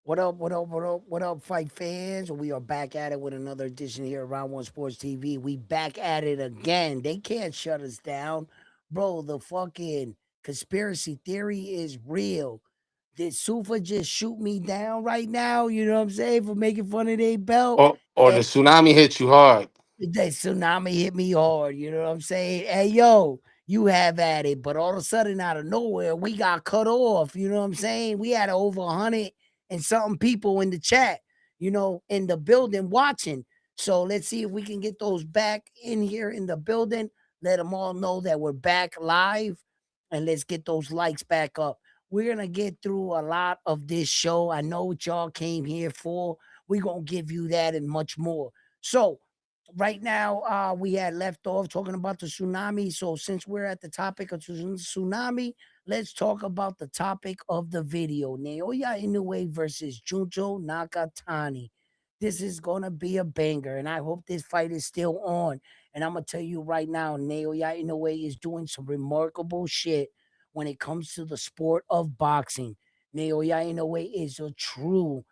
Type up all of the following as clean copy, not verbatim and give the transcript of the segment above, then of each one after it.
What up, what up, what up, what up, fight fans? We are back at it with another edition here at Round One Sports TV. We back at it again. They can't shut us down. Bro, the fucking conspiracy theory is real. Did Sufa just shoot me down right now? You know what I'm saying? For making fun of their belt. Or the tsunami hit you hard. That tsunami hit me hard. You know what I'm saying? Hey, yo, you have at it. But all of a sudden, out of nowhere, we got cut off. You know what I'm saying? We had over 100 and something people in the chat, in the building watching. So let's see if we can get those back in here in the building. Let them all know that we're back live. And let's get those likes back up. We're going to get through a lot of this show. I know what y'all came here for. We're going to give you that and much more. So, right now we had left off talking about the tsunami. So since we're at the topic of tsunami, let's talk about the topic of the video. Naoya Inoue versus Junto Nakatani. This is gonna be a banger, and I hope this fight is still on. And I'm gonna tell you right now, Naoya Inoue is doing some remarkable shit when it comes to the sport of boxing. Naoya Inoue is a true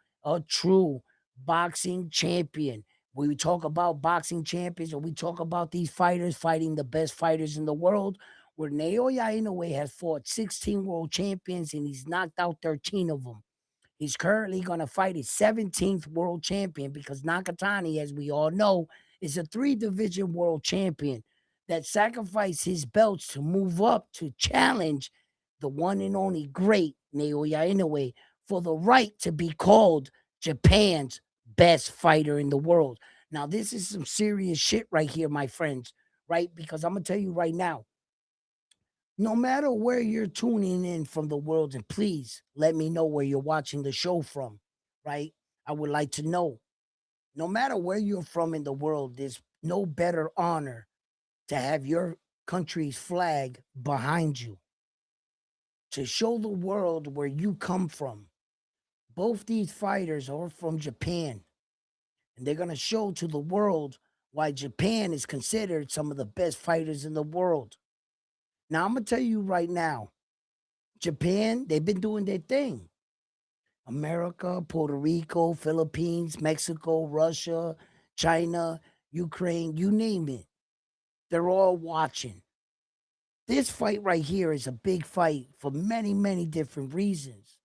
boxing champion. When we talk about boxing champions or we talk about these fighters fighting the best fighters in the world, where Naoya Inoue has fought 16 world champions and he's knocked out 13 of them. He's currently going to fight his 17th world champion because Nakatani, as we all know, is a three-division world champion that sacrificed his belts to move up to challenge the one and only great Naoya Inoue for the right to be called Japan's best fighter in the world. Now, this is some serious shit right here, my friends, right? Because I'm going to tell you right now, no matter where you're tuning in from the world, and please let me know where you're watching the show from, right? I would like to know. No matter where you're from in the world, there's no better honor to have your country's flag behind you to show the world where you come from. Both these fighters are from Japan, and they're going to show to the world why Japan is considered some of the best fighters in the world. Now, I'm going to tell you right now, Japan, they've been doing their thing. America, Puerto Rico, Philippines, Mexico, Russia, China, Ukraine, you name it. They're all watching. This fight right here is a big fight for many, many different reasons.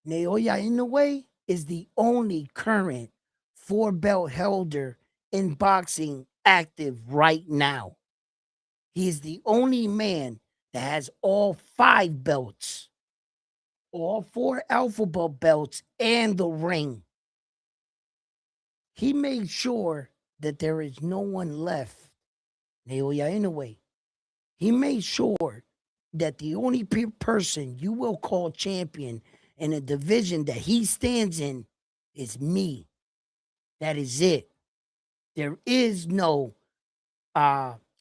Naoya Inoue is the only current four belt holder in boxing active right now. He is the only man that has all five belts, all four alphabet belts, and the ring. He made sure that there is no one left, Naoya Inoue. He made sure that the only person you will call champion in a division that he stands in is me. That is it. There is no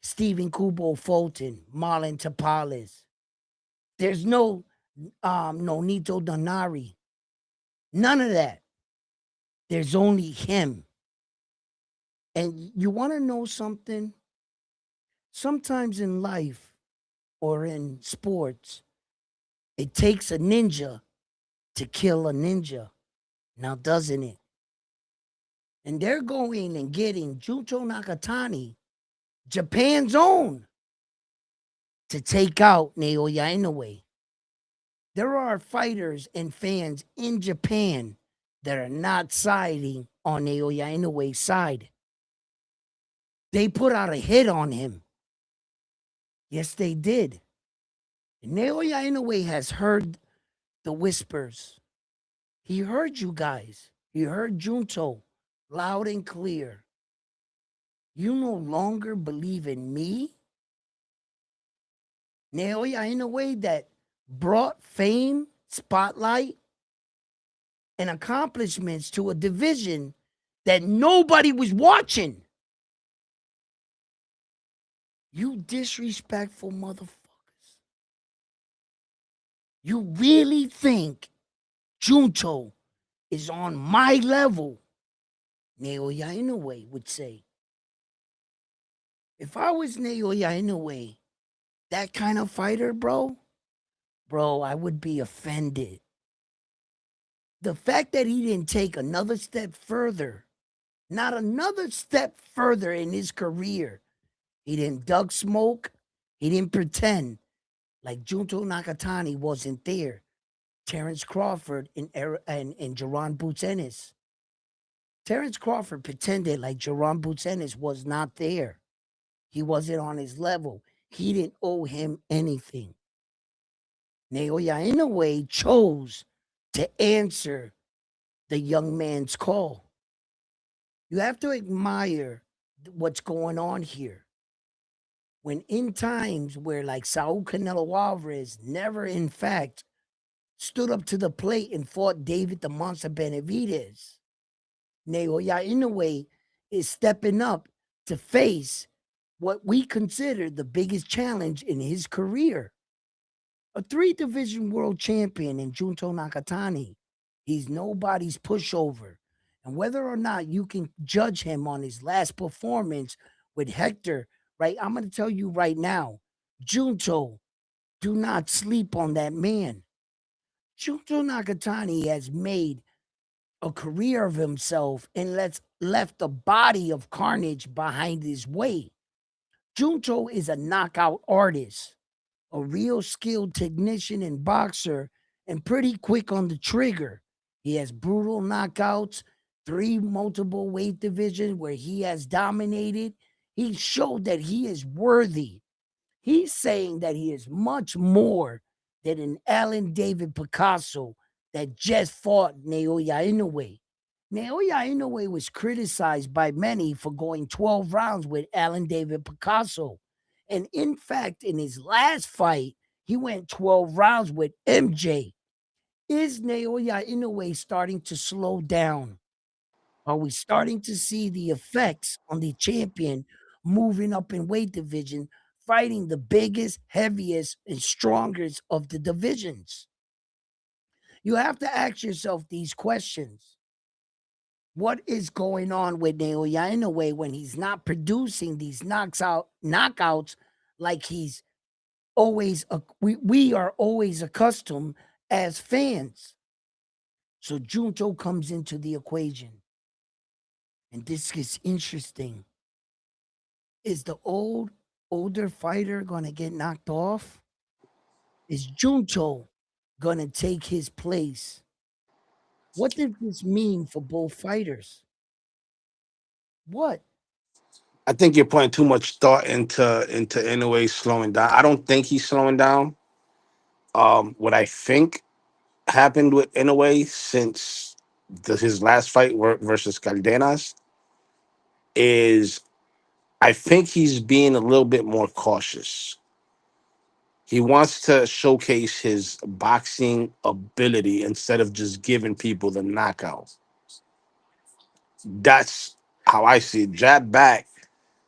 Stephen Kubo Fulton, Marlon Tapales. There's no Nito Donari. None of that. There's only him. And you want to know something? Sometimes in life or in sports, it takes a ninja to kill a ninja. Now, doesn't it? And they're going and getting Junto Nakatani, Japan's own, to take out Naoya Inoue. There are fighters and fans in Japan that are not siding on Naoya Inoue's side. They put out a hit on him. Yes, they did. And Naoya Inoue has heard the whispers. He heard you guys. He heard Junto loud and clear. You no longer believe in me? Naoya Inoue that brought fame, spotlight, and accomplishments to a division that nobody was watching. You disrespectful motherfuckers. You really think Junto is on my level? Naoya Inoue would say. If I was Naoya Inoue, that kind of fighter, bro, I would be offended. The fact that he didn't take another step further, not another step further in his career, he didn't duck smoke, he didn't pretend like Junto Nakatani wasn't there. Terrence Crawford and Jerron Boots Ennis. Terrence Crawford pretended like Jerron Boots Ennis was not there. He wasn't on his level. He didn't owe him anything. Naoya Inoue chose to answer the young man's call. You have to admire what's going on here. When in times where like Saul Canelo Alvarez never in fact stood up to the plate and fought David the Monster Benavidez, Naoya Inoue is stepping up to face what we consider the biggest challenge in his career. A three-division world champion in Junto Nakatani. He's nobody's pushover. And whether or not you can judge him on his last performance with Hector, right? I'm going to tell you right now, Junto, do not sleep on that man. Junto Nakatani has made a career of himself and left a body of carnage behind his way. Junto is a knockout artist, a real skilled technician and boxer, and pretty quick on the trigger. He has brutal knockouts, three multiple weight divisions where he has dominated. He showed that he is worthy. He's saying that he is much more than an Alan David Picasso that just fought Naoya Inoue. Naoya Inoue was criticized by many for going 12 rounds with Alan David Picasso. And in fact, in his last fight, he went 12 rounds with MJ. Is Naoya Inoue starting to slow down? Are we starting to see the effects on the champion moving up in weight division, fighting the biggest, heaviest, and strongest of the divisions? You have to ask yourself these questions. What is going on with Naoya Inoue when he's not producing these knockouts like he's always we are always accustomed as fans. So Junto comes into the equation. And this gets interesting. Is the older fighter gonna get knocked off? Is Junto gonna take his place? What does this mean for both fighters? What? I think you're putting too much thought into Inoue slowing down. I don't think he's slowing down. What I think happened with Inoue since his last fight versus Caldenas is I think he's being a little bit more cautious. He wants to showcase his boxing ability instead of just giving people the knockout. That's how I see it. Jab back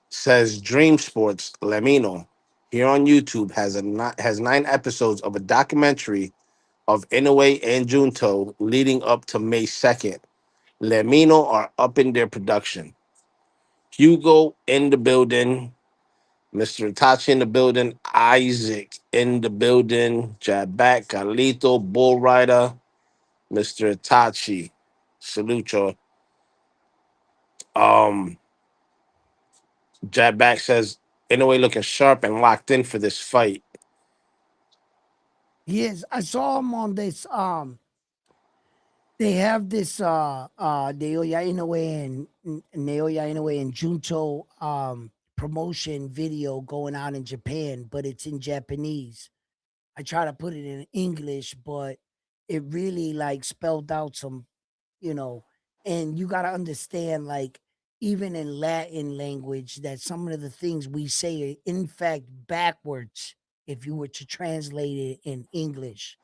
says Dream Sports Lamino here on YouTube has 9 episodes of a documentary of Inoue and Junto leading up to May 2nd. Lamino are up in their production. Hugo in the building, Mr. Tachi in the building, Isaac in the building, Jab back, Carlito, Bull Rider, Mr. Tachi. Salute y'all. Um, Jab back says Inoue looking sharp and locked in for this fight. Yes, I saw him on this. They have this Naoya Inoue and Junto promotion video going on in Japan, but it's in Japanese. I try to put it in English, but it really like spelled out some, you know, and you got to understand like even in Latin language that some of the things we say are in fact backwards if you were to translate it in English.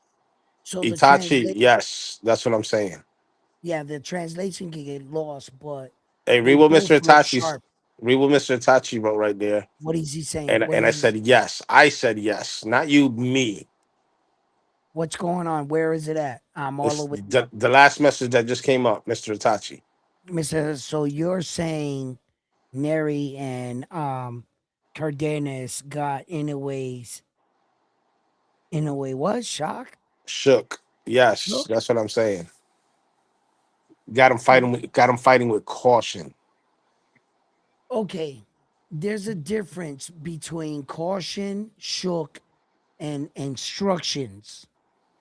So the Itachi, translate yes, that's what I'm saying. yeah, the translation can get lost, but Hey, they read what both Mr. look Itachi's sharp. read what Mr. Itachi wrote right there. What is he saying? And What and I is he said yes. I said yes, not you, me. what's going on? Where is it at? I'm all the It's way the last message that just came up, Mr. Itachi. Mr. So you're saying Neri and Cardenas got in a way what shock? Shook. Yes, Shook? that's what I'm saying. Got him fighting with caution. Okay, there's a difference between caution, shook, and instructions.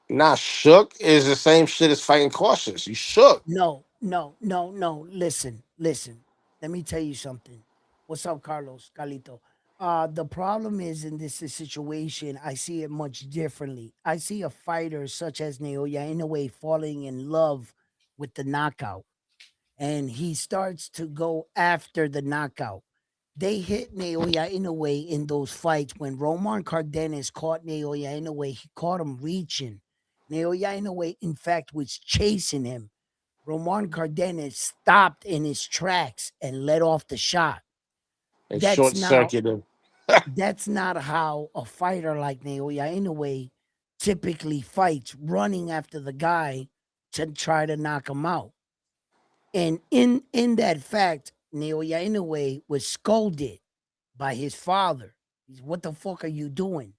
Nah, shook is the same shit as fighting cautious. You shook. No, no, no, no. Listen, listen. Let me tell you something. What's up, Carlos? Carlito. The problem is in this situation, I see it much differently. I see a fighter such as Naoya in a way falling in love with the knockout, and he starts to go after the knockout. They hit Naoya in a way in those fights when Roman Cardenas caught Naoya in a way. He caught him reaching. Naoya in a way, in fact, was chasing him. Roman Cardenas stopped in his tracks and let off the shot. And That's short not circuited. that's not how a fighter like Naoya Inoue typically fights, running after the guy to try to knock him out. And in that fact, Naoya Inoue was scolded by his father. He's, what the fuck are you doing?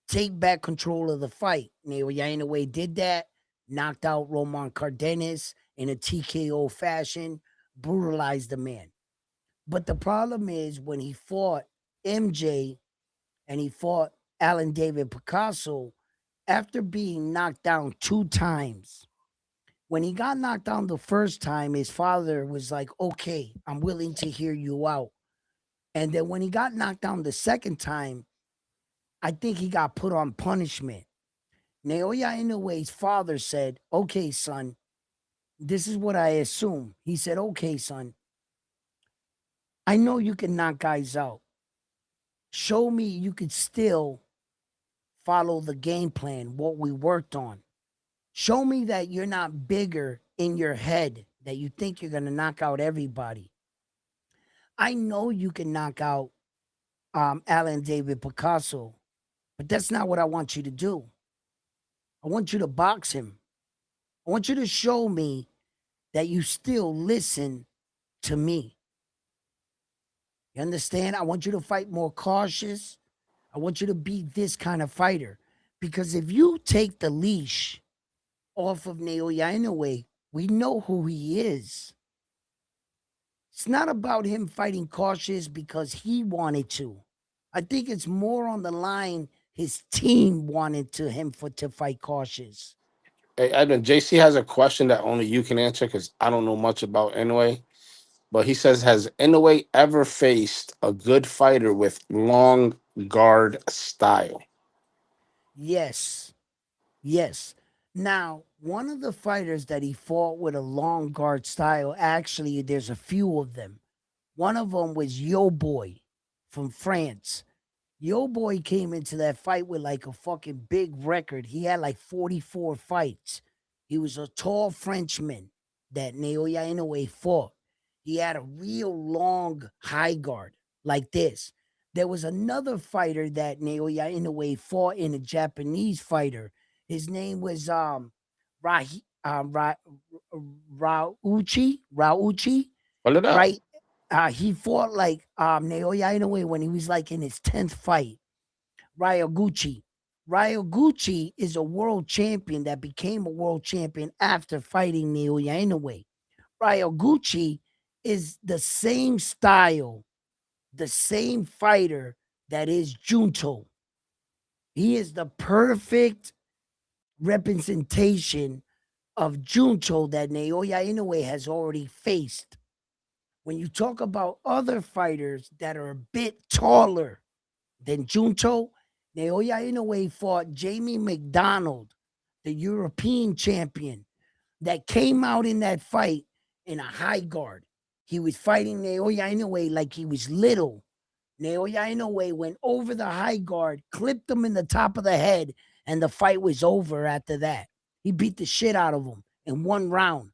Take back control of the fight. Naoya Inoue did that, knocked out Roman Cardenas in a TKO fashion, brutalized the man. But the problem is when he fought MJ and he fought Alan David Picasso, after being knocked down 2 times, when he got knocked down the first time, his father was like, okay, I'm willing to hear you out. And then when he got knocked down the second time, I think he got put on punishment. Naoya Inoue's father said, okay, son, this is what I assume. He said, okay, son, I know you can knock guys out. Show me you could still follow the game plan, what we worked on. Show me that you're not bigger in your head, that you think you're going to knock out everybody. I know you can knock out Alan David Picasso, but that's not what I want you to do. I want you to box him. I want you to show me that you still listen to me. You understand? I want you to fight more cautious. I want you to be this kind of fighter. Because if you take the leash off of Naoya Inoue, we know who he is. It's not about him fighting cautious because he wanted to. I think it's more on the line his team wanted to him for to fight cautious. Hey, Edwin, JC has a question that only you can answer because I don't know much about Inoue. But he says, has Inoue ever faced a good fighter with long guard style? Yes. Yes. Now, one of the fighters that he fought with a long guard style, actually, there's a few of them. One of them was Yo Boy from France. Yo Boy came into that fight with like a fucking big record. He had like 44 fights. He was a tall Frenchman that Naoya Inoue fought. He had a real long high guard like this. There was another fighter that Naoya Inoue fought in a Japanese fighter. His name was Rahi, Ra, Rauchi, Pull it up. right? He fought like Naoya Inoue when he was like in his 10th fight. Ryoguchi. Ryoguchi is a world champion that became a world champion after fighting Naoya Inoue. Ryoguchi is the same style, the same fighter that is Junto. He is the perfect representation of Junto that Naoya Inoue has already faced. When you talk about other fighters that are a bit taller than Junto, Naoya Inoue fought Jamie McDonald, the European champion, that came out in that fight in a high guard. He was fighting Naoya Inoue like he was little. Naoya Inoue went over the high guard, clipped him in the top of the head, and the fight was over after that. He beat the shit out of him in 1 round.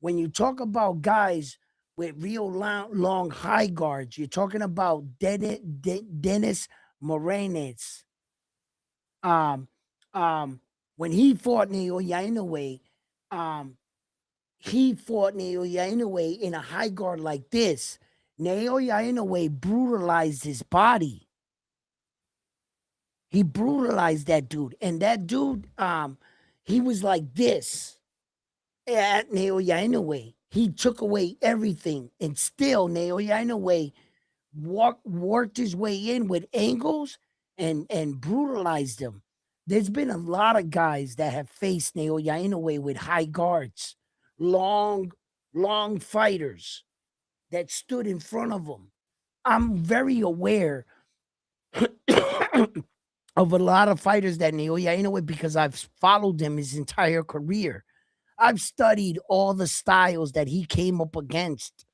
When you talk about guys with real long high guards, you're talking about Dennis Moranes. Um, when he fought Naoya Inoue, um, he fought Naoya Inoue in a high guard like this. Naoya Inoue brutalized his body. He brutalized that dude, and that dude, he was like this. at Naoya Inoue. He took away everything, and still Naoya Inoue worked his way in with angles and brutalized him. There's been a lot of guys that have faced Naoya Inoue with high guards, long, long fighters that stood in front of him. I'm very aware of a lot of fighters that Naoya Inoue because I've followed him his entire career. I've studied all the styles that he came up against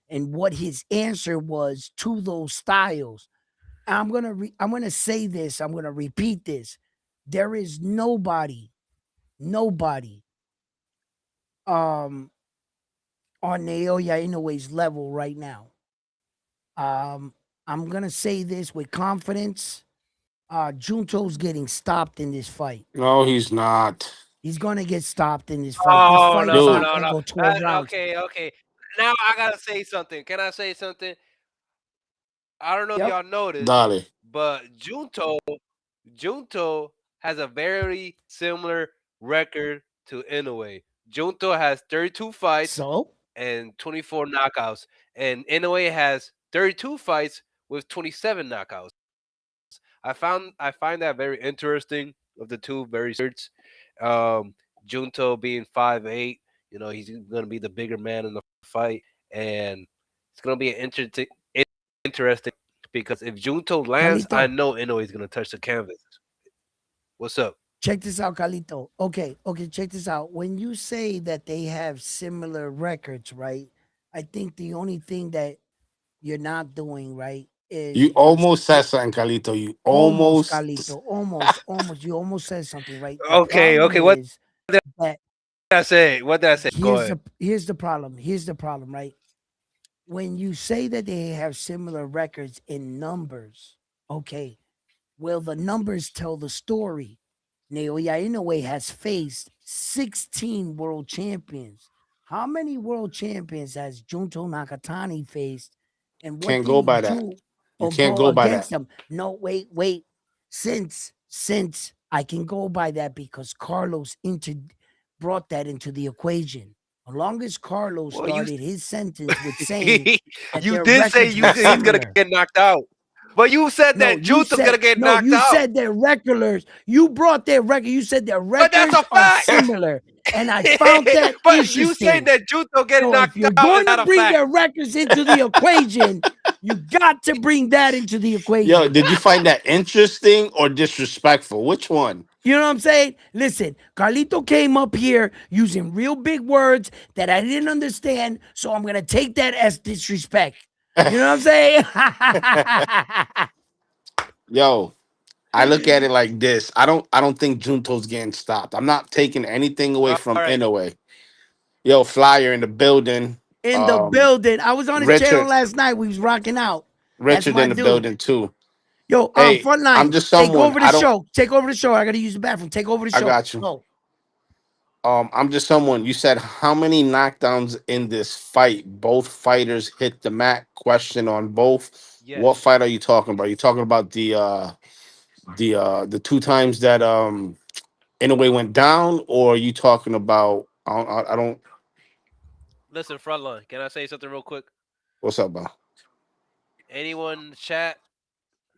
and what his answer was to those styles. I'm gonna say this. I'm gonna repeat this. There is nobody, um, on Naoya Inoue's level right now. Um, I'm gonna say this with confidence. Junto's getting stopped in this fight. No, he's not. He's gonna get stopped in this fight. This Oh fight no is no not Dude, gonna no. go 12 rounds. Okay okay. Now I gotta say something. Can I say something? I don't know if Yep. y'all noticed, Dale. but Junto has a very similar record to Inoue. Junto has 32 fights So and 24 knockouts, and Inoue has 32 fights with 27 knockouts. I find that very interesting of the two very um Junto being 5'8", he's going to be the bigger man in the fight, and it's going to be an interesting because if Junto lands, I Carlito, know Inoue is going to touch the canvas. What's up? check this out, Carlito. Okay, check this out. When you say that they have similar records, right? I think the only thing that you're not doing right is You almost said something, Calito. You almost, almost. Carlito, almost. You almost said something, right? The Okay, problem okay. What is that did I say? What did I say? Go ahead. here's the problem. Here's the problem, right? When you say that they have similar records in numbers, okay, well, the numbers tell the story. Naoya Inoue has faced 16 world champions. How many world champions has Junto Nakatani faced? And what Can't did go he by that. do You or can't go go by against that. them? No, wait. Since I can go by that because Carlos brought that into the equation. As long as Carlos Well, you started his sentence with saying that you their did say records were he's gonna similar. get knocked out, but you said No, that Junto's gonna get knocked you out. said their records. You brought their record. You said their But that's records a are fact. similar, and I found that But you saying interesting. that Junto getting So if knocked you're out is going to not a bring fact. their records into the equation, you got to bring that into the Yo, equation. did you find that interesting or disrespectful? Which one? You know what I'm saying? Listen, Carlito came up here using real big words that I didn't understand, so I'm gonna take that as disrespect. You know what I'm saying? Yo, I look at it like this. I don't think Junto's getting stopped. I'm not taking anything away All from right. Inoue. Yo, Flyer in the building. In the Um, building. I was on his channel Richard, last night. We was rocking out. That's Richard my in the dude. building too. Yo, Hey, I'm Frontline, just take someone. over the I don't. show. Take over the show. I gotta use the bathroom. Take over the I show. got you. Go. I'm just someone. You said how many knockdowns in this fight? Both fighters hit the mat. Question on both. What Yes. fight are you talking about? Are you talking about the two times that Inoue went down, or are you talking about? I don't. Listen, Frontline. Can I say something real quick? What's up, bro? Anyone in the chat,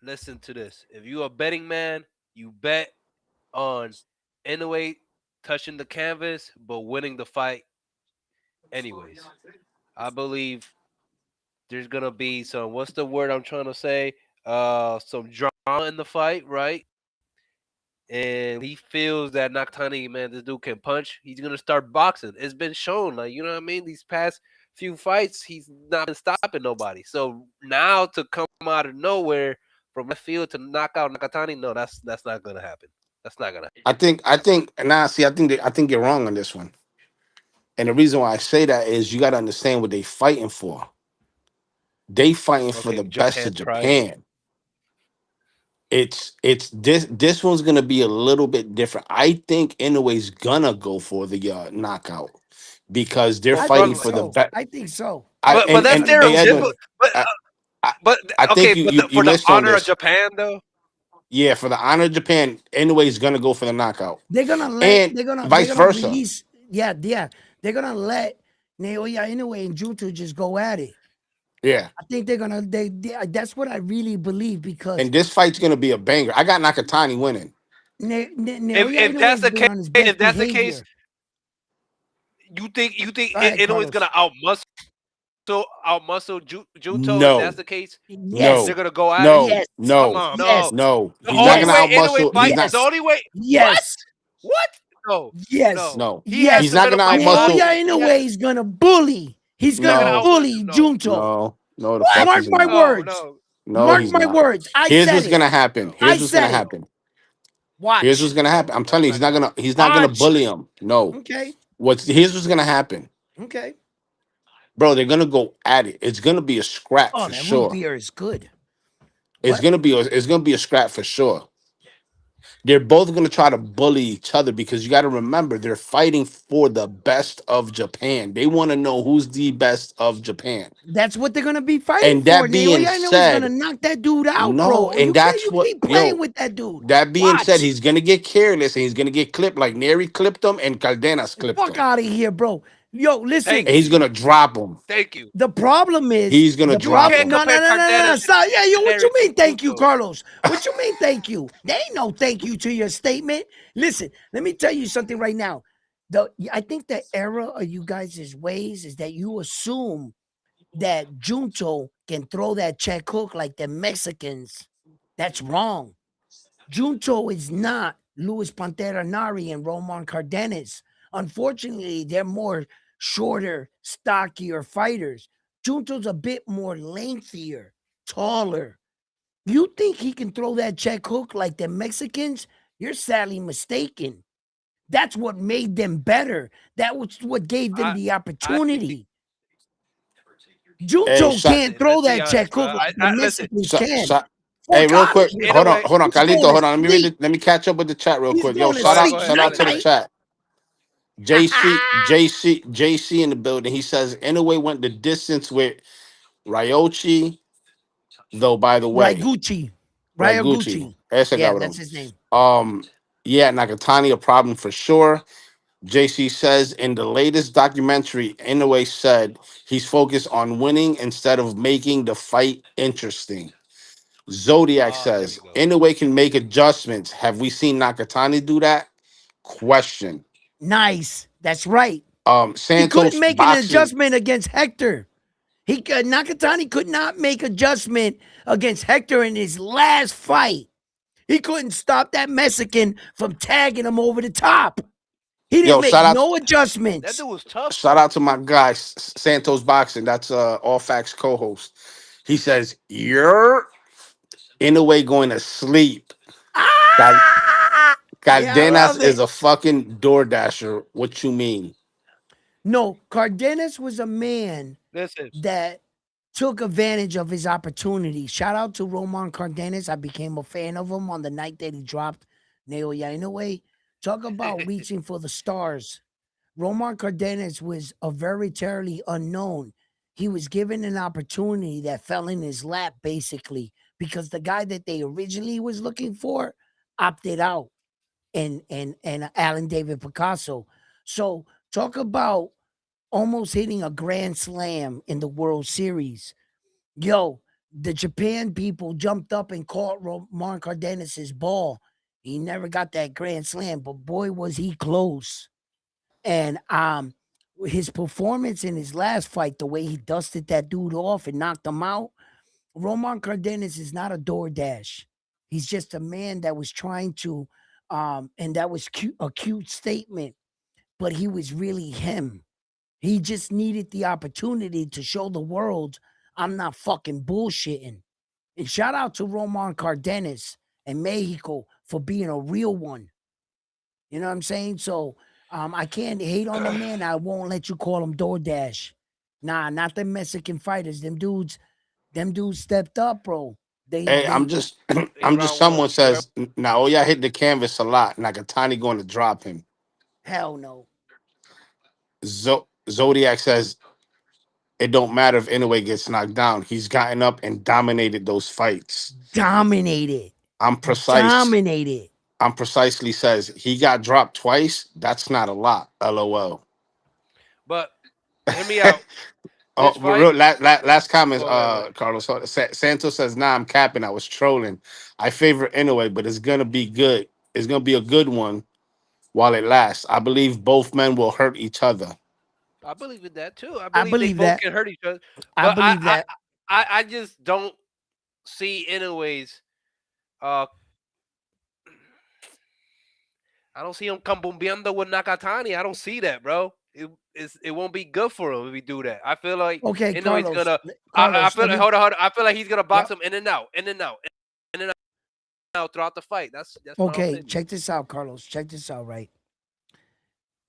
listen to this. If you a betting man, you bet on Inoue touching the canvas but winning the fight anyways. I believe there's gonna be some, what's the word I'm trying to say? Some drama in the fight, right? And he feels that Nakatani, man, this dude can punch. He's gonna start boxing. It's been shown, like, you know what I mean. These past few fights, he's not been stopping nobody. So now to come out of nowhere from left field to knock out Nakatani, no, that's not gonna happen. That's not gonna happen. I think. Nah, see, I think you're wrong on this one. And the reason why I say that is you got to understand what they fighting for. They fighting for Okay, the best of Japan's pride. Japan. It's this one's gonna be a little bit different. I think Inoue's gonna go for the knockout because they're Well, I fighting think front, for the so. best. I think so. I but and I that's and think their hey, they'll but Edwin, do. I, but, I, I think okay, you but you you for the missed on honor of this. Japan though. Yeah, for the honor of Japan, Inoue's gonna go for the knockout, They're gonna let. and They're vice gonna versa. release. Yeah. They're gonna let Naoya Inoue and Junto just go at it. Yeah. I think they're gonna. That's what I really believe because And this fight's gonna be a banger. I got Nakatani winning. Naoya If that's Inoue's the been case, on his best behavior. you think Go ahead, Inoue is gonna Carlos. outmuscle Junto? If that's No, the case, they're Yes, no, gonna go at it. no, yes, Come no, on, yes, no. no. The He's not only gonna way yes, Inoue outmuscle. He's fight, not. the yes, only way. What? yes, What? No, yes, no. No, He has he's to not yes. win him gonna by outmuscle. Naoya knockout. Inoue is gonna bully. He's He's not gonna gonna No, outmuscle him. bully No, Junto. no, no. The what? fuck Mark is he my not? No, words. no, No, Mark he's my not. words. I Here's said what's it. gonna happen. no, I Here's what's gonna said it. no. happen. Here's what's Watch. gonna happen. I'm No, telling it's you, not gonna happen. he's not gonna Watch. bully him. No. Okay. Here's what's gonna happen, Okay. bro? They're gonna go at it. It's gonna be a scrap Oh, for that root sure. beer is good. It's What? gonna be a scrap for sure. They're both gonna try to bully each other because you got to remember they're fighting for the best of Japan. They want to know who's the best of Japan. That's what they're gonna be fighting And for. that being Naoya Inoue is gonna said, knock that dude out, no, bro. and You can't. that's You what keep playing yo. with that dude. That being said, Watch. he's gonna get careless and he's gonna get clipped like Neri clipped him and Cardenas clipped Fuck him. out of here, bro. Yo, Thank listen. And you, he's gonna drop him. thank you. The problem is He's gonna the You drop problem. can't him. No, compare no, no, no, no, no. Cardenas Stop. Yeah, yo. and What you Neri to mean? Thank you, Junto. Carlos. What you mean? Thank you. There ain't no thank you to your statement. Listen, let me tell you something right now. I think the error of you guys' ways is that you assume that Junto can throw that check hook like the Mexicans. That's wrong. Junto is not Luis Pantera Nari and Roman Cardenas. Unfortunately, they're more shorter, stockier fighters. Junto's a bit more lengthier, taller. You think he can throw that check hook like the Mexicans? You're sadly mistaken. That's what made them better. That was what gave them I the I think. opportunity. Hey, Junto can't Listen, let's throw be that honest, check bro. hook like the Listen. Mexicans so, can. so, hey, Fuck real out of quick, here. In a way, hold on, He's going Carlito, to hold on. sleep. Let me catch up with the chat real He's quick. Yo, going to go ahead, go sleep. ahead, shout go out Night to ahead. the night. chat. JC in the building. He says Inoue went the distance with Ryochi, though. By the way, Raiguchi. Raiguchi. Ryoguchi. Ese Yeah, cabrón. that's his name. Um, yeah, Nakatani a problem for sure. JC says in the latest documentary, Inoue said he's focused on winning instead of making the fight interesting. Zodiac Oh, here we says go. Inoue can make adjustments. Have we seen Nakatani do that? Question. Nice. That's right. He couldn't Santos make an boxing. adjustment against Hector. Nakatani could not make adjustment against Hector in his last fight. He couldn't stop that Mexican from tagging him over the top. He didn't Yo, make no That adjustments. dude was tough. shout out to my guy Santos Boxing. That's All Facts co-host. He says you're Inoue going to sleep. Cal- Ah! Yeah, I Cardenas love is it. a fucking door dasher. What you mean? No, Cardenas was a man Listen, that took advantage of his opportunity. Shout out to Roman Cardenas. I became a fan of him on the night that he dropped Naoya Inoue. Talk about reaching for the stars. Roman Cardenas was a very terribly unknown. He was given an opportunity that fell in his lap, basically, because the guy that they originally was looking for opted out, and Alan David Picasso. So talk about almost hitting a grand slam in the World Series. Yo, the Japan people jumped up and caught Roman Cardenas' ball. He never got that grand slam, but boy was he close. And his performance in his last fight, the way he dusted that dude off and knocked him out, Roman Cardenas is not a DoorDash. He's just a man that was trying to, and that was a cute statement, but he was really him. He just needed the opportunity to show the world I'm not fucking bullshitting. And shout out to Roman Cardenas and Mexico for being a real one. You know what I'm saying? So I can't hate on the man. I won't let you call him DoorDash. Nah, not the Mexican fighters. Them dudes stepped up, bro. Hey, I'm They just they I'm just round one. someone says Naoya hit the canvas a lot. Nakatani going to drop him. hell no. Zodiac says it don't matter if Inoue gets knocked down. He's gotten up and dominated those fights. Dominated. I'm precise. Dominated. I'm precisely says he got dropped twice. That's not a lot. LOL. Hear me out. Oh, This but fight. real last comments, Oh, go ahead, go ahead. Carlos. Santos says, "Nah, I'm capping. I was trolling. I favor anyway, but it's gonna be good. It's gonna be a good one while it lasts. I believe both men will hurt each other. I believe in that too. I I believe they believe both that. can hurt each other, I but believe that. I just don't see anyways. Uh, I don't see him camboombiando with Nakatani. I don't see that, bro. It won't be good for him if we do that. I feel like Okay, Inoue's Carlos. gonna. I Carlos, feel let like me. hold on. I feel like he's gonna box Yep. him in and out, in and out, in and out throughout the fight. That's my Okay, opinion. check this out, Carlos. Check this out, right?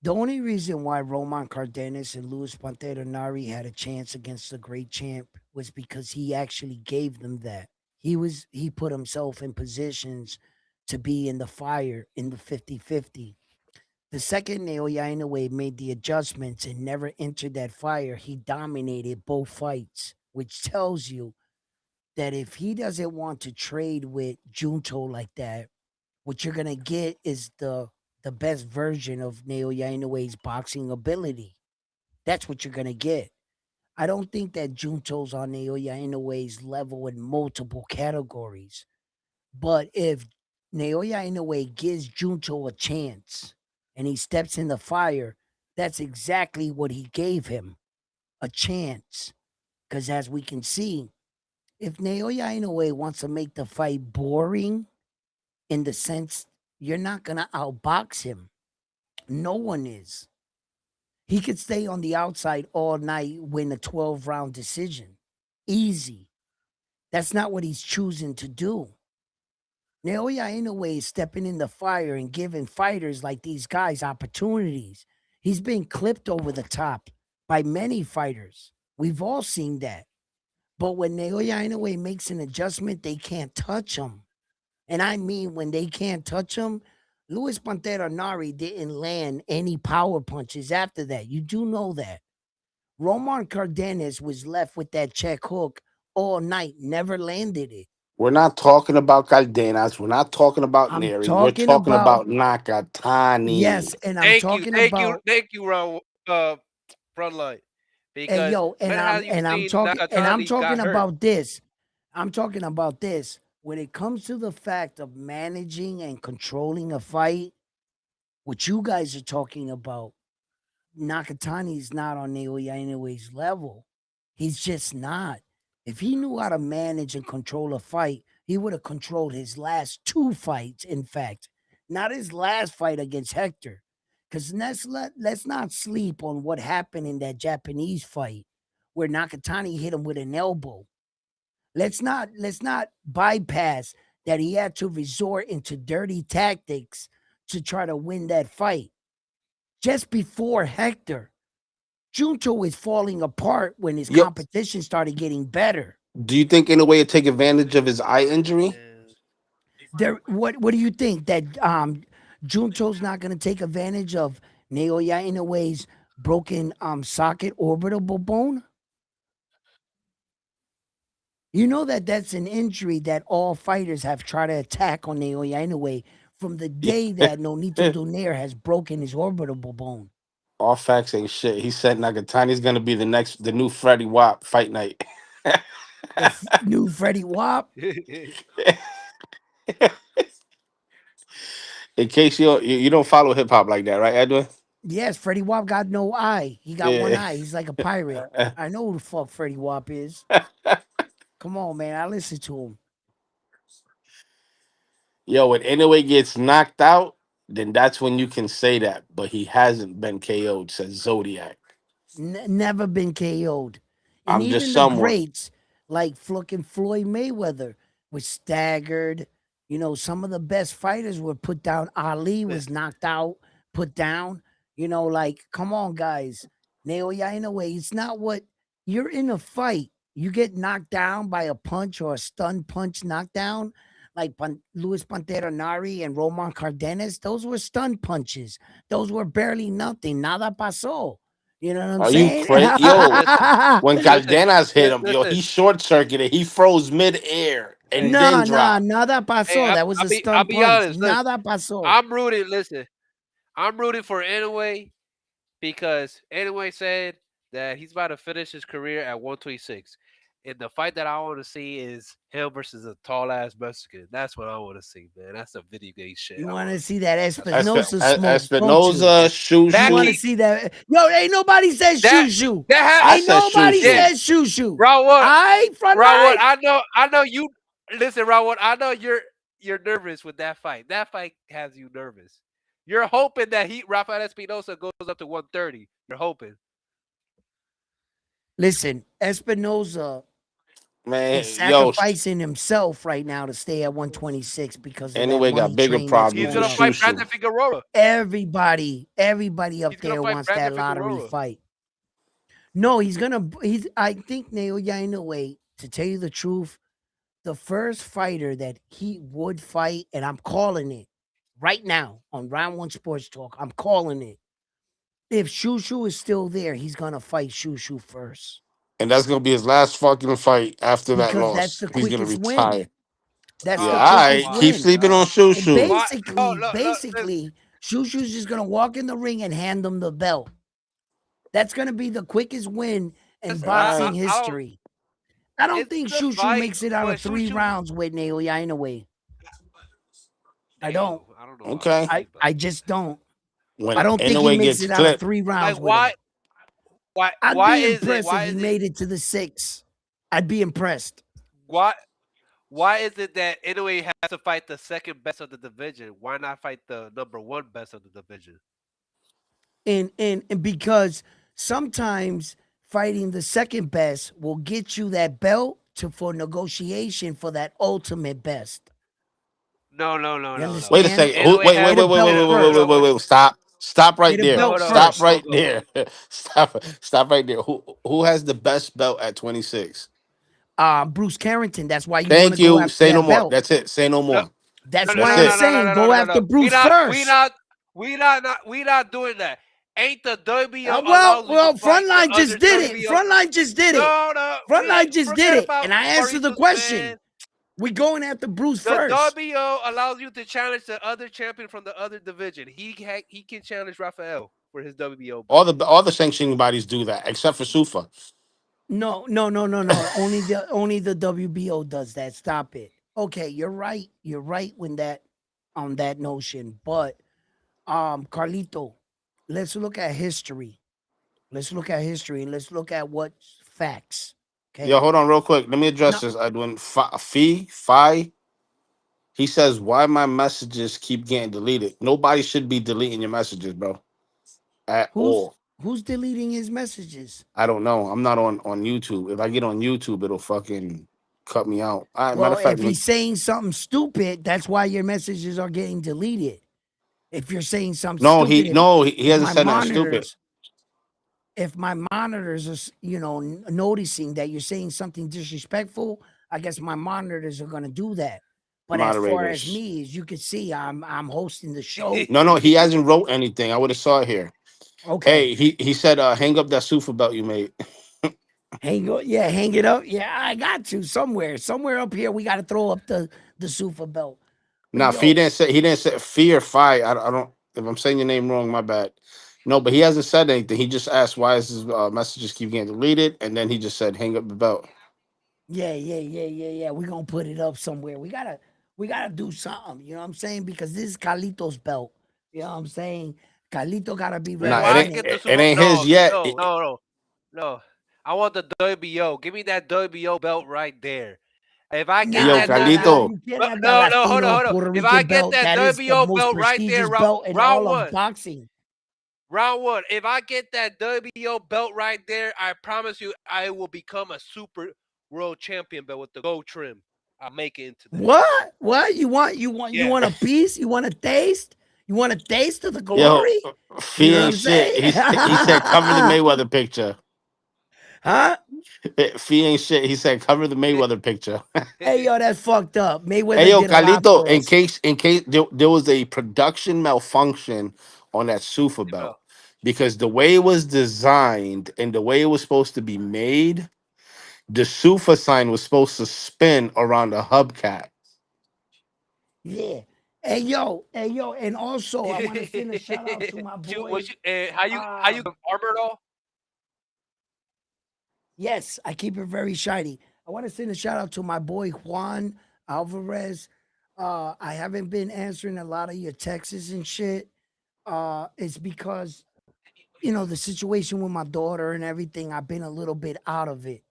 The only reason why Roman Cardenas and Luis Pantera Nari had a chance against the great champ was because he actually gave them that. He put himself in positions to be in the fire in the 50-50. The second Naoya Inoue made the adjustments and never entered that fire, he dominated both fights, which tells you that if he doesn't want to trade with Junto like that, what you're gonna get is the best version of Naoya Inoue's boxing ability. That's what you're gonna get. I don't think that Junto's on Naoya Inoue's level in multiple categories. But if Naoya Inoue gives Junto a chance and he steps in the fire, that's exactly what he gave him, a chance. Because as we can see, if Naoya Inoue wants to make the fight boring in the sense you're not going to outbox him, no one is. He could stay on the outside all night, win a 12-round decision. Easy. That's not what he's choosing to do. Naoya Inoue is stepping in the fire and giving fighters like these guys opportunities. He's been clipped over the top by many fighters. We've all seen that. But when Naoya Inoue makes an adjustment, they can't touch him. And I mean, when they can't touch him, Luis Pantera Nari didn't land any power punches after that. You do know that. Roman Cardenas was left with that check hook all night, never landed it. We're not talking about Caldenas. We're not talking about I'm Neri. We're talking talking about, about Nakatani. yes, and I'm Thank you, talking thank you, about, thank you, Ron. Frontline, hey because yo, when have you seen and I'm Nakatani talking got hurt? about this. I'm talking about this. When it comes to the fact of managing and controlling a fight, what you guys are talking about, Nakatani's not on Naoya Inoue's level. He's just not. If he knew how to manage and control a fight, he would have controlled his last two fights, in fact, not his last fight against Hector. Because let's not sleep on what happened in that Japanese fight where Nakatani hit him with an elbow. Let's not bypass that he had to resort into dirty tactics to try to win that fight. Just before Hector, Junto is falling apart when his Yo, competition started getting better. do you think in a way to take advantage of his eye injury? Man, There, what do you think that Junto's not going to take advantage of Naoya Inoue's broken socket orbital bone? You know that that's an injury that all fighters have tried to attack on Naoya Inoue from the day that Nonito Donaire has broken his orbital bone. All facts ain't shit. He said Nakatani's gonna be the new Freddie Wap fight night. New Freddie Wap. In case you don't follow hip hop like that, right, Edwin? Yes, Freddie Wap got no eye. He got one Yeah. eye. He's like a pirate. I know who the fuck Freddie Wap is. Come on, man. I listen to him. Yo, when anyway gets knocked out, then that's when you can say that. But he hasn't been KO'd, says Zodiac. Never been KO'd. And I'm just even the someone. greats like fucking Floyd Mayweather was staggered. You know, some of the best fighters were put down. Ali was knocked out, put down. You know, like, come on, guys. Naoya Inoue, it's not what you're in a fight. You get knocked down by a punch or a stun punch knockdown, like Luis Pantera Nari and Roman Cardenas. Those were stun punches. Those were barely nothing. Nada pasó. You know what I'm Are you saying? crazy? Yo, listen, when listen, Caldenas hit him, yo, listen. he short circuited. He froze mid air and Hey, then No, dropped. nada hey, pasó. That was a I'll stun be punch. honest. Listen, Nada pasó. I'm rooting. Listen, I'm rooting for Inouye because Inouye said that he's about to finish his career at 126. And the fight that I want to see is him versus a tall ass Mexican. That's what I want to see, man. That's a video game shit. You I want want. to see that That's what I want. Espinosa smoke, don't you? Espinoza, Shoo You That want Shoo. to keep see that? Yo, ain't nobody said that shoo shoo. that I Ain't said Shoo nobody yeah. Shoo. said shoo shoo. Round one. I front Round one. line. I know you. Listen, round one. I know you're nervous with that fight. That fight has you nervous. You're hoping that Rafael Espinosa goes up to 130. You're hoping. Listen, Espinosa Man, is yo, sacrificing himself right now to stay at 126 because of that anyway, got money bigger train that's He's problems going with gonna up. Shoo fight Shoo. Brandon Figueroa. Everybody up He's gonna there fight wants Brandon that lottery Figueroa. fight. No, he's I think Naoya Inoue, to tell you the truth, the first fighter that he would fight, and I'm calling it right now on Round One Sports Talk. I'm calling it. If Shushu is still there, he's gonna fight Shushu first And that's gonna be his last fucking fight after that because that's loss. the He's gonna quickest win. retire. That's Yeah, the Oh, all quickest right. why? Keep win. sleeping on Shoo And Shoo. Why? Oh, basically, Shushu's just gonna walk in the ring and hand them the belt. That's gonna be the quickest win in listen, All boxing right. I don't. history. I don't It's think a Shushu fight, makes it out but of 3 rounds with Naoya Inoue. I damn, don't. I don't know what I Okay. see, but I just don't. When I don't think he Inoue makes gets it out of clipped, 3 rounds like with him. I'd why be is it impressed if why he is it made it to the 6. I'd be impressed. why why is it that Inoue has to fight the second best of the division? Why not fight the number one best of the division? And because sometimes fighting the second best will get you that belt to for negotiation for that ultimate best. No, no, no, You no, no. wait a understand? second. Who, Inoue wait, wait, has Get a wait, wait, wait, belt wait, no, wait, no, wait, no, wait, first. wait. wait. Stop right Get a there. No, belt no, no. Stop first. Don't right go. there. Stop right there. Who has the best belt at 26? Bruce Carrington. That's why you want to Thank go you. after Say no that more. belt. That's it. Say no No, more. That's no, no, why That's no, I'm no, it. no, no, saying no, no, go no, after no. Bruce first. We not doing that. Ain't the WBO Well, allows you to well, fight the Frontline other just did it. WBO? Frontline just did it. No, no, we Frontline just did forget it. about And I answered the Carlitos, question. man. We going after Bruce The first. WBO allows you to challenge the other champion from the other division. He can challenge Rafael for his WBO belt. All the sanctioning bodies do that, except for Sufa. No, no, no, no, no. Only the WBO does that. Stop it. Okay, you're right. You're right when that on that notion. But Carlito, let's look at history. Let's look at history and let's look at what facts. Yo, Okay. hold on real quick. Let me address Now, this. Edwin Fi. He says, "Why my messages keep getting deleted? Nobody should be deleting your messages, bro, at who's all." who's deleting his messages? I don't know. I'm not on YouTube. If I get on YouTube, it'll fucking cut me out. Matter Well, of fact, if he's saying something stupid, that's why your messages are getting deleted. If you're saying something stupid, he if hasn't my said nothing stupid. monitors if my monitors are noticing that you're saying something disrespectful, I guess my monitors are going to do that. But as far as Moderators. me, as you can see, I'm hosting the show. No, he hasn't wrote anything. I would have saw it here. Okay. Hey, he said, hang up that Sufa belt you made. Hang it up. Yeah, I got to somewhere up here. We got to throw up the Sufa belt. But Now, yo, he didn't say fear fight. I don't. If I'm saying your name wrong, my bad. No, but he hasn't said anything. He just asked why is his messages keep getting deleted, and then he just said hang up the belt. yeah. We're gonna put it up somewhere. We gotta do something. You know what I'm saying? Because this is Carlito's belt. You know what I'm saying? Carlito gotta be If Nah, it I ain't. get represented. the It super, ain't his no, yet. no, no, no, no. I want the WBO. Give me that WBO belt right there. If I get Yo, Nah, that nah, nah. Carlito. You can't no, have that no, no, Latino hold on. Puerto If I Rican get belt. that That is the WBO most belt right there, prestigious belt in round all of one, boxing. round one. If I get that WBO belt right there, I promise you, I will become a super world champion belt with the gold trim. I'll make it into that. What? What? You Yeah. want a piece? You want a taste? You want a taste of the Yo, glory? You Fee know what ain't I'm shit. saying? He said cover the Mayweather picture. Huh? Fee ain't shit. He said cover the Mayweather picture. Hey, yo, that's fucked up. Hey Mayweather yo, did a lot Carlito, for us. in case there was a production malfunction on that Sufa Bro. belt, because the way it was designed and the way it was supposed to be made, the Sufa sign was supposed to spin around the hubcap. Yeah. Hey, yo, and also I want to send a shout out to my boy. How you Uh, armor it all? Yes, I keep it very shiny. I want to send a shout out to my boy Juan Alvarez. I haven't been answering a lot of your texts and shit. It's because the situation with my daughter and everything. I've been a little bit out of it.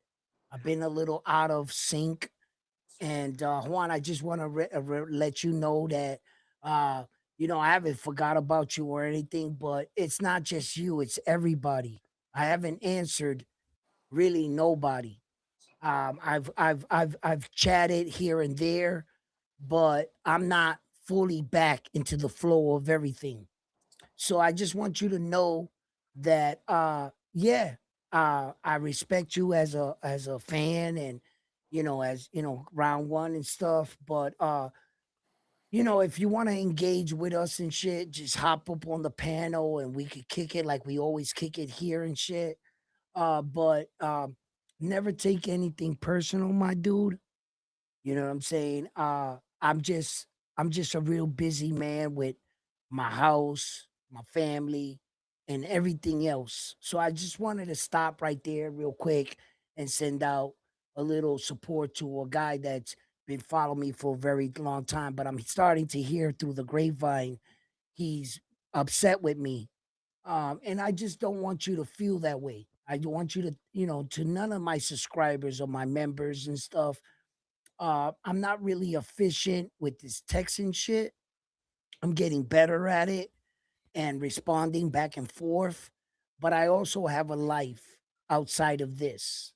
I've been a little out of sync. And Juan, I just want to let you know that uh, I haven't forgot about you or anything, but it's not just you; it's everybody. I haven't answered really nobody. I've chatted here and there, but I'm not fully back into the flow of everything. So I just want you to know that yeah, I respect you as a fan and as round one and stuff. But if you want to engage with us and shit, just hop up on the panel and we could kick it like we always kick it here and shit. But never take anything personal, my dude. You know what I'm saying? I'm just a real busy man with my house, my family, and everything else. So I just wanted to stop right there real quick and send out a little support to a guy that's been following me for a very long time, but I'm starting to hear through the grapevine he's upset with me. And I just don't want you to feel that way. I want you to, to none of my subscribers or my members and stuff. I'm not really efficient with this texting shit. I'm getting better at it and responding back and forth. But I also have a life outside of this.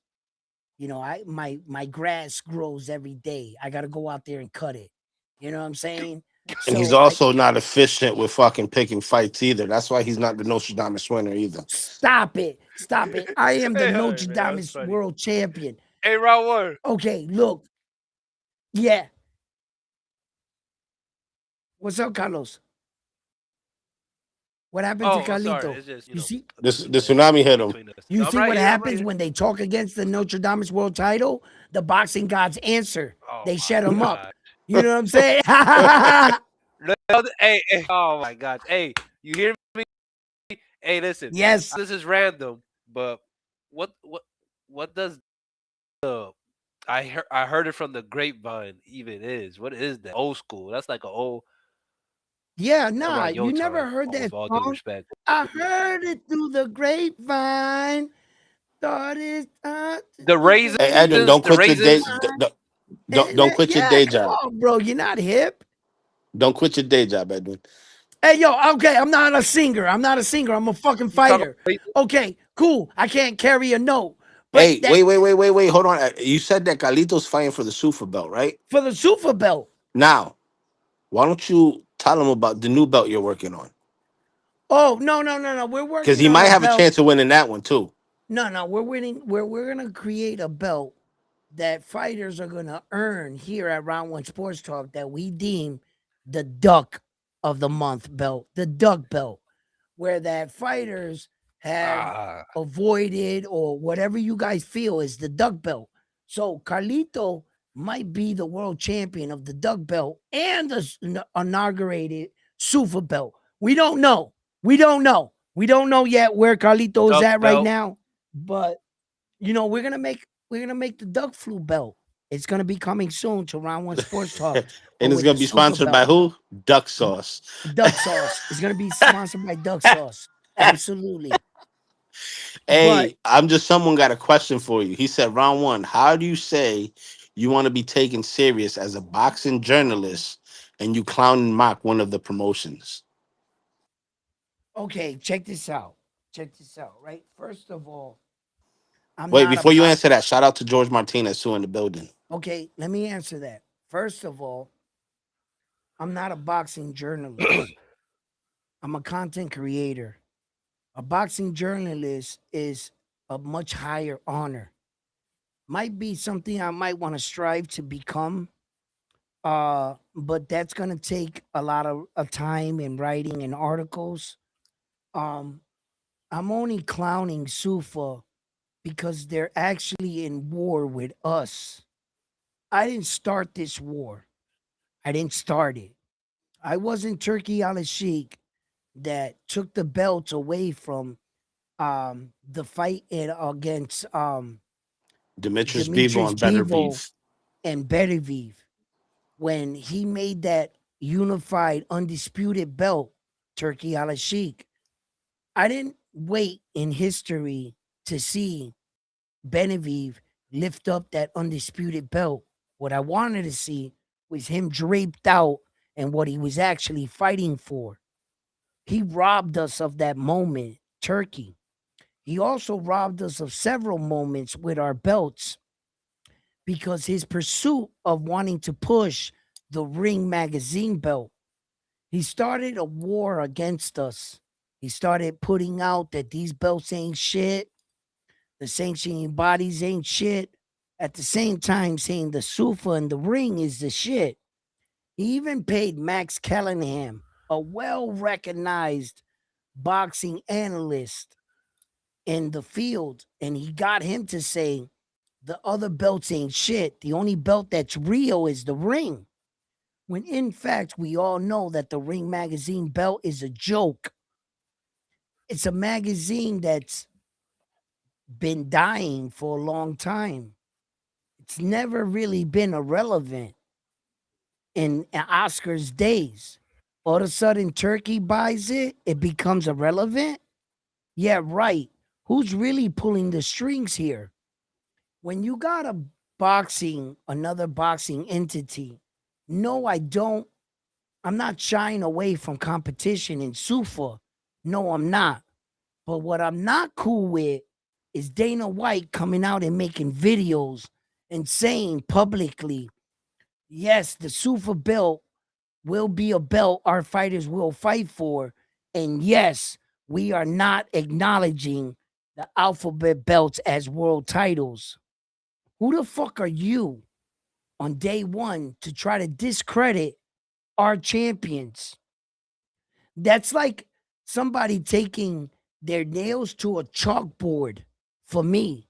My grass grows every day. I gotta go out there and cut it. You know what I'm saying? And he's So I also not efficient with fucking picking fights either. That's why he's not the Nostradamus winner either. stop it. Stop it. I am the Hey, all right, Notre man, that Dame was funny. world champion. Hey, round one. Okay, look. Yeah. What's up, Carlos? What happened to Oh, sorry. Carlito? It's just You see, a This the misunderstanding tsunami hit him. between us. you No, I'm see right what here. I'm right happens here. when they talk against the Notre Dame's world title? The boxing gods answer. Oh They my shut him up. god. You know what I'm saying? No, hey, hey, oh my gosh. Hey, you hear me? Hey, listen. Yes. This is random, but what what what does the I heard it from the grapevine even is. What is that? Old school. That's like an old Yeah, around nah, your you time, never heard with that all due song? respect. I heard it through the grapevine. Thought it's The the Hey raisins, Edwin, don't the quit your day. raisins. grapevine. Don't quit your Yeah, day come job. on, bro. You're not hip. Don't quit your day job, Edwin. Hey, yo, okay, I'm not a singer. I'm not a singer. I'm a fucking You talking fighter. about raisins? Okay, cool. I can't carry a note. But Hey, that wait. Hold on. You said that Carlito's fighting for the Super belt, right? for the Super Belt. Now, why don't you tell him about the new belt you're working on? Oh, no, no, no, no. We're Because working he on might a have a belt. chance of winning that one too. No, no, we're winning. We're gonna create a belt that fighters are gonna earn here at Round One Sports Talk that we deem the Duck of the Month belt, the Duck belt, where that fighters have Ah, avoided or whatever you guys feel is the Duck belt. So Carlito might be the world champion of the Duck belt and the inaugurated Super belt. We don't know. We don't know. We don't know yet where Carlito is duck at right belt. now, but we're gonna make the duck flu belt. It's gonna be coming soon to Round One Sports Talk, but And it's with the gonna be super sponsored by belt, who? Duck Sauce. duck sauce. It's gonna be sponsored by Duck Sauce. Absolutely. But Hey, I'm just someone got a question for you. He said, round one, how do you say you want to be taken serious as a boxing journalist and you clown and mock one of the promotions? okay, check this out. Check this out, right? First of all, I'm Wait, not a before you box. answer that, shout out to George Martinez too in the building. Okay, let me answer that. First of all, I'm not a boxing journalist. I'm a content creator. A boxing journalist is a much higher honor. Might be something I might want to strive to become. But that's gonna take a lot of time and writing and articles. Um, I'm only clowning Sufa because they're actually in war with us. I didn't start this war. I didn't start it. I wasn't Turkey al Sheikh that took the belt away from the fight against Demetrius Bivol Demetrius and Better Bivol Beef. and Beterbiev, when he made that unified undisputed belt, Turkey Al Sheikh. I didn't wait in history to see Benevieve lift up that undisputed belt. What I wanted to see was him draped out and what he was actually fighting for. He robbed us of that moment, Turkey. He also robbed us of several moments with our belts because his pursuit of wanting to push the Ring magazine belt, he started a war against us. He started putting out that these belts ain't shit, the sanctioning bodies ain't shit. At the same time, saying the Sufa and the Ring is the shit. He even paid Max Kellenham, a well recognized boxing analyst in the field, and he got him to say the other belts ain't shit. The only belt that's real is the Ring. When in fact, we all know that the Ring magazine belt is a joke. It's a magazine that's been dying for a long time. It's never really been irrelevant in Oscar's days. All of a sudden, Turkey buys it, it becomes irrelevant. Yeah, right. Who's really pulling the strings here? When you got another boxing entity, no, I don't. I'm not shying away from competition in Sufa. No, I'm not. But what I'm not cool with is Dana White coming out and making videos and saying publicly, yes, the Sufa belt will be a belt our fighters will fight for. And yes, we are not acknowledging the alphabet belts as world titles. Who the fuck are you on day one to try to discredit our champions? That's like somebody taking their nails to a chalkboard for me.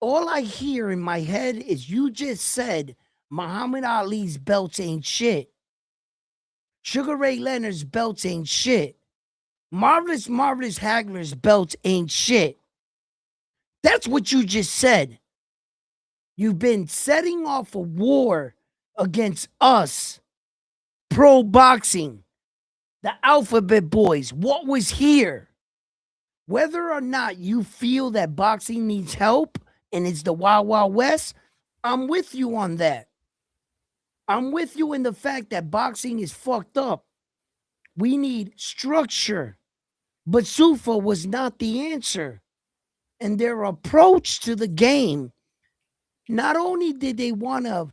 All I hear in my head is you just said Muhammad Ali's belts ain't shit. Sugar Ray Leonard's belts ain't shit. Marvelous Hagler's belts ain't shit. That's what you just said. You've been setting off a war against us, pro boxing, the Alphabet Boys, what was here. Whether or not you feel that boxing needs help and it's the Wild Wild West, I'm with you on that. I'm with you in the fact that boxing is fucked up. We need structure. But Sufa was not the answer. And their approach to the game, not only did they want to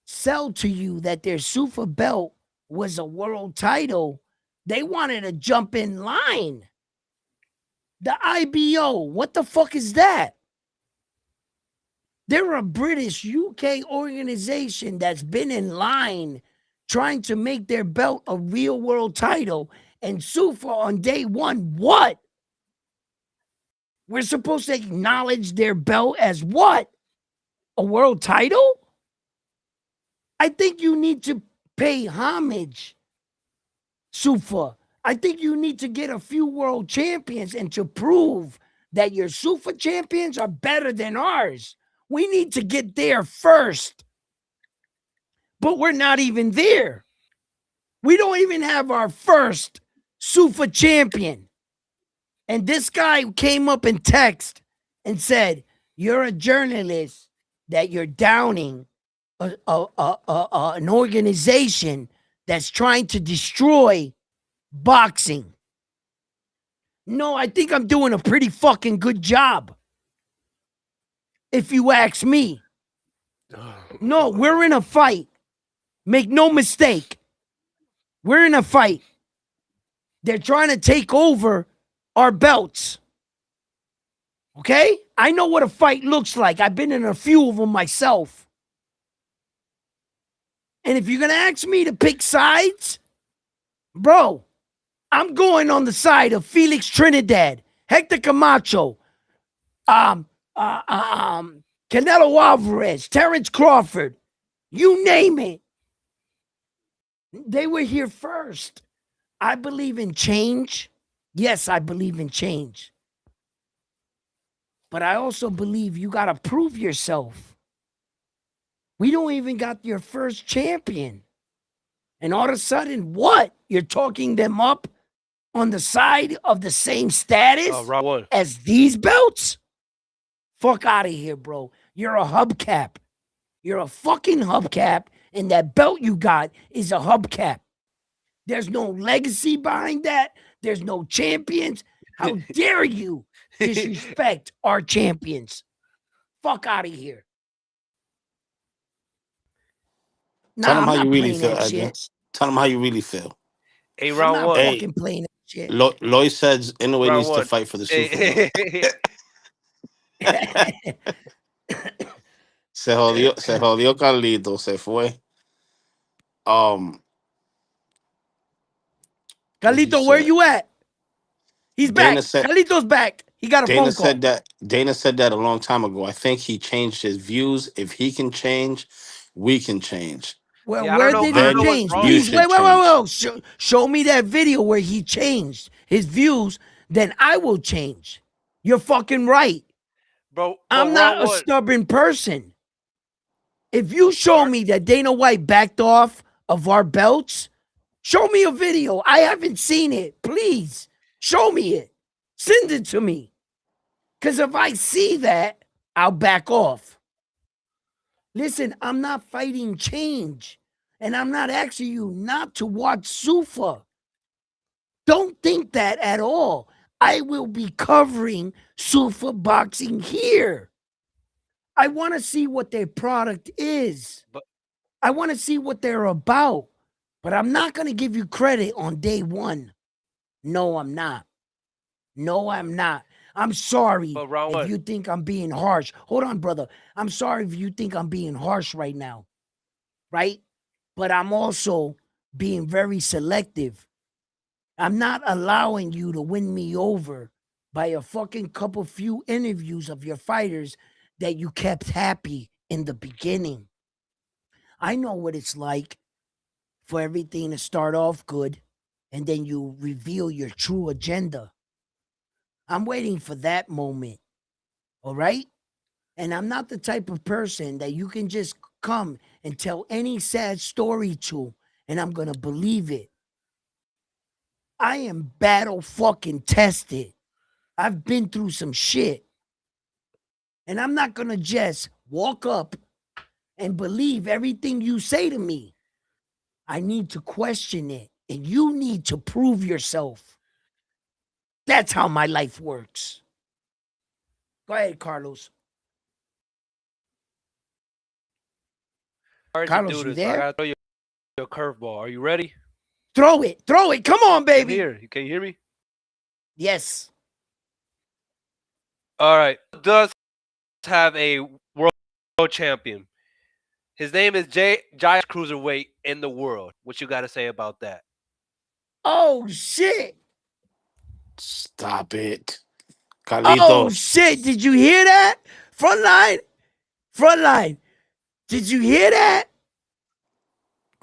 sell to you that their Sufa belt was a world title, they wanted to jump in line. The IBO, what the fuck is that? They're a British UK organization that's been in line trying to make their belt a real world title. And Sufa on day one, what? We're supposed to acknowledge their belt as what? A world title? I think you need to pay homage, Sufa. I think you need to get a few world champions and to prove that your Sufa champions are better than ours. We need to get there first. But we're not even there. We don't even have our first Sufa champion. And this guy came up in text and said, you're a journalist that you're downing an organization that's trying to destroy boxing. No, I think I'm doing a pretty fucking good job. If you ask me. No, we're in a fight. Make no mistake. We're in a fight. They're trying to take over our belts. Okay? I know what a fight looks like. I've been in a few of them myself. And if you're going to ask me to pick sides, bro, I'm going on the side of Felix Trinidad, Hector Camacho, Canelo Alvarez, Terrence Crawford, you name it. They were here first. I believe in change. Yes, I believe in change. But I also believe you got to prove yourself. We don't even got your first champion. And all of a sudden, what? You're talking them up on the side of the same status Round one. as these belts? Fuck out of here, bro. You're a hubcap. You're a fucking hubcap, and that belt you got is a hubcap. There's no legacy behind that. There's no champions. How dare you disrespect our champions? Fuck out of here. Tell Nah, them I'm how you not really playing feel, that shit. Edmonds. Tell them how you really feel. Hey, I'm round not one. Hey, fucking playing that shit. Lloyd says Inoue Round needs to one. fight for the Super belt. Hey, Se jodió Carlito, se fue. Um, what he Carlito, where said. you at? He's Dana back. said Carlito's back. He got a Dana phone said call. that Dana said that a long time ago. I think he changed his views. If he can change, we can change. Well, yeah, I don't where know. did I he don't know Then what's change? wrong. you Please, should change. wait. Show me that video where he changed his views. Then I will change. You're fucking right. Bro, but I'm round not a one. stubborn person. If you show Car- me that Dana White backed off of our belts, show me a video. I haven't seen it. Please show me it. Send it to me. Because if I see that, I'll back off. Listen, I'm not fighting change. And I'm not asking you not to watch Sufa. Don't think that at all. I will be covering Sufa boxing here. I want to see what their product is. But I want to see what they're about. But I'm not going to give you credit on day one. No, I'm not. No, I'm not. I'm sorry round if one. you think I'm being harsh. Hold on, brother. I'm sorry if you think I'm being harsh right now. Right? But I'm also being very selective. I'm not allowing you to win me over by a fucking couple few interviews of your fighters that you kept happy in the beginning. I know what it's like for everything to start off good and then you reveal your true agenda. I'm waiting for that moment. All right? And I'm not the type of person that you can just come and tell any sad story to and I'm going to believe it. I am battle fucking tested. I've been through some shit. And I'm not going to just walk up and believe everything you say to me. I need to question it. And you need to prove yourself. That's how my life works. Go ahead, Carlos. Hard to Carlos, do you this, so I there? gotta throw you a curveball. Are you ready? Throw it. Throw it. Come on, I'm baby. here. Can you hear me? Yes. All right. Does have a world champion. His name is Jai cruiserweight in the world. What you got to say about that? Oh, shit. Stop it. Oh, Carlito, shit. Did you hear that? Frontline. Frontline. Did you hear that?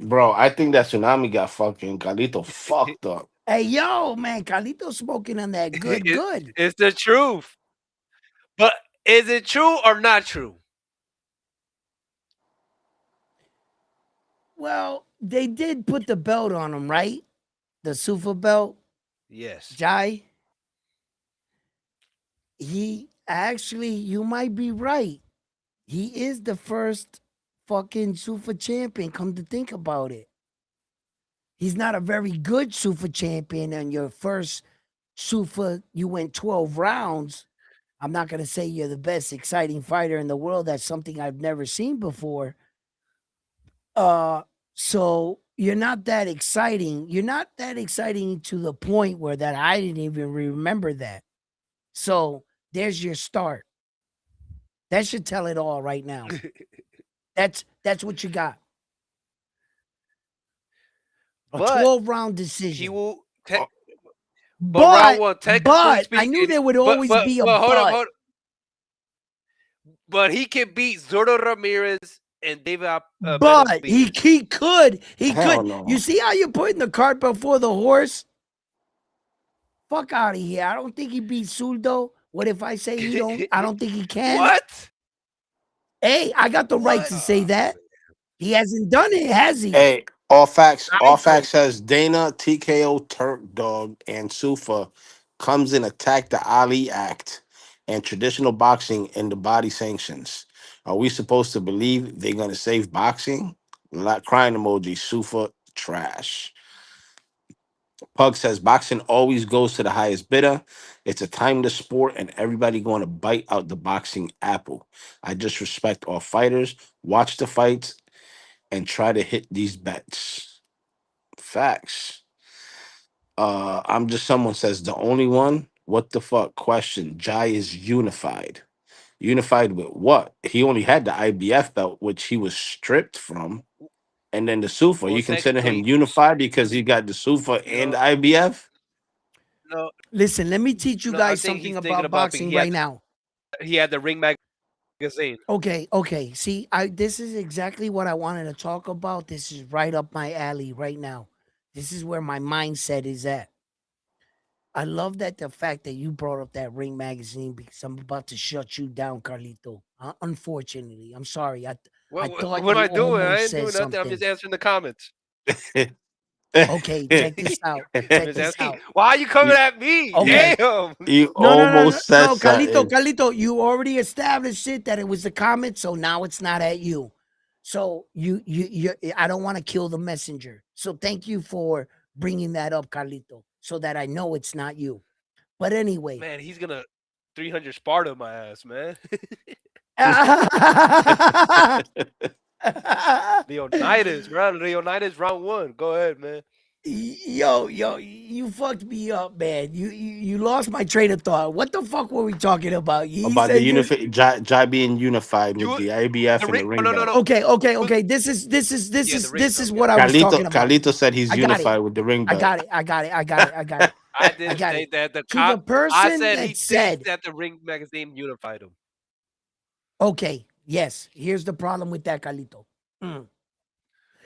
bro, I think that tsunami got fucking Carlito fucked up. Hey, yo, man. Carlito's smoking on that good. It's the truth. But is it true or not true? Well, they did put the belt on him, right? The Sufa belt. Yes. Jai. He actually, you might be right. He is the first fucking Sufa champion, come to think about it. He's not a very good Sufa champion, and your first Sufa, you went 12 rounds. I'm not going to say you're the best exciting fighter in the world. That's something I've never seen before. So you're not that exciting. You're not that exciting to the point where that I didn't even remember that. So there's your start. That should tell it all right now. That's what you got. A But 12-round he decision. will. Oh, But round one, technically but I speaking, knew there would always be a hold up, but. hold up. But he can beat Zurdo Ramirez and David But he Benavidez. could. He hell could. no. You see how you're putting the cart before the horse? Fuck out of here. I don't think he beat Suldo, What if I say he don't? I don't think he can. What? Hey, I got the right What? to say that. He hasn't done it, has he? Hey, all facts. I All don't. facts says Dana, TKO, Turk Dog, and Sufa comes and attack the Ali Act and traditional boxing and the body sanctions. Are we supposed to believe they're gonna save boxing? Not crying emoji. Sufa trash. Pug says boxing always goes to the highest bidder. It's a timeless sport, and everybody going to bite out the boxing apple. I just respect all fighters. Watch the fights and try to hit these bets. Facts. I'm just someone says the only one. What the fuck? Question. Jai is unified. Unified with what? He only had the IBF belt, which he was stripped from, and then the Sufa. Well, You consider him technically, unified because he got the Sufa and no, the IBF? no, Listen, let me teach you no. I guys think something he's thinking about about boxing right now. he had the Ring magazine. Okay, okay. See, I this is exactly what I wanted to talk about. This is right up my alley right now. This is where my mindset is at. I love that the fact that you brought up that Ring magazine because I'm about to shut you down, Carlito. Unfortunately, I'm sorry. I thought What am you I doing? I almost ain't said doing nothing. I'm just something. answering the comments. Okay, check this out. Check Miss this Ansky, out. why are you coming you, at me? you, Okay. Damn. you No, no, no, no, almost said no, Carlito, something. Carlito, you already established it that it was the comment, so now it's not at you. So I don't want to kill the messenger. So thank you for bringing that up, Carlito, so that I know it's not you. But anyway, Man, he's gonna 300 Sparta my ass, man. Leonidas, round Leonidas, round one. Go ahead, man. yo, you fucked me up, man. You lost my train of thought. What the fuck were we talking about? He About the said you. Jai being unified with You the IBF the and ring? the No, ring no, no, belt. no. Okay, okay, okay. This Yeah, is the ring this belt. is Yeah, what I was talking about. Carlito said he's I got it. unified with the ring I belt. got it. I got it. I got it. I got it. I I didn't got say it. that. The To the I person said that he thinks said, that the ring magazine unified him. okay, yes, here's the problem with that, Carlito. Mm.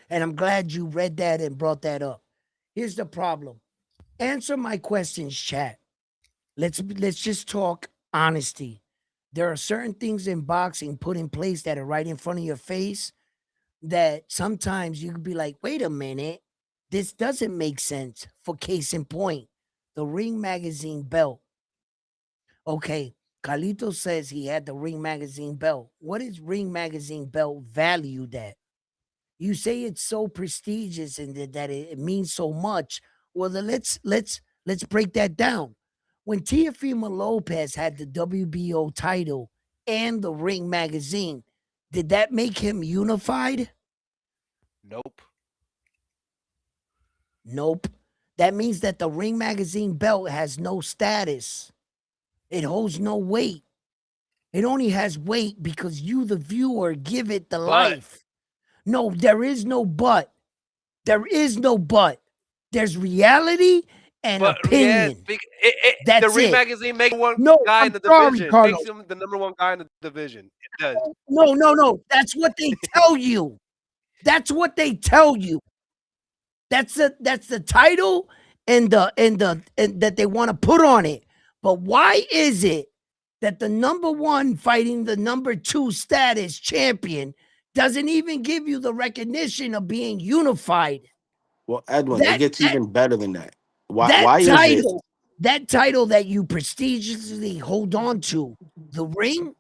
And I'm glad you read that and brought that up. Here's the problem. Answer my questions, chat. Let's just talk honesty. There are certain things in boxing put in place that are right in front of your face that sometimes you could be like, wait a minute, this doesn't make sense. For case in point, the Ring Magazine belt. Okay, Carlito says he had the Ring Magazine belt. What is Ring Magazine belt valued at? You say it's so prestigious and that it means so much. Well, then let's break that down. When Teofimo Lopez had the WBO title and the Ring Magazine, did that make him unified? Nope. Nope. That means that the Ring Magazine belt has no status. It holds no weight. It only has weight because you, the viewer, give it the But life. No, there is no but. There is no but. There's reality and yeah, opinion. the That's ring it. magazine makes one No, guy I'm in the sorry, division. Makes Carlos. him the number one guy in the division. It does. No, no, no. That's what they tell you. That's what they tell you. That's the title and that they want to put on it. But why is it that the number one fighting the number two status champion doesn't even give you the recognition of being unified? Well, Edwin, it That gets that even better than that. that Why is it, title, that title that you prestigiously hold on to, the ring,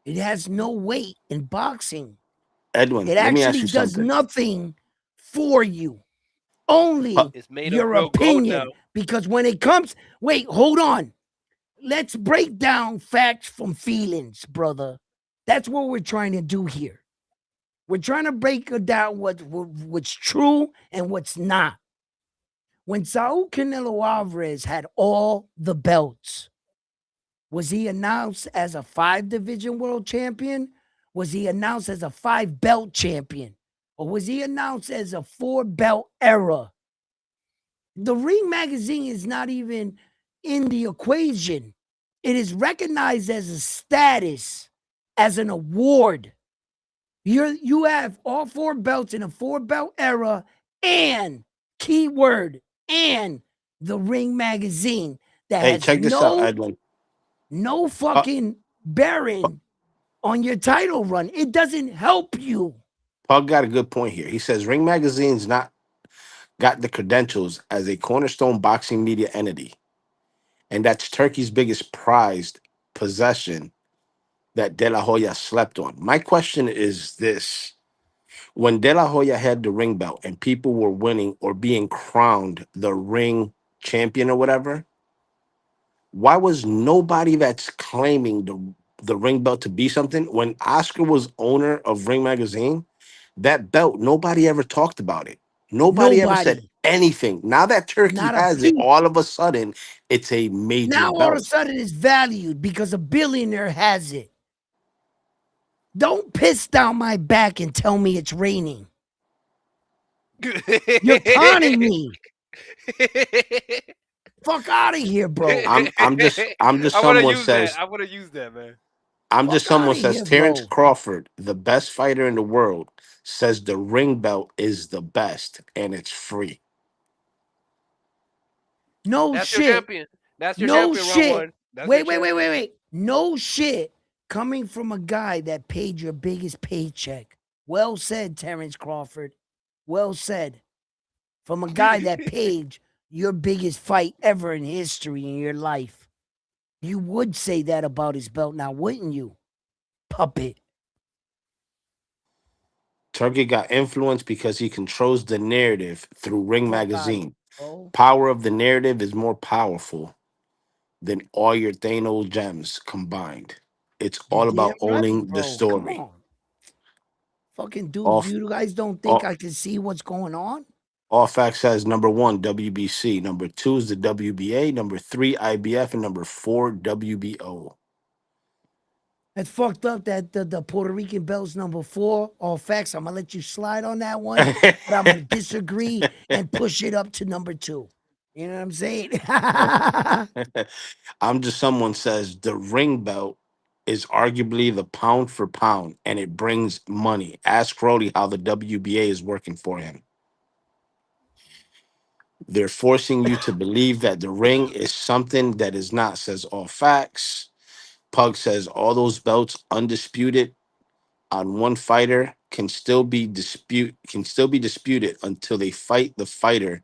it has no weight in boxing. Edwin? It Let me ask actually you does something. nothing for you. Pu- Only It's made of your real gold now. opinion. Because when it comes, wait, hold on. Let's break down facts from feelings, brother. That's what we're trying to do here. We're trying to break down what's true and what's not. When Saul Canelo Alvarez had all the belts, was he announced as a 5 division world champion? Was he announced as a 5 belt champion? Or was he announced as a 4 belt era? The Ring magazine is not even in the equation. It is recognized as a status, as an award. You have all 4 belts in a 4 belt era, and keyword and the Ring magazine that Hey, has check this out, no Edwin. no Pug, fucking bearing on your title run. It doesn't help you. Pug got a good point here. He says Ring Magazine's not got the credentials as a cornerstone boxing media entity, and that's Turkey's biggest prized possession that De La Hoya slept on. My question is this: when De La Hoya had the ring belt and people were winning or being crowned the ring champion or whatever, why was nobody that's claiming the ring belt to be something? When Oscar was owner of Ring Magazine, that belt, nobody ever talked about it. Nobody ever said Nobody, anything. Now that Turkey not a has it, peep. all of a sudden, it's a major Now all of a belt. sudden it's valued because a billionaire has it. Don't piss down my back and tell me it's raining. You're taunting me. Fuck out of here, bro. I'm just I want to someone use that. says I want to use that, man. I'm just Fuck out someone of says here, Terrence bro. Crawford, the best fighter in the world, says the ring belt is the best and it's free. No That's your shit. champion. That's your No champion, round shit. one. That's your Wait, wait, wait, champion. wait, wait. No shit. Coming from a guy that paid your biggest paycheck. Well said, Terrence Crawford. Well said. From a guy that paid your biggest fight ever in history in your life. You would say that about his belt now, wouldn't you? Puppet. Turkey got influence because he controls the narrative through Ring Fuck out of here, Magazine. bro. Power of the narrative is more powerful than all your Thanos gems combined. It's You're all damn about right, owning the bro. Come story. on. Fucking dudes, Off you guys don't think off I can see what's going on? all facts says number one WBC, number two is the WBA, number three IBF, and number four WBO. That's fucked up that the Puerto Rican belt's number 4. All facts. I'm gonna let you slide on that one, but I'm gonna disagree and push it up to number 2. You know what I'm saying? I'm just someone says the ring belt is arguably the pound for pound and it brings money. Ask Crowley how the WBA is working for him. They're forcing you to believe that the ring is something that is not, says all facts. Pug says all those belts undisputed on one fighter can still be disputed until they fight the fighter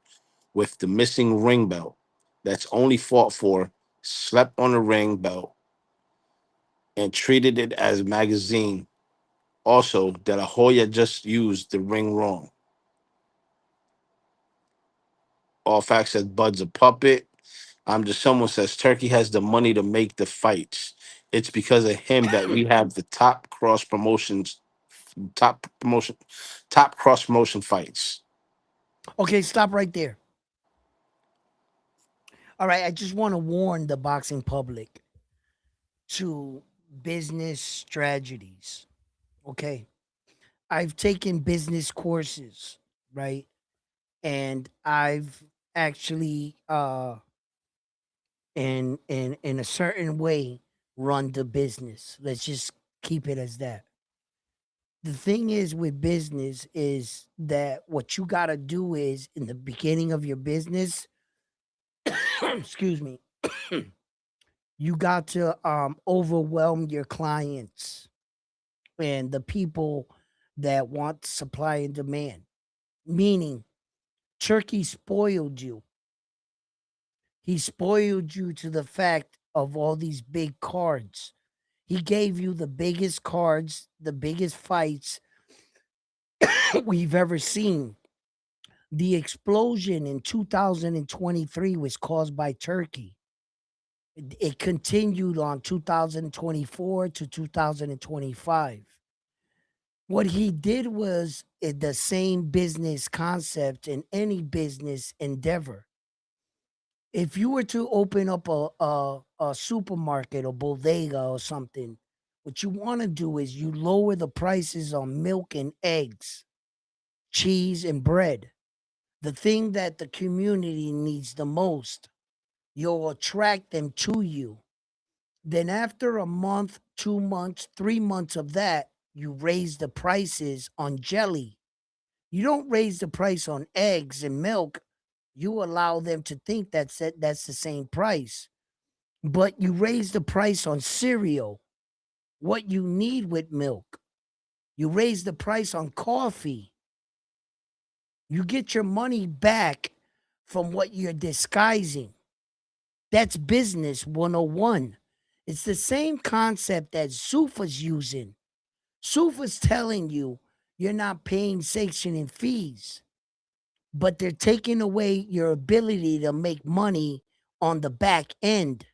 with the missing ring belt that's only fought for, slept on a ring belt, and treated it as magazine. Also, De La Hoya just used the ring wrong. All facts says Bud's a puppet. I'm just someone says Turkey has the money to make the fights. It's because of him that we have the top promotion, top cross promotion fights. Okay, stop right there. All right, I just want to warn the boxing public to business tragedies. Okay. I've taken business courses, right? And I've actually in a certain way run the business. Let's just keep it as that. The thing is with business is that what you got to do is in the beginning of your business, excuse me, you got to overwhelm your clients and the people that want supply and demand. Meaning Turkey spoiled you. He spoiled you to the fact of all these big cards. He gave you the biggest cards, the biggest fights we've ever seen. The explosion in 2023 was caused by Turkey. It continued on 2024 to 2025. What he did was the same business concept in any business endeavor. If you were to open up a supermarket or bodega or something, what you want to do is you lower the prices on milk and eggs, cheese and bread, the thing that the community needs the most. You'll attract them to you. Then after a month, 2 months, 3 months of that, you raise the prices on jelly. You don't raise the price on eggs and milk. You allow them to think that's it, that's the same price. but you raise the price on cereal, what you need with milk. You raise the price on coffee. You get your money back from what you're disguising. That's business 101. It's the same concept that Sufa's using. Sufa's telling you you're not paying sanctioning fees, but they're taking away your ability to make money on the back end.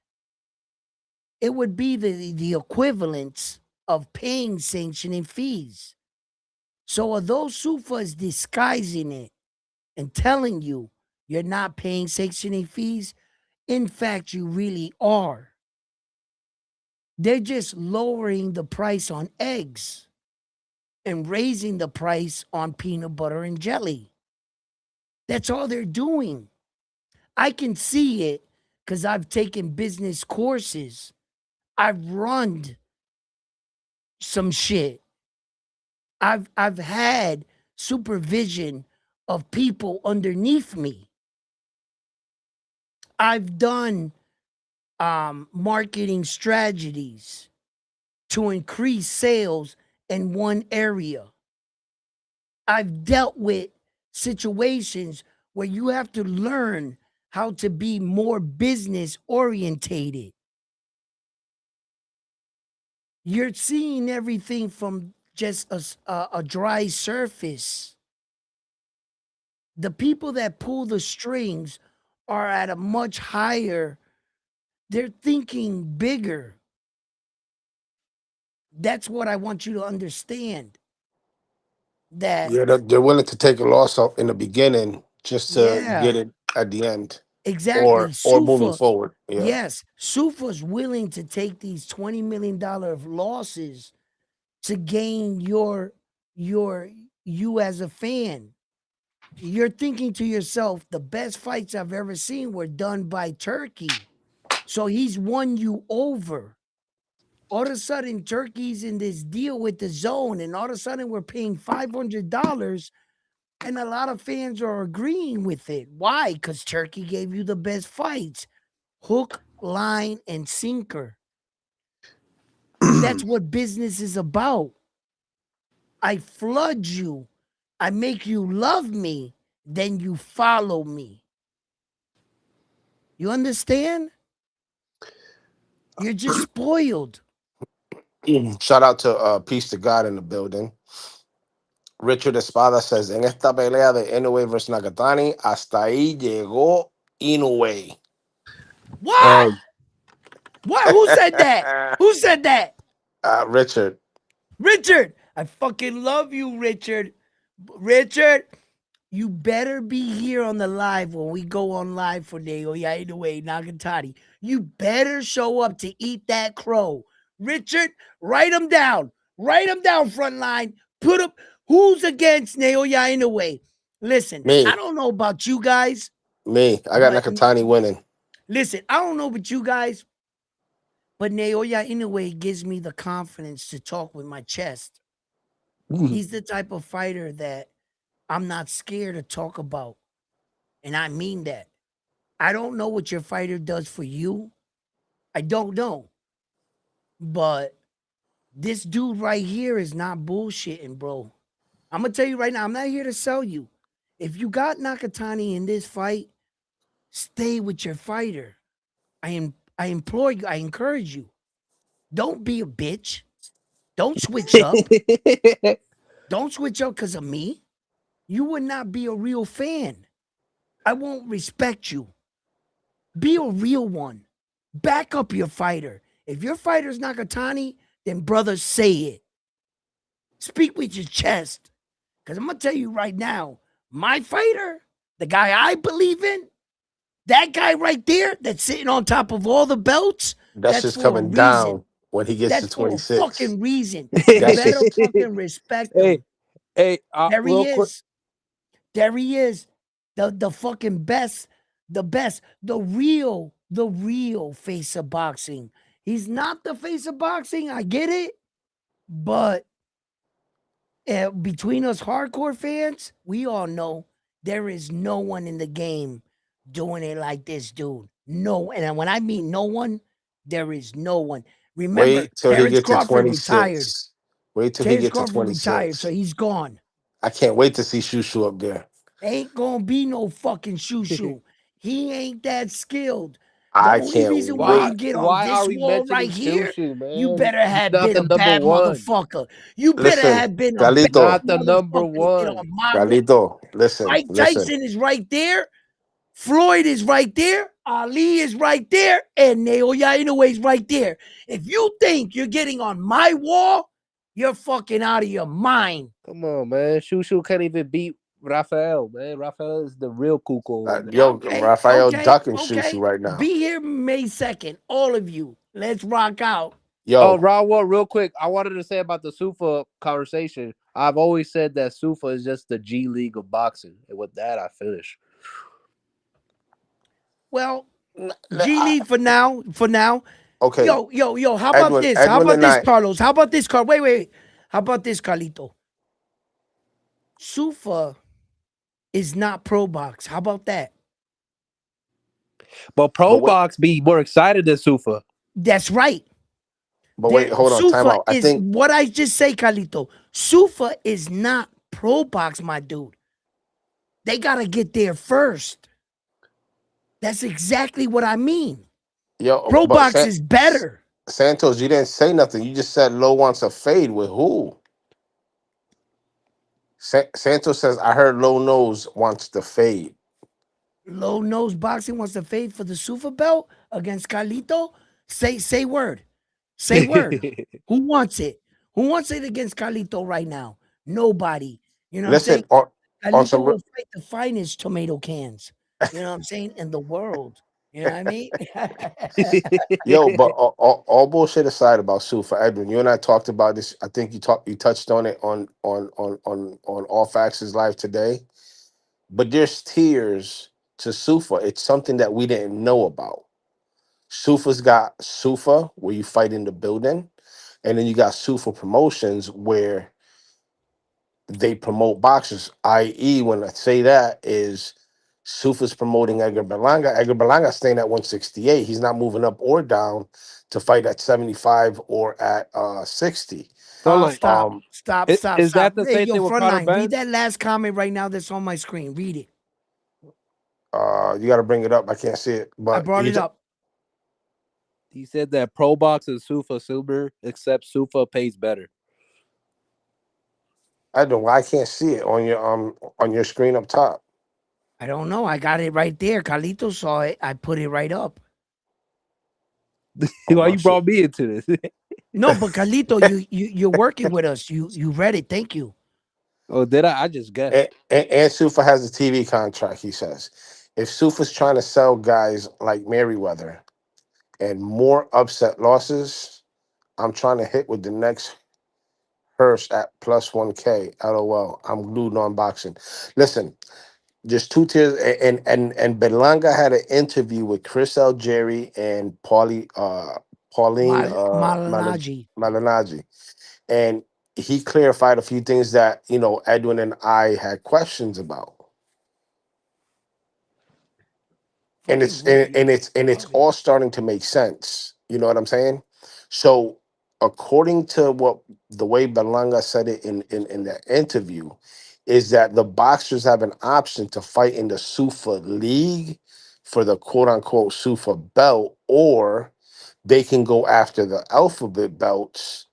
It would be the equivalence of paying sanctioning fees. So although Sufa is disguising it and telling you you're not paying sanctioning fees, in fact, you really are. They're just lowering the price on eggs and raising the price on peanut butter and jelly. That's all they're doing. I can see it because I've taken business courses. I've run some shit. I've had supervision of people underneath me. I've done marketing strategies to increase sales in one area. I've dealt with situations where you have to learn how to be more business orientated. You're seeing everything from just a dry surface. The people that pull the strings are at a much higher, they're thinking bigger. That's what I want you to understand. That, Yeah, they're willing to take a loss in the beginning just to get yeah, it at the end, exactly. or moving Sufa, forward. Yeah. yes, Sufa's willing to take these $20 million losses to gain your you as a fan. You're thinking to yourself, the best fights I've ever seen were done by Turkey. So he's won you over. All of a sudden, Turkey's in this deal with the zone, and all of a sudden, we're paying $500, and a lot of fans are agreeing with it. Why? Because Turkey gave you the best fights, hook, line, and sinker. That's what business is about. I flood you, I make you love me, then you follow me. You understand? You're just spoiled. Shout out to Peace to God in the building. Richard Espada says, en esta pelea de Inoue versus Nakatani, hasta ahí llegó Inoue. What? What? Who said that? Who said that? Richard. Richard. I fucking love you, Richard. Richard, you better be here on the live when we go on live for Naoya Inoue Nakatani. You better show up to eat that crow. Richard, write them down. Write them down, front line. Put up who's against Naoya Inoue. Listen, I Me. don't know about you guys, Me. I got but Nakatani winning. listen, I don't know about you guys, but Naoya Inoue gives me the confidence to talk with my chest. He's the type of fighter that I'm not scared to talk about. And I mean that. I don't know what your fighter does for you. I don't know. But this dude right here is not bullshitting, bro. I'm going to tell you right now, I'm not here to sell you. If you got Nakatani in this fight, stay with your fighter. I implore you, I encourage you. Don't be a bitch. Don't switch up. Don't switch up because of me. You would not be a real fan. I won't respect you. Be a real one. Back up your fighter. If your fighter's Nakatani, then brother, say it. Speak with your chest. Because I'm going to tell you right now, my fighter, the guy I believe in, that guy right there that's sitting on top of all the belts, That's that's just for a coming reason. down when he gets to That's for a 26. fucking reason. You That's better just fucking respect Hey, him. hey, There he real quick. is. There he is. The fucking best, the real face of boxing. He's not the face of boxing. I get it, but between us hardcore fans, we all know there is no one in the game doing it like this dude. No, and when I mean no one, There is no one. Remember, Wait till he Terrence get to Crawford retired. 26. Wait till he Terrence get to Crawford retired, so 26. he's gone. I can't wait to see Shushu up there. Ain't gonna be no fucking shoo. He ain't that skilled. The I only can't reason why you Why wait. get on why are this we wall right mentioning here, Shushu, you man? better He's have not been the a number bad one. motherfucker. You better Listen, have been a He's bad Galito, not the number motherfucker to get one. on my wall. Galito, listen, Mike listen. Tyson is right there. Floyd is right there. Ali is right there. And Naoya Inoue is right there. If you think you're getting on my wall, you're fucking out of your mind. Come on, man. Shushu can't even beat Rafael, man. Rafael is the real Kuko over there. Yo, Okay, Raphael okay, ducking Shushu okay. right now. Be here May 2nd, all of you. Let's rock out. Oh, Yo, Raw, real quick. I wanted to say about the Sufa conversation. I've always said that Sufa is just the G League of boxing. And with that, I finish. Well, G I- League for now. For now. okay, Yo. How about Edwin, this? How Edwin about and this, I. Carlos? How about this, Carl? Wait. How about this, Carlito? Sufa is not pro box. How about that? But But Pro wait, Box be more excited than Sufa. That's right. hold on, time Sufa out. I is think what I just say, Carlito. Sufa is not pro box, my dude. They gotta get there first. That's exactly what I mean. yo, Pro box is better. Santos, you didn't say nothing. You just said Low wants a fade with who? Santos says I heard Low Nose wants the fade. Low nose boxing wants to fade for the Sufa belt against Carlito. Say word. Say word. Who wants it? Who wants it against Carlito right now? Nobody. You know what I'm Listen, saying? on Carlito some will fight the finest tomato cans. You know what I'm saying? In the world. You know what I mean? yo, but all bullshit aside about Sue for Edwin, you and I talked about this. I think you touched on it on All Facts is Live today. But there's tiers to Sufa. It's something that we didn't know about. Sufa's got Sufa, where you fight in the building, and then you got Sufa Promotions, where they promote boxers. I.e., when I say that is Sufa's promoting Edgar Berlanga. Edgar Berlanga staying at 168. He's not moving up or down to fight at 75 or at 60. So like, Stop. Um, is that the Hey, same yo, thing with Conor frontline, read Ben? that last comment right now that's on my screen. Read it. you got to bring it up. I can't see it, I but brought it up. He said that Pro Box is Sufa silver, except Sufa pays better. I don't. I can't see it on your screen up top. I don't know. I got it right there. Carlito saw it. I put it right up. Oh Why my you shit. brought me into this? No, but Carlito, you're working with us. You read it. Thank you. Oh, did I? I just guessed. And Sufa has a TV contract. He says, if Sufa's trying to sell guys like Merriweather and more upset losses, I'm trying to hit with the next Hurst at plus 1K. LOL. I'm glued on boxing. Listen, just two tiers. And Berlanga had an interview with Chris Algieri and Pauline Malinaji. Malignaggi. And he clarified a few things that, Edwin and I had questions about. And Fucking it's and, movie. and it's and it's Love it. all starting to make sense. You know what I'm saying? So according to what the way Belanga said it in the interview, is that the boxers have an option to fight in the Sufa League for the quote unquote Sufa belt, or they can go after the alphabet belts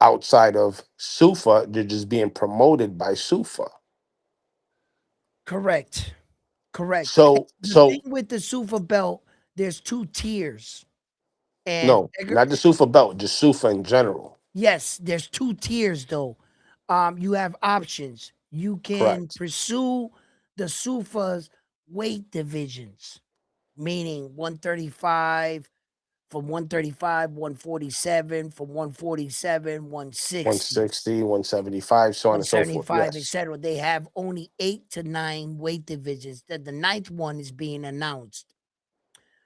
outside of Sufa. They're just being promoted by Sufa. Correct. Correct. And So the thing so with the Sufa belt, there's two tiers. And no, not the Sufa belt, just Sufa in general. yes, there's two tiers though. You have options. You can Correct. pursue the Sufa's weight divisions, meaning 135, from 135, 147, from 147, 160, 160, 175, so on and so forth. 175, Yes. etc. They have only 8 to 9 weight divisions. That the ninth one is being announced.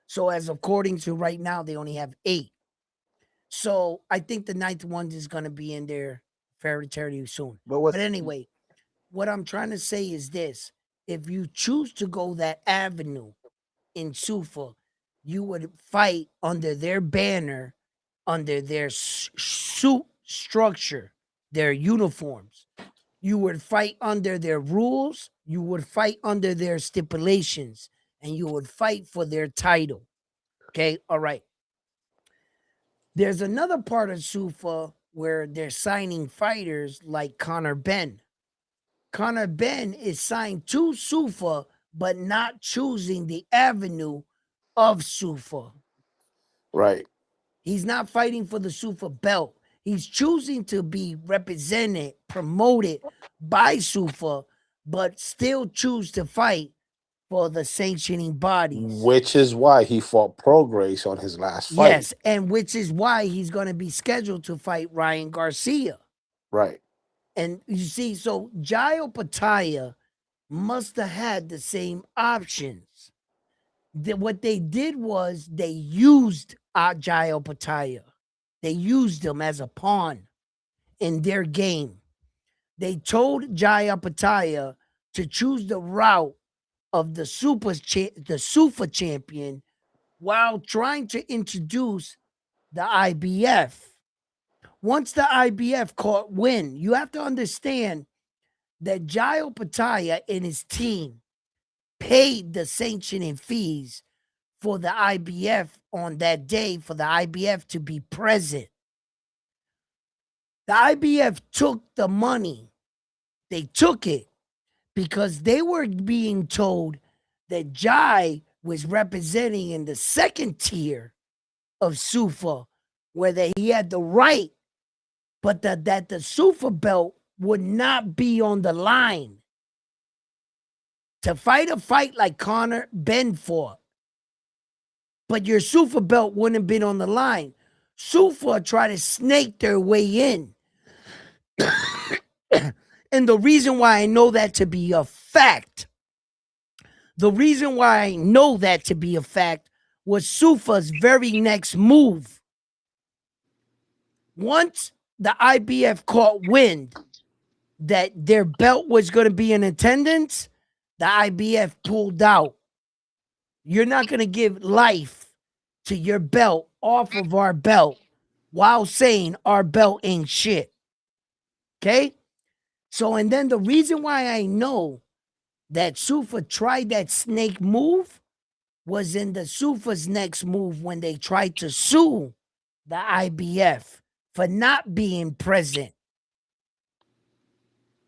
So as according to right now, they only have 8. So I think the ninth one is going to be in there fairly soon. But But what's anyway, what I'm trying to say is this: if you choose to go that avenue in Sufa, you would fight under their banner, under their suit structure, their uniforms. You would fight under their rules, you would fight under their stipulations, and you would fight for their title. Okay, all right. There's another part of Sufa where they're signing fighters like Connor Ben. Connor Ben is signed to Sufa, but not choosing the avenue of Sufa. Right. He's not fighting for the Sufa belt. He's choosing to be represented, promoted by Sufa, but still choose to fight for the sanctioning bodies. Which is why he fought Prograis on his last fight. Yes, and which is why he's going to be scheduled to fight Ryan Garcia. Right. And you see, so Jayo Pataya must have had the same options. What they did was they used Jayo Pataya. They used him as a pawn in their game. They told Jaya Pataya to choose the route of the Sufa champion while trying to introduce the IBF. Once the IBF caught wind, you have to understand that Jayo Pataya and his team paid the sanctioning fees for the IBF on that day for the IBF to be present. The IBF took the money. They took it because they were being told that Jai was representing in the second tier of Sufa, where he had the right, but that the Sufa belt would not be on the line. To fight a fight like Connor Ben fought, but your Sufa belt wouldn't have been on the line. Sufa tried to snake their way in. And the reason why I know that to be a fact, was Sufa's very next move. Once the IBF caught wind that their belt was going to be in attendance, the IBF pulled out. You're not going to give life to your belt off of our belt while saying our belt ain't shit. Okay? So, and then the reason why I know that Sufa tried that snake move was in the Sufa's next move when they tried to sue the IBF for not being present.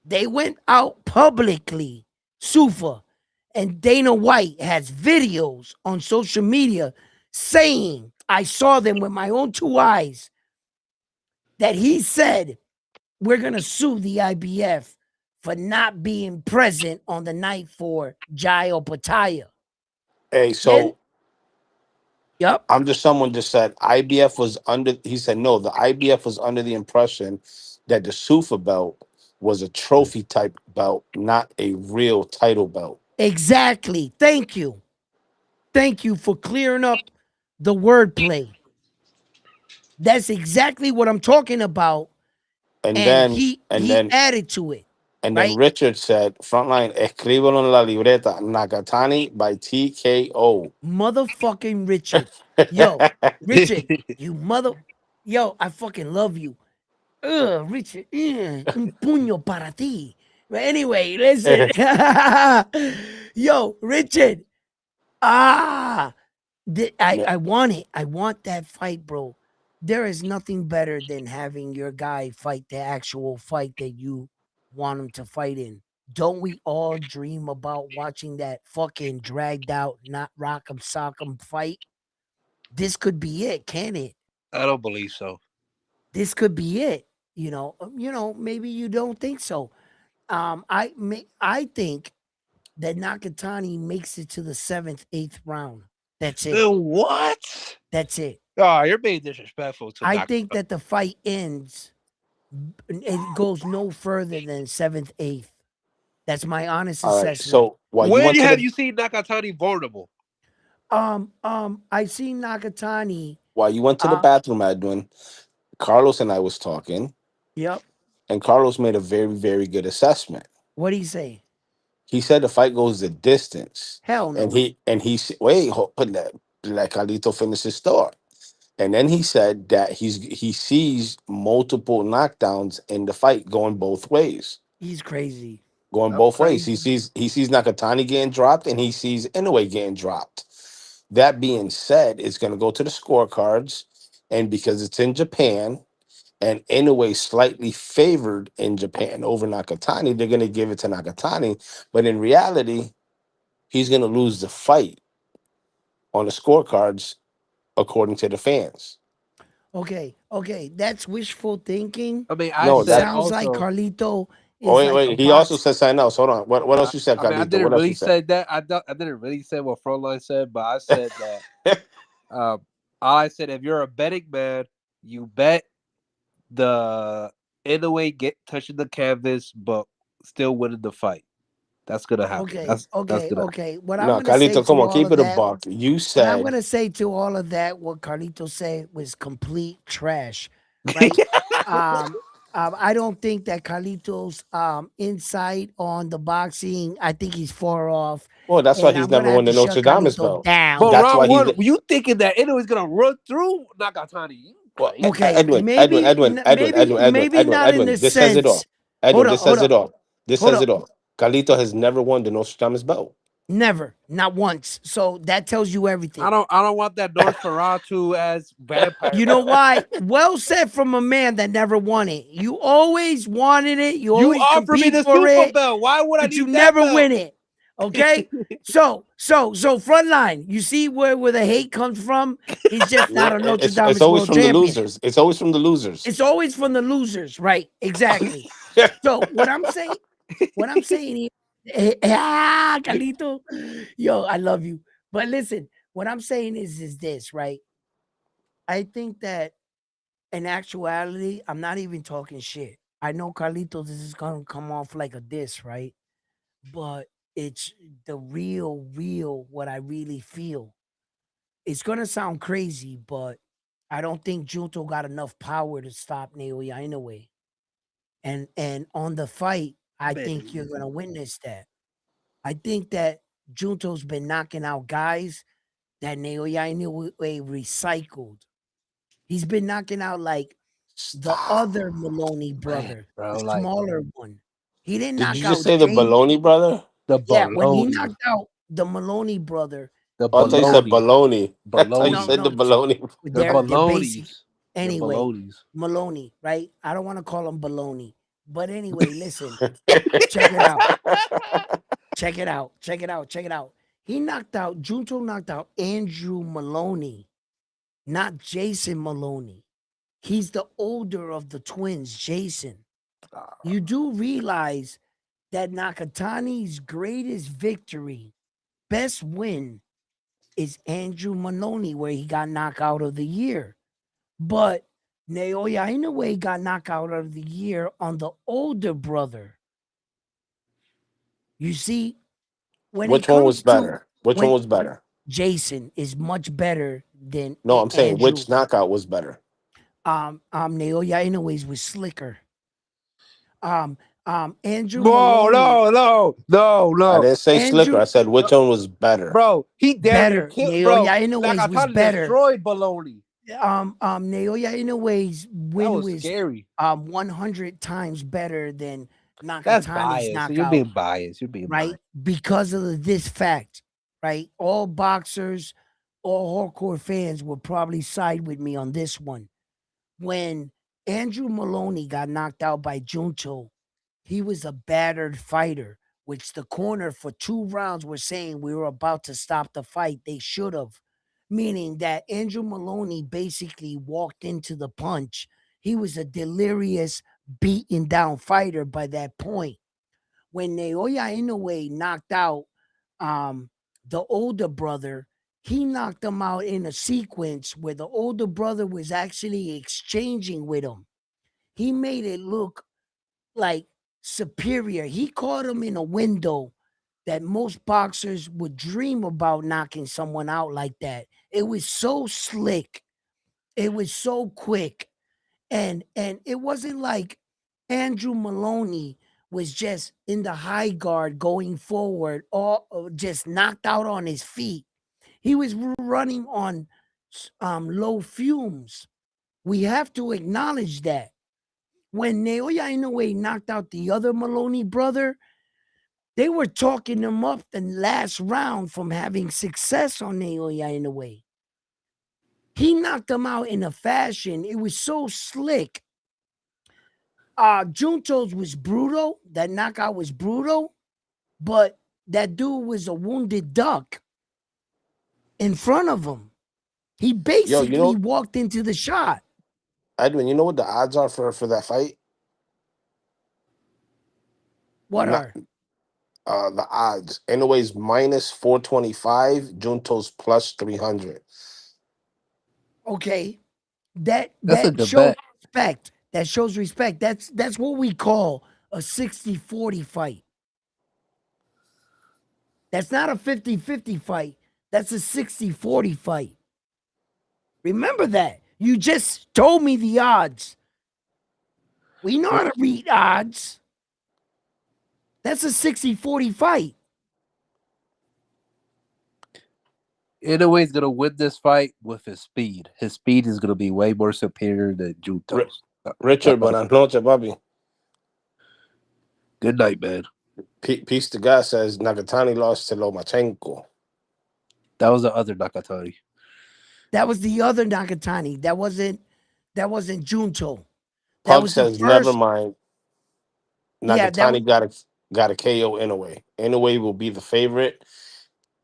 They went out publicly, Sufa, and Dana White has videos on social media saying, I saw them with my own two eyes, that he said, we're going to sue the IBF for not being present on the night for Jayo Pataya. Hey, so Yep. I'm just someone just said IBF was under. He said no. The IBF was under the impression that the Sufa belt was a trophy type belt, not a real title belt. Exactly. Thank you. Thank you for clearing up the wordplay. That's exactly what I'm talking about. And And then and he then added to it, and then right? Richard said, "Frontline, escríbelo en la libreta. Nakatani by TKO." Motherfucking Richard. Yo, Richard, you mother. Yo, I fucking love you. Richard, un puño para ti. But anyway, listen. Yo, Richard. Ah, Yeah. I want it. I want that fight, bro. There is nothing better than having your guy fight the actual fight that you want him to fight in. Don't we all dream about watching that fucking dragged out, not rock'em sock'em fight? This could be it, can it? I don't believe so. This could be it. Maybe you don't think so. I think that Nakatani makes it to the seventh, eighth round. That's it. What? That's it. Oh, you're being disrespectful to I Doc. think that the fight ends. It goes no further than seventh, eighth. That's my honest All right. assessment. So while you When went to have the you seen Nakatani vulnerable? I seen Nakatani. while you went to the Uh, bathroom, Edwin, Carlos and I was talking, yep. and Carlos made a very very good assessment. What do you say? He said the fight goes the distance, Hell and no. he wait, put that. let Carlito finish his thought. And then he said that he sees multiple knockdowns in the fight going both ways. He's crazy. Going I'm both ways. Crazy. He sees Nakatani getting dropped and he sees Inoue getting dropped. That being said, it's gonna go to the scorecards, and because it's in Japan and Inoue slightly favored in Japan over Nakatani, they're gonna give it to Nakatani. But in reality, he's gonna lose the fight on the scorecards according to the fans. Okay, that's wishful thinking. I mean, I No, It said that. sounds like also. Carlito Oh is wait, like a wait. He also box. said something else. Hold on. What else you said, I mean, I Carlito? didn't What else really you said? say that. I didn't really say what Frontline said, but I said that. Um, I said if you're a betting man, you bet the Inoue get touching the canvas, but still winning the fight. That's gonna happen. Okay, That's okay, gonna. okay. What I'm No, gonna say Carlito, come to on, all keep of it a that, buck. You what I'm said gonna say to all of that, what Carlito said was complete trash, right? Um, I don't think that Carlito's insight on the boxing. I think he's far off, well, that's why and he's I'm gonna never have won to the shut Notre Dame Carlito belt. But down. That's why round he's one, you thinking that Inoue's gonna run through Nakatani? You well, crazy? Okay, Edwin, Edwin, maybe, Edwin, Edwin, maybe, Edwin, Edwin, maybe Edwin, not in Edwin. the This says it all. sense. Edwin, this Hold says up, it all. This hold says up. it all. Carlito has never won the Notre Dame belt. Never, not once. So that tells you everything. I don't want that North Ferratu as vampire You know belt. why? Well said from a man that never won it. You always wanted it. You You always offer me compete the for super it, belt. Why would I but you need that never belt? win it. Okay. So front line. You see where the hate comes from? He's just Yeah, not a Notre it's Dame always world from the champion. losers. It's always from the losers. It's always from the losers, right? Exactly. So what I'm saying is, Carlito, yo, I love you. But listen, what I'm saying is this, right? I think that in actuality, I'm not even talking shit. I know Carlitos, this is gonna come off like a diss, right? But it's the real what I really feel. It's gonna sound crazy, but I don't think Junto got enough power to stop Naoya anyway. And on the fight, I think you're Man, gonna witness that. I think that Junto's been knocking out guys that Naoya Inoue recycled. He's been knocking out like the Stop. other Maloney man, brother, the bro, like smaller one. He didn't Did you knock just out say the James. baloney, brother? the Yeah, when he baloney, knocked out the Maloney brother, the Oh, I thought he you knocked said baloney, baloney. I thought you no, said baloney. the no, baloney. They're they're basic. balonies. They're Anyway, balonies. Maloney, right? I don't want to call him baloney. But anyway, listen, check it out. Check it out. He knocked out, Junto knocked out Andrew Maloney, not Jason Maloney. He's the older of the twins, Jason. You do realize that Nakatani's greatest victory, best win, is Andrew Maloney, where he got knocked out of the year. But Naoya Inoue got knocked out of the year on the older brother. You see, when it Which one was comes to better? Which one when was better? Jason is much better than No, I'm saying Andrew. which knockout was better. Naoya Inoue's was slicker. Um, Andrew No, Maloney, no, no, no, I no, didn't say slicker. Andrew I said no. which one was better. Bro, he damn near better. killed. Bro, Naoya Inoue's was Nakatani better. destroyed baloney. Naoya Inoue's That win was was scary. 100 times better than That's Nakatani's biased. You're knockout, being biased. You're being right? biased. Because of this fact, right? All boxers, all hardcore fans will probably side with me on this one. When Andrew Maloney got knocked out by Junto, he was a battered fighter, which the corner for 2 rounds were saying we were about to stop the fight. They should have. Meaning that Andrew Maloney basically walked into the punch. He was a delirious, beaten down fighter by that point. When Naoya Inoue knocked out um, the older brother, he knocked him out in a sequence where the older brother was actually exchanging with him. He made it look like superior. He caught him in a window that most boxers would dream about knocking someone out like that. It was so slick. It was so quick. And it wasn't like Andrew Maloney was just in the high guard going forward or just knocked out on his feet. He was running on low fumes. We have to acknowledge that. When Naoya Inoue knocked out the other Maloney brother, they were talking him up the last round from having success on Naoya Inoue. He knocked him out in a fashion. It was so slick. Junto's was brutal. That knockout was brutal, but that dude was a wounded duck in front of him. He Yo, you basically know, walked into the shot. Edwin, you know what the odds are for that fight? What Not are the odds. Anyways, minus 425, Junto's plus 300. okay? That That's a that good shows bet. respect. That shows respect. That's what we call a 60-40 fight. That's not a 50-50 fight. That's a 60-40 fight. Remember that. You just told me the odds. We know how to read odds. That's a 60-40 fight. Inoue's gonna win this fight with his speed. His speed is gonna be way more superior than Ri- Junto's. Richard, buenas noches, Bobby. Good night, man. Peace to God says Nakatani lost to Lomachenko. That was the other Nakatani. That was the other Nakatani. That wasn't Junto. That Pug was the says, never first. mind. Yeah, that Nakatani got a KO Inoue. Inoue will be the favorite,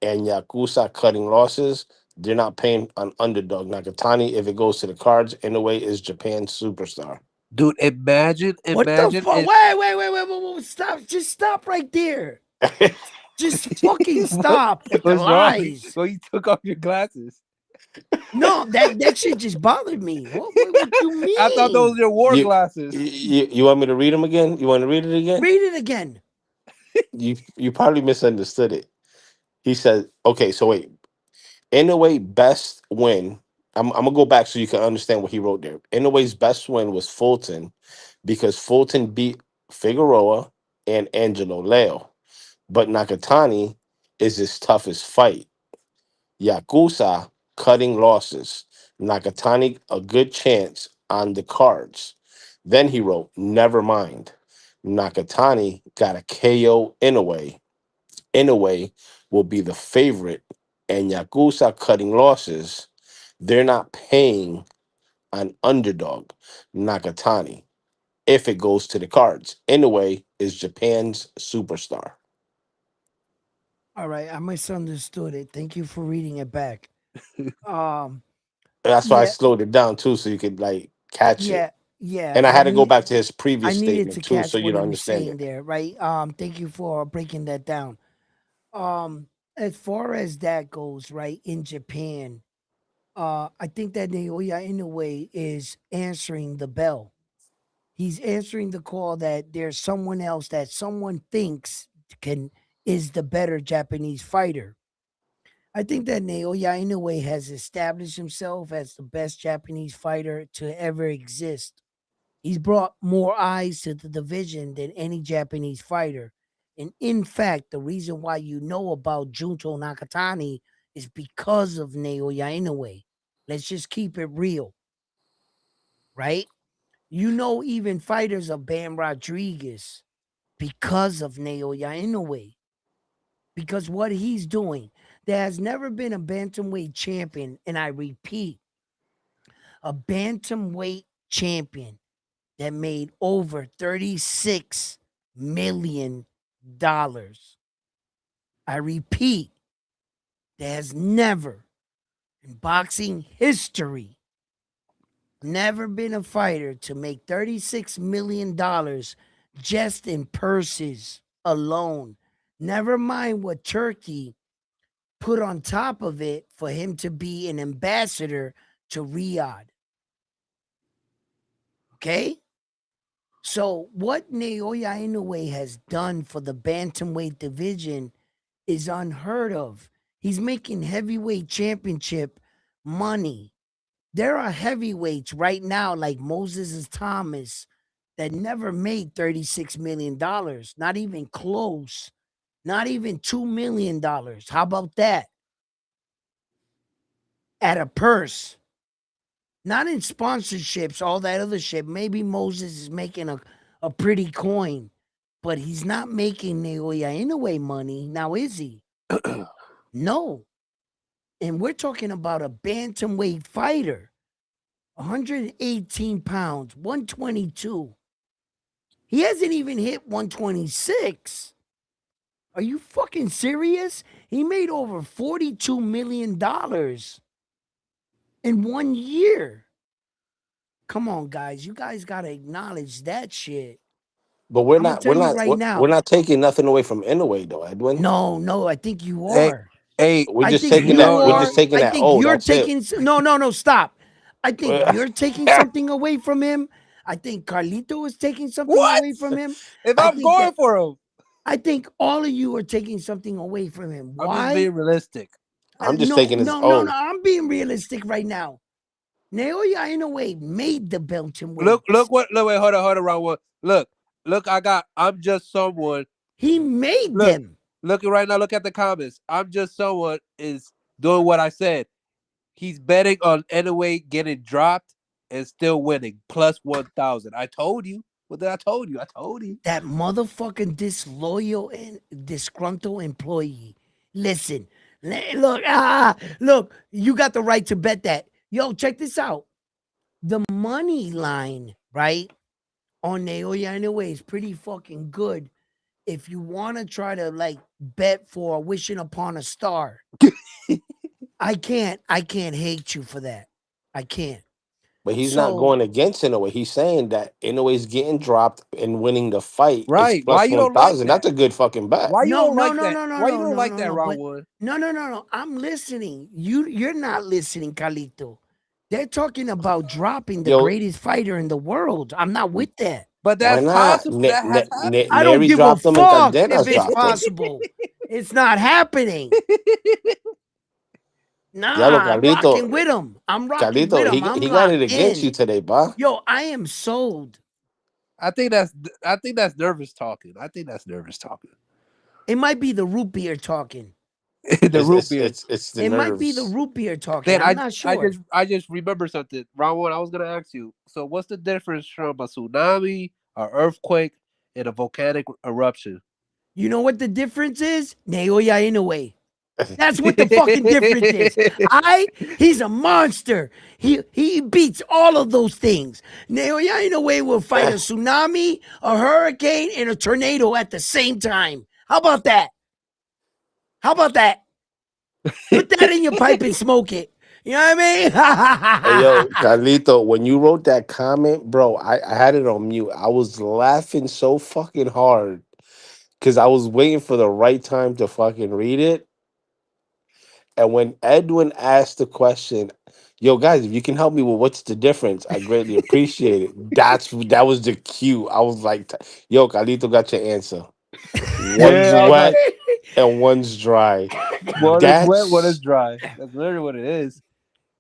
and Yakuza cutting losses. They're not paying an underdog. Nakatani, if it goes to the cards, Inoue is Japan's superstar. Dude, imagine what the fuck? it. Wait, stop. Just stop right there. Just fucking stop with the What's wrong? lies. Well, you took off your glasses. No, that shit just bothered me. What you I thought those mean? were your war you, glasses. you want me to read them again? You want to read it again? Read it again. You probably misunderstood it. He said, okay, so wait. Inoue's best win. I'm gonna go back so you can understand what he wrote there. Inoue's best win was Fulton because Fulton beat Figueroa and Angelo Leo. But Nakatani is his toughest fight. Yakuza cutting losses. Nakatani a good chance on the cards. Then he wrote, never mind. Nakatani got a KO Inoue. Inoue will be the favorite, and Yakuza cutting losses. They're not paying an underdog, Nakatani, if it goes to the cards. Inoue is Japan's superstar. All right, I misunderstood it. Thank you for reading it back. Um, That's why I yeah, slowed it down too, so you could like catch it. yeah, yeah. And I had to go back to his I previous needed to statement too, so catch you what to he was understand saying it. there, right? Thank you for breaking that down. As far as that goes, right, in Japan, I think that Naoya Inoue is answering the bell. He's answering the call that there's someone else that someone thinks can is the better Japanese fighter. I think that Naoya Inoue has established himself as the best Japanese fighter to ever exist. He's brought more eyes to the division than any Japanese fighter. And in fact, the reason why you know about Junto Nakatani is because of Naoya Inoue. Let's just keep it real, right? You know, even fighters of Bam Rodriguez because of Naoya Inoue, because what he's doing. There has never been a bantamweight champion, and I repeat, a bantamweight champion that made over $36 million. I repeat, there has never in boxing history never been a fighter to make $36 million just in purses alone. Never mind what Turkey put on top of it for him to be an ambassador to Riyadh. Okay? So what Naoya Inoue has done for the bantamweight division is unheard of. He's making heavyweight championship money. There are heavyweights right now like Moses Thomas that never made $36 million, not even close, not even $2 million. How about that? at a purse, not in sponsorships, all that other shit. Maybe Moses is making a pretty coin, but he's not making Naoya Inoue money. Now, is he? No. And we're talking about a bantamweight fighter, 118 pounds, 122. He hasn't even hit 126. Are you fucking serious? He made over $42 million in 1 year. Come on, guys. You guys got to acknowledge that shit. But we're I'm going to not tell you right we're now. not taking nothing away from Inoue though, Edwin. No, I think you Hey, are. hey, We're I just think taking you that. no, We're no. are. just taking I that. think Oh, you're that's it. taking. No, stop. I think you're taking something away from him. I think Carlito is taking something What? away from him. If I I'm think going that for him, I think all of you are taking something away from him. I'm just Why? being realistic. I'm just No, taking his. no, no, no. Oh, I'm being realistic right now. Naoya Inoue made the Look, welterweights. wait, hold on, Ron. Look, I'm just someone. He made Look, them. look right now. Look at the comments. I'm just someone is doing what I said. He's betting on anyway getting dropped and still winning plus 1,000. I told you. What did I told you? I told you. That motherfucking disloyal and disgruntled employee. Listen, look, you got the right to bet that. Yo, check this out. The money line, right, on Naoya Inoue is pretty fucking good if you want to try to like bet for wishing upon a star. I can't hate you for that. I can't. but he's not So going against Inoue. He's saying that Inoue's getting dropped and winning the fight. It's Right. Why plus you one don't like thousand. that? That's a good fucking bet. Why you no, don't no, like no, that? no, no, Why you no, don't no, like no, that, no. Ron But Wood? no. I'm listening. You're not listening, Carlito. They're talking about dropping the Yo, greatest fighter in the world. I'm not with that. But why that's not? possible. That has I happened. don't Neri give a dropped him and fuck if Cardenas it's dropped him. possible. It's not happening. Diablo Nah, I'm Carlito, rocking with him. I'm rocking with Carlito, him. I'm he got it locked against you in. today, bah. Yo, I am sold. I think that's nervous talking. I think that's nervous talking. It might be the root beer talking. The root beer. It's the It might be the nerves. root beer talking. Then I'm not sure. I just remember something. Round one, I was gonna ask you. So what's the difference from a tsunami, an earthquake, and a volcanic eruption? You know what the difference is? Naoya Inoue. That's what the fucking difference is. He's a monster. He beats all of those things. Naoya Inoue will fight a tsunami, a hurricane, and a tornado at the same time. How about that? How about that? Put that in your pipe and smoke it. You know what Hey yo, I mean? Carlito, when you wrote that comment, bro, I had it on mute. I was laughing so fucking hard because I was waiting for the right time to fucking read it. And when Edwin asked the question, yo, guys, if you can help me with what's the difference, I greatly appreciate it. That was the cue. I was like, yo, Carlito got your answer. One's Yeah, I was like, wet and one's dry. one is wet, one is That's dry. That's literally what it is.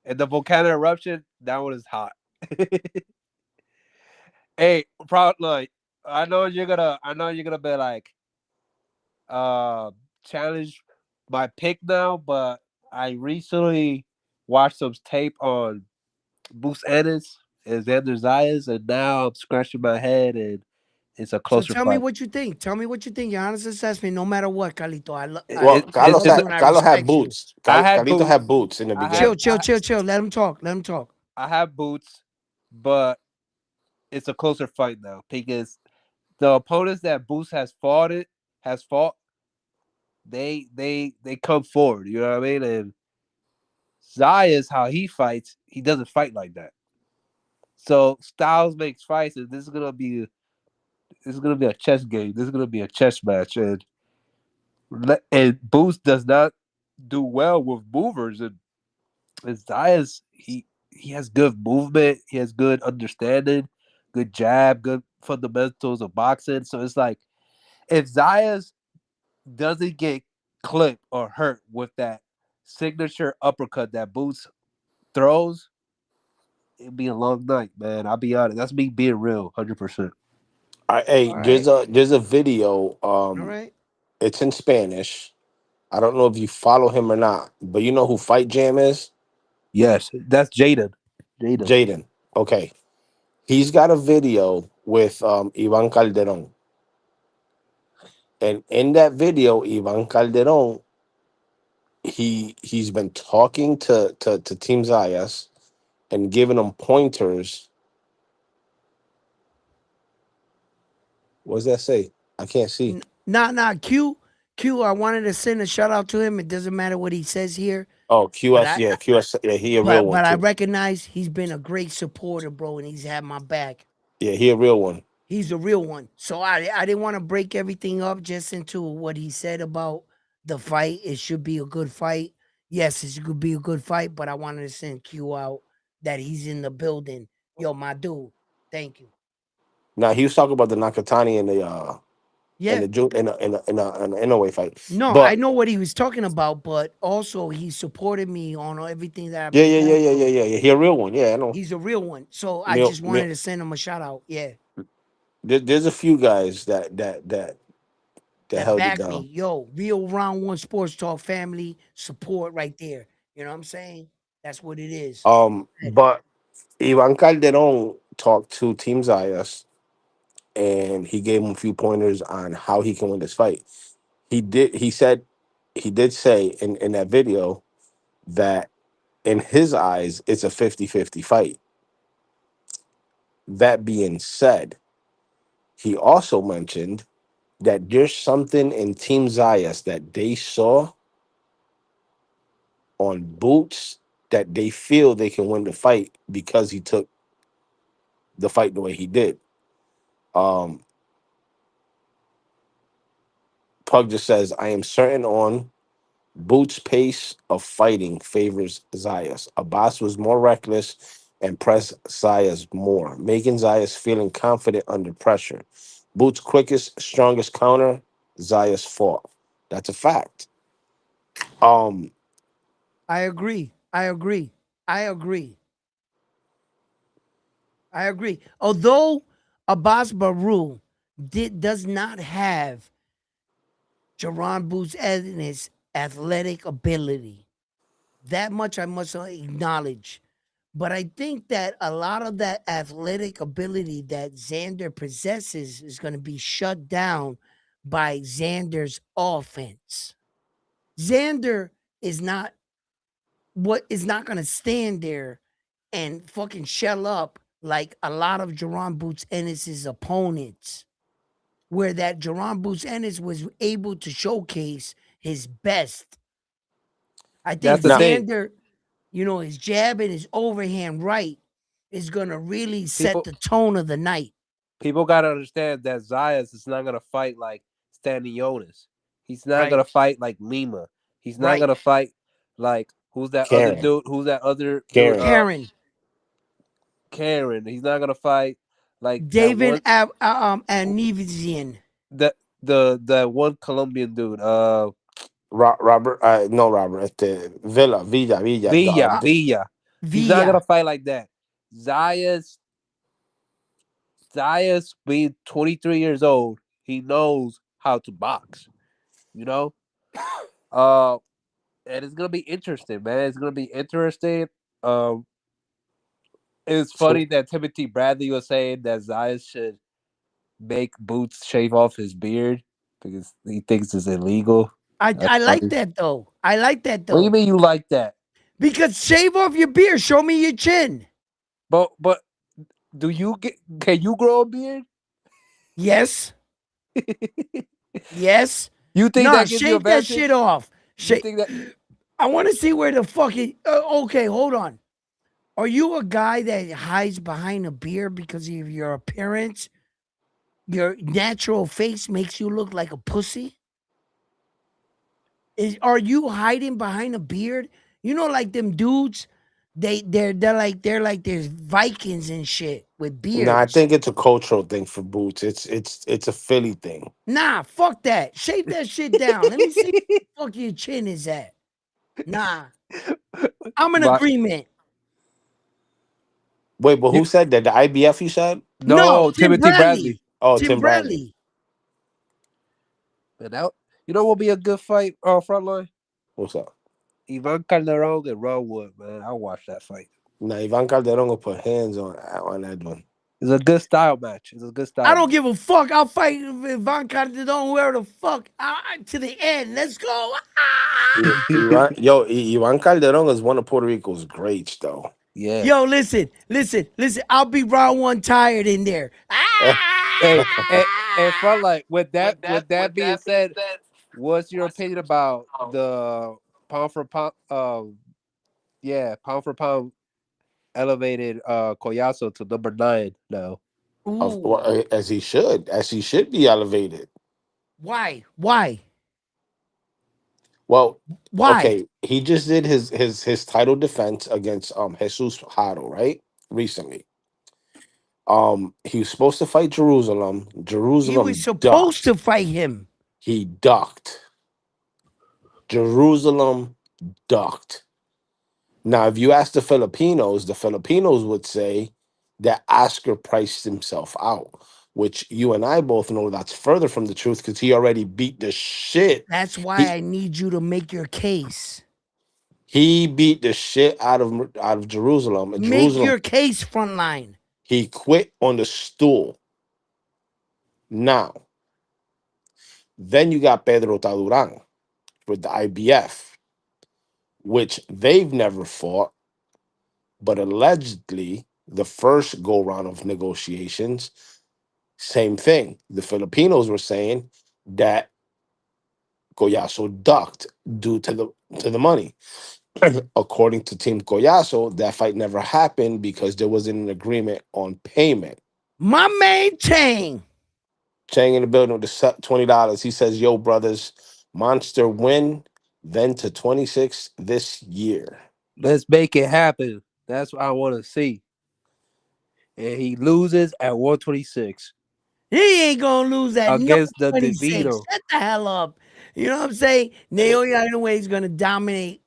And the volcanic eruption, that one is hot. Hey, like I know you're gonna be like, uh, challenge my pick now, but I recently watched some tape on Boost Ennis and Xander Zayas, and now I'm scratching my head, and it's a So closer tell me fight. what you think. Tell me what you think. Your honest assessment, no matter what, Carlito. well, I love It's you and I Carlos had respect you. boots. I had Carlito had boots. boots in the I had Chill, beginning. chill, chill, chill. Let him talk. Let him talk. I have boots, but it's a closer fight now because the opponents that Boost has fought, they come forward. You know what I mean? And Zayas, how he fights, he doesn't fight like that. So Styles makes fights, and this is gonna be a chess game. This is gonna be a chess match, and Boost does not do well with movers, and Zayas he has good movement, he has good understanding, good jab, good fundamentals of boxing. So it's like if Zayas doesn't get clipped or hurt with that signature uppercut that Boots throws, it'd be a long night, man. I'll be honest. That's me being real, 100%. Hey, All right. there's a video. All right. It's in Spanish. I don't know if you follow him or not, but you know who Fight Jam is? Yes, that's Jaden. Jaden. Jaden. Okay. He's got a video with Ivan Calderon. And in that video, Ivan Calderon, he's been talking to Team Zayas and giving them pointers. What does that say? I can't see. Nah, Q. I wanted to send a shout out to him. It doesn't matter what he says here, Oh, but QS, yeah, QS, yeah, he a real one but I too. recognize he's been a great supporter, bro, and he's had my back. Yeah, he a real one. He's a real one. So I didn't want to break everything up just into what he said about the fight. It should be a good fight. Yes, it could be a good fight, but I wanted to send Q out that he's in the building. Yo, my dude, thank you. Now he was talking about the Nakatani and Yeah. the in the Inoue fight. No, I But know what he was talking about, but also he supported me on everything that I've yeah, been yeah, yeah, going yeah, yeah, through. yeah, yeah. He a real one. Yeah, I know. He's a real one. So I Mil, just mil, wanted to send him a shout out. Yeah. there's a few guys that That held it back me. down. Yo, real round one sports talk family support right there. You know what I'm saying? That's what it is. But Ivan Calderon talked to Team Zayas and he gave him a few pointers on how he can win this fight. He did say in that video that in his eyes it's a 50-50 fight. That being said, he also mentioned that there's something in Team Zayas that they saw on Boots that they feel they can win the fight because he took the fight the way he did. Um, Pug just says, I am certain on Boots' pace of fighting favors Zayas. Abbas was more reckless and pressed Zayas more, making Zayas feeling confident under pressure. Boots' quickest, strongest counter, Zayas fought. That's a fact. Um, I agree. I agree. I agree. I agree. Although Abbas Baru does not have Jaron Boots Ennis' athletic ability, that much I must acknowledge. But I think that a lot of that athletic ability that Xander possesses is going to be shut down by Xander's offense. Xander is not what is not going to stand there and fucking shell up like a lot of Jerron Boots Ennis's opponents, where that Jerron Boots Ennis was able to showcase his best. I think That's the now, thing. Xander, his jab and his overhand right is gonna really set People the tone of the night. people gotta understand that Zayas is not gonna fight like Stanionis. He's not Right, gonna fight like Lima. He's not right. gonna fight like who's that other Karen, dude? Who's that other dude? Karen, Karen, Karen. He's not gonna fight like that David one Anivizian, that that one Colombian dude. Robert, no, Robert, Villa, Villa, uh, Villa. He's not gonna Villa. fight like that. Zayas, Zayas being 23 years old, he knows how to box. You know, uh, and it's gonna be interesting, man. It's gonna be interesting. Um, it's so funny that Timothy Bradley was saying that Zayas should make Boots shave off his beard because he thinks it's illegal. I That's like funny. that though. I like that What do you though. mean you like that? Because shave off your beard, show me your chin. But do you get? Can you grow a beard? Yes, yes. You think Nah, that gives you shave that shit advantage? off. You Shave. think that I want to see where the fucking. Okay, hold on. Are you a guy that hides behind a beard because of your appearance? Your natural face makes you look like a pussy? Are you hiding behind a beard? Like them dudes, they're like there's Vikings and shit with no, I beards. think it's a cultural thing for Boots. It's a Philly thing. Nah, fuck that. Shave that shit down. Let me see where the fuck your chin is at. Nah, I'm in my agreement. Wait, but you who said that? The IBF you said? No, no Tim Timothy Bradley. Bradley? Oh, Tim Tim Bradley. Bradley. Man, that, you know what will be a good fight? Frontline What's up? Ivan Calderon and Ron Wood, man. I watched that fight. Now Ivan Calderon will put hands on that one. It's a good style match. It's a good style. I don't match. give a fuck. I'll fight Ivan Calderon, whoever the fuck, to the end. Let's go. Ivan Calderon is one of Puerto Rico's greats, though. Yeah. Yo, listen. I'll be round one tired in there. Hey, and for like with that being said, what's your opinion about the pound for pound? Pound for pound elevated Collazo to number 9 now. Ooh, As he should be elevated. why? Well, Why? okay, he just did his title defense against Jesus Haro, right? Recently. He was supposed to fight Jerusalem. He was Jerusalem supposed ducked. to fight him. He ducked. Jerusalem ducked. Now, if you ask the Filipinos would say that Oscar priced himself out, which you and I both know that's further from the truth because he already beat the shit. That's why He I need you to make your case. he beat the shit out of Jerusalem. And Make Jerusalem, your case, frontline. he quit on the stool. Now, then you got Pedro Taduran with the IBF, which they've never fought, but allegedly the first go round of negotiations, same thing. The Filipinos were saying that Collazo ducked due to the money. According to Team Collazo, that fight never happened because there wasn't an agreement on payment. My man Chang. Chang in the building with the $20. He says, "Yo, brothers, Monster win, then to 26 this year." Let's make it happen. That's what I want to see. And he loses at 126 He ain't gonna lose at no against the 26. DeVito. Shut the hell up. You know what I'm saying? Naoya Inoue is gonna dominate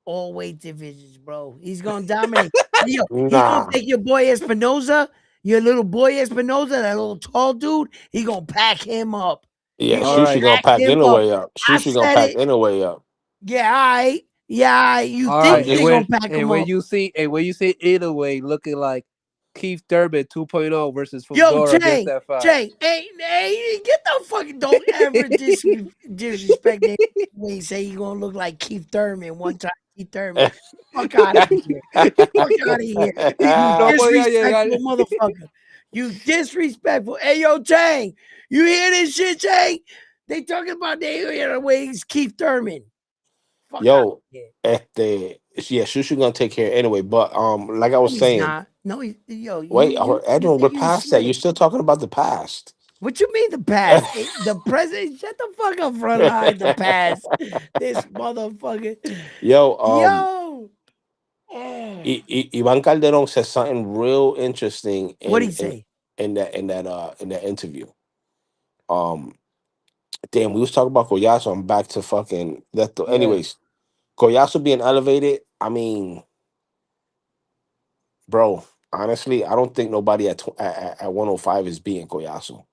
all weight divisions, bro. He's gonna dominate. Yo, he gonna Nah. take your boy Espinoza, your little boy Espinoza, that little tall dude. He gonna pack him up. He Yeah, All gonna Sushi right. gonna pack pack him in the up. way up. I Sushi gonna said pack it. in the way up. Yeah, all right. Yeah, all right. You All I'm right. think And they just gonna when pack him up? you see Inoue looking like Keith Thurman 2.0 versus Yo, Fundora against that fight. hey, get the fucking, don't ever disrespect that way and say you gonna look like Keith Thurman one time. Keith Thurman, fuck out of here, fuck out of here, you No, but yeah, disrespectful motherfucker, you disrespectful. Hey, yo, Chang, you hear this shit, Chang? They talking about the way he's Keith Thurman. Fuck out of Yo, here. yeah, Sushi gonna take care anyway. But like I No, was he's saying, not. No, yo, wait, you Edwin, we're think you past that. You're slick? still talking about the past. What you mean the past? The present? Shut the fuck up, frontline. The past. This motherfucker. Yo, Yo. Oh. Ivan Calderon said something real interesting What'd in he say? in that interview. Um, damn, we was talking about Collazo. I'm back to fucking that. yeah, Anyways, Collazo being elevated. I mean, bro, honestly, I don't think nobody at 105 is beating Collazo.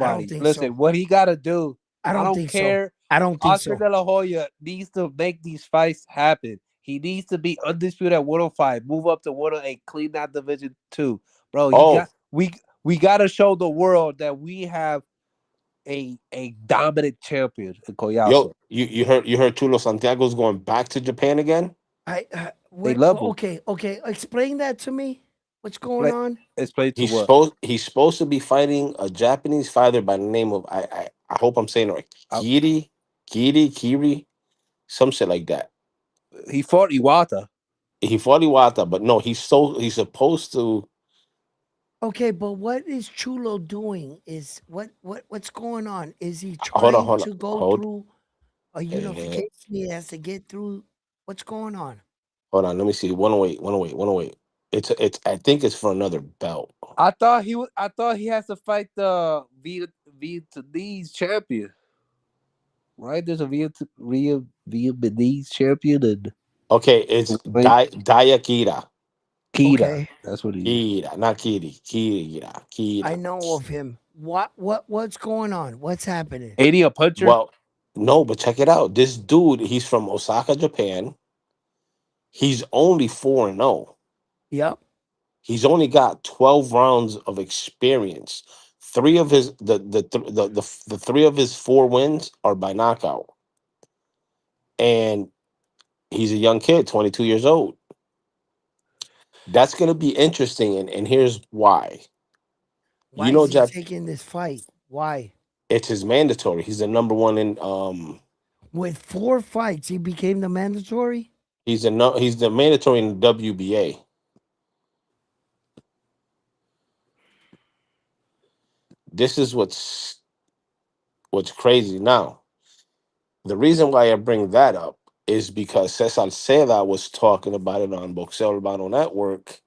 I don't nobody. think so. Listen, what he got to do, I I don't don't think so. care. I don't think Oscar so. De La Hoya needs to make these fights happen. He needs to be undisputed at 105, move up to 108, clean that division too, bro. Oh, We got to show the world that we have a dominant champion in Collazo. yo, you heard Chulo Santiago's going back to Japan again? They What? love him. Okay. Explain that to me. What's going Explain, on? explain to He's what? supposed he's supposed to be fighting a Japanese fighter by the name of I hope I'm saying it right. I, Kiri, some shit like that. he fought Iwata. He fought Iwata, but no, he's supposed to. Okay, but what is Chulo doing? Is what's going on? Is he Hold on, trying hold on, to go hold. through a eh, unification? He has to get through. What's going on? hold on. Let me see. 108, 108, 108. It's. I think it's for another belt. I thought he has to fight the Vietnamese champion. Right? There's a Vietnamese champion and Okay, it's wait, Dayakira. Kita. Okay, That's what he is. Kira, not Kiri. I Kira. know of him. What's going on? What's happening? Ain't he a puncher? Well, no, but check it out. This dude, he's from Osaka, Japan. He's only 4-0. Yep. He's only got 12 rounds of experience. Three of his the three of his four wins are by knockout. And he's a young kid, 22 years old. That's going to be interesting, and here's why. Why You know, is he Jeff, taking this fight? Why? it's his mandatory. He's the number one in With 4 fights, he became the mandatory. he's the mandatory in the WBA. This is what's crazy now. The reason why I bring that up is because Cesar Seda was talking about it on Boxeo Urbano Network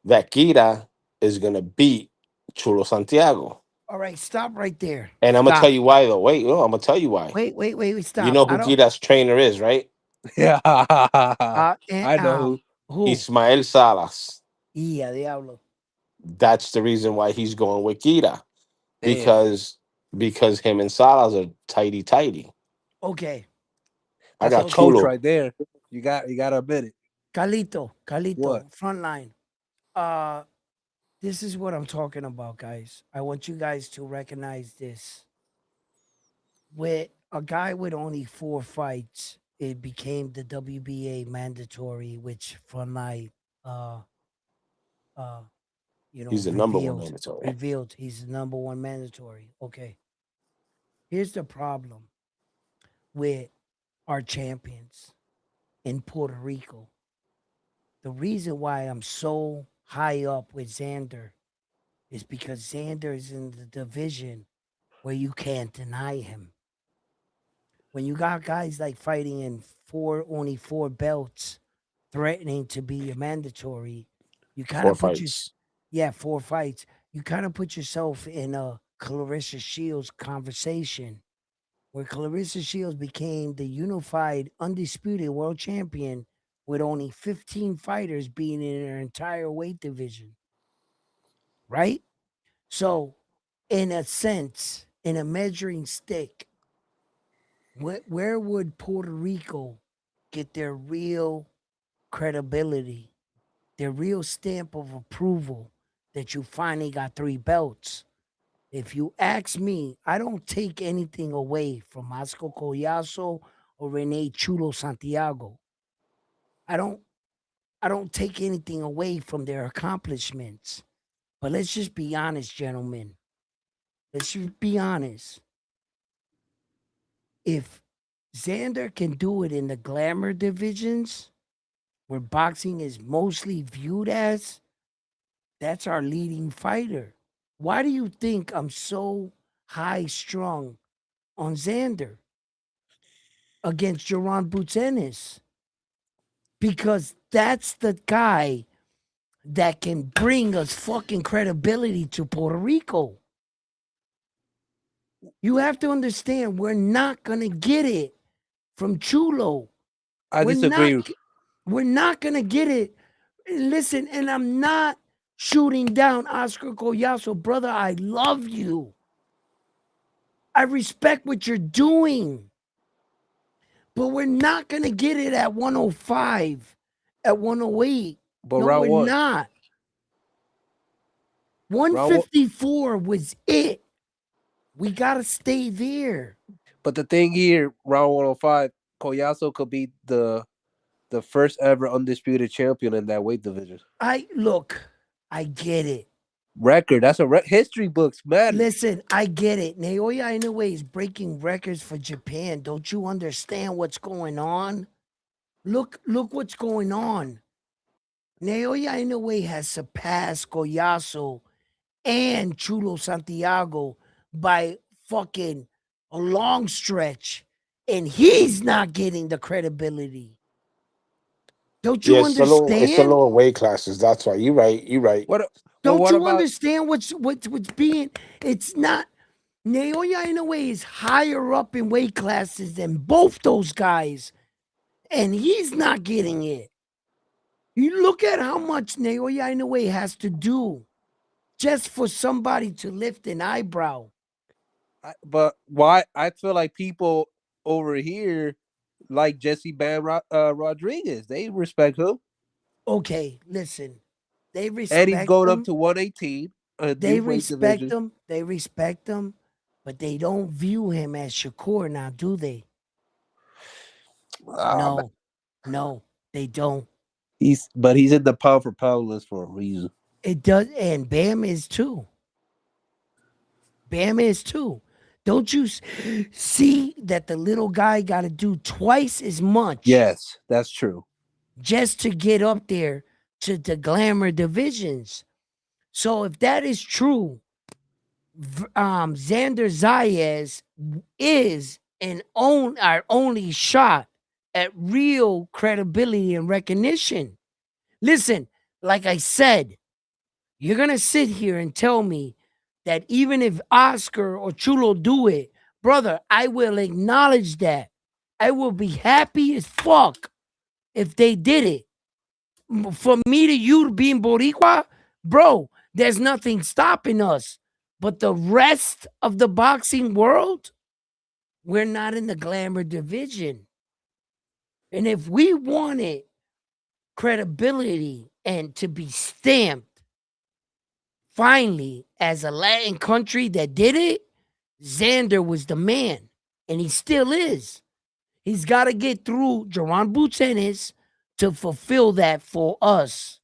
that Kira is gonna beat Chulo Santiago. All right, stop right there. And I'm gonna tell Stop. you why though. Wait, I'm gonna tell you why. Wait. You Stop. know I who don't. Kira's trainer is, right? Yeah, And, I know who. who? Ismael Salas. Yeah, diablo. That's the reason why he's going with Kira. Damn, Because him and Salas are tighty tighty. Okay. I that's a got Okay. coach Chulo. right there. You gotta admit it. Calito, What? frontline. Uh, this is what I'm talking about, guys. I want you guys to recognize this. With a guy with only 4 fights, it became the WBA mandatory, which frontline, uh, uh, He's the number one revealed mandatory. revealed he's the number one mandatory. Okay. Here's the problem with our champions in Puerto Rico. The reason why I'm so high up with Xander is because Xander is in the division where you can't deny him. When you got guys like fighting in only 4 belts, threatening to be a mandatory, you kind Four of put your fights. yeah 4 fights. You kind of put yourself in a Clarissa Shields conversation where Clarissa Shields became the unified, undisputed world champion with only 15 fighters being in her entire weight division, right? So, in a sense, in a measuring stick, where would Puerto Rico get their real credibility, their real stamp of approval that you finally got 3 belts? If you ask me, I don't take anything away from Oscar Collazo or Rene Chulo Santiago. I don't I don't take anything away from their accomplishments. But let's just be honest, gentlemen. Let's just be honest. If Xander can do it in the glamour divisions, where boxing is mostly viewed as, that's our leading fighter. Why do you think I'm so high strung on Xander against Jaron Butzenis? Because that's the guy that can bring us fucking credibility to Puerto Rico. You have to understand, we're not gonna get it from Chulo. I We're not. disagree. We're not gonna get it. Listen, and I'm not shooting down Oscar Collazo, brother. I love you. I respect what you're doing, but we're not gonna get it at 105, at 108. But No, round we're one, not. round one. 154 was it. We gotta stay there. But the thing here, round 105, Collazo could be the first ever undisputed champion in that weight division. I look, I get it. Record. That's a history books matter. Listen, I get it. Naoya Inoue is breaking records for Japan. Don't you understand what's going on? Look what's going on. Naoya Inoue has surpassed Collazo and Chulo Santiago by fucking a long stretch, and he's not getting the credibility. Don't Yeah, you it's a understand? lower weight classes. That's why. You right. You right. What? But Don't what you about? understand what's being? It's not. Naoya Inoue is higher up in weight classes than both those guys, and he's not getting it. You look at how much Naoya Inoue has to do just for somebody to lift an eyebrow. But why? I feel like people over here like Jesse Rodriguez. They respect him, Okay, listen. They and he's respect going up them. to 118, a They new weight respect division. him. They respect him, but they don't view him as Shakur now, do they? Ah, man. No, no, they don't. He's in the pound for pound list for a reason. It does, and Bam is too. Bam is too. Don't you see that the little guy got to do twice as much Yes, that's true. just to get up there to the glamour divisions? So if that is true, Xander Zayas is our only shot at real credibility and recognition. Listen, like I said, you're gonna sit here and tell me that even if Oscar or Chulo do it, brother, I will acknowledge that. I will be happy as fuck if they did it. For me to you being Boricua, bro, there's nothing stopping us. But the rest of the boxing world, we're not in the glamour division. And if we wanted credibility and to be stamped finally as a Latin country that did it, Xander was the man. And he still is. He's got to get through Jerron Butenis to fulfill that for us.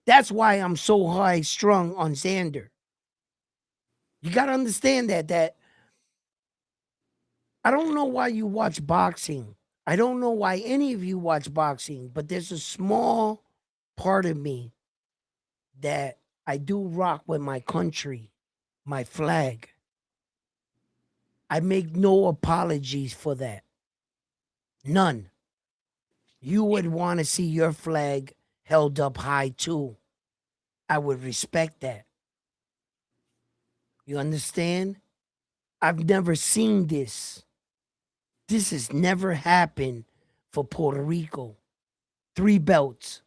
That's why I'm so high strung on Xander. You got to understand that I don't know why you watch boxing. I don't know why any of you watch boxing, but there's a small part of me that I do rock with my country, my flag. I make no apologies for that. None. You would want to see your flag held up high too. I would respect that. You understand? I've never seen this. This has never happened for Puerto Rico. 3 belts.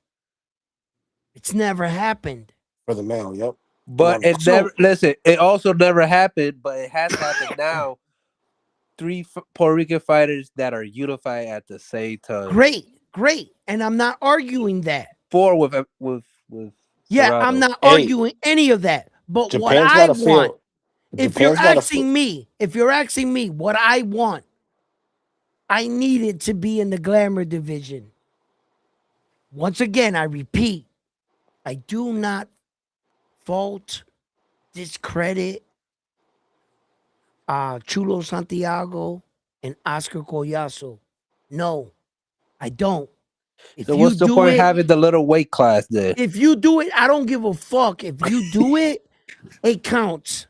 It's never happened. For the male. Yep. But Never. it never, So listen, it also never happened, but it has happened now. Three Puerto Rican fighters that are unified at the same time. great. And I'm not arguing that. Four with Yeah, I'm Serrano. not Hey, arguing any of that. But what Japan's I got to want, feel. Japan's got to feel. if you're asking me what I want, I need it to be in the glamour division. Once again, I repeat, I do not fault, discredit Chulo Santiago and Oscar Collazo. No, I don't. So what's the point having the little weight class there? If you do it, I don't give a fuck. If you do it, it counts.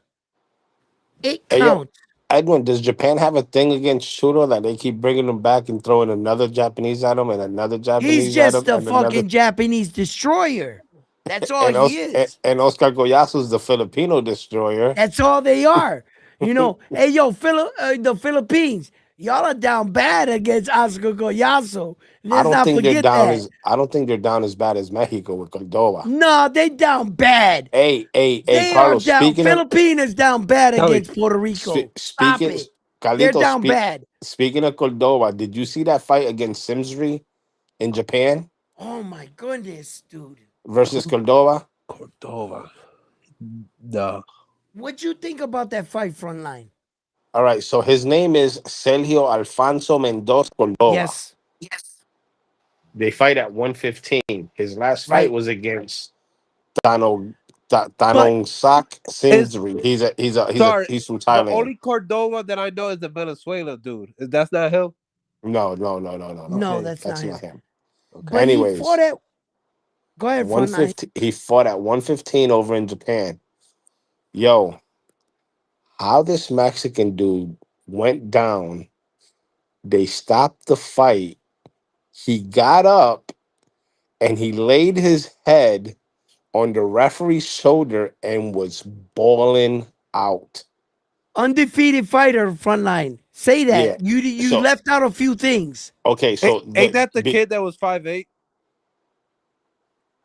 It Hey, yo, counts. Edwin, does Japan have a thing against Shuro that they keep bringing him back and throwing another Japanese at him and another He's Japanese at just him a and another? fucking Japanese destroyer. That's all he is. And Oscar Goyasu's the Filipino destroyer. That's all they are. Hey, yo, the Philippines, y'all are down bad against Oscar Collazo. Let's not forget that. I don't think they're down as bad as Mexico with Cordoba. No, they down bad. Hey, They are Carlos. down. Philippines down bad Tell me, against Puerto Rico. Stop Speaking, it. They're Carlito, down bad. speaking of Cordoba, did you see that fight against Simsbury in Japan Oh my goodness, dude. versus Cordoba? Cordova. No. What'd you think about that fight, Frontline? All right, so his name is Sergio Alfonso Mendoza Cordoba. Yes, They fight at 115. His last fight right. was against Tano But Tanong Sak It's Simsbury. sorry. He's from The Thailand. only Cordova that I know is the Venezuela dude. That's not him. No. no, Okay. that's not That's not him. him. Okay. But he fought Anyways, at. Go ahead, Frontline. 115. He fought at 115 over in Japan. Yo, how this Mexican dude went down, they stopped the fight. He got up and he laid his head on the referee's shoulder and was bawling out. Undefeated fighter, Frontline. Say that. Yeah. You So left out a few things. okay, so Ain't that the kid that was 5'8"?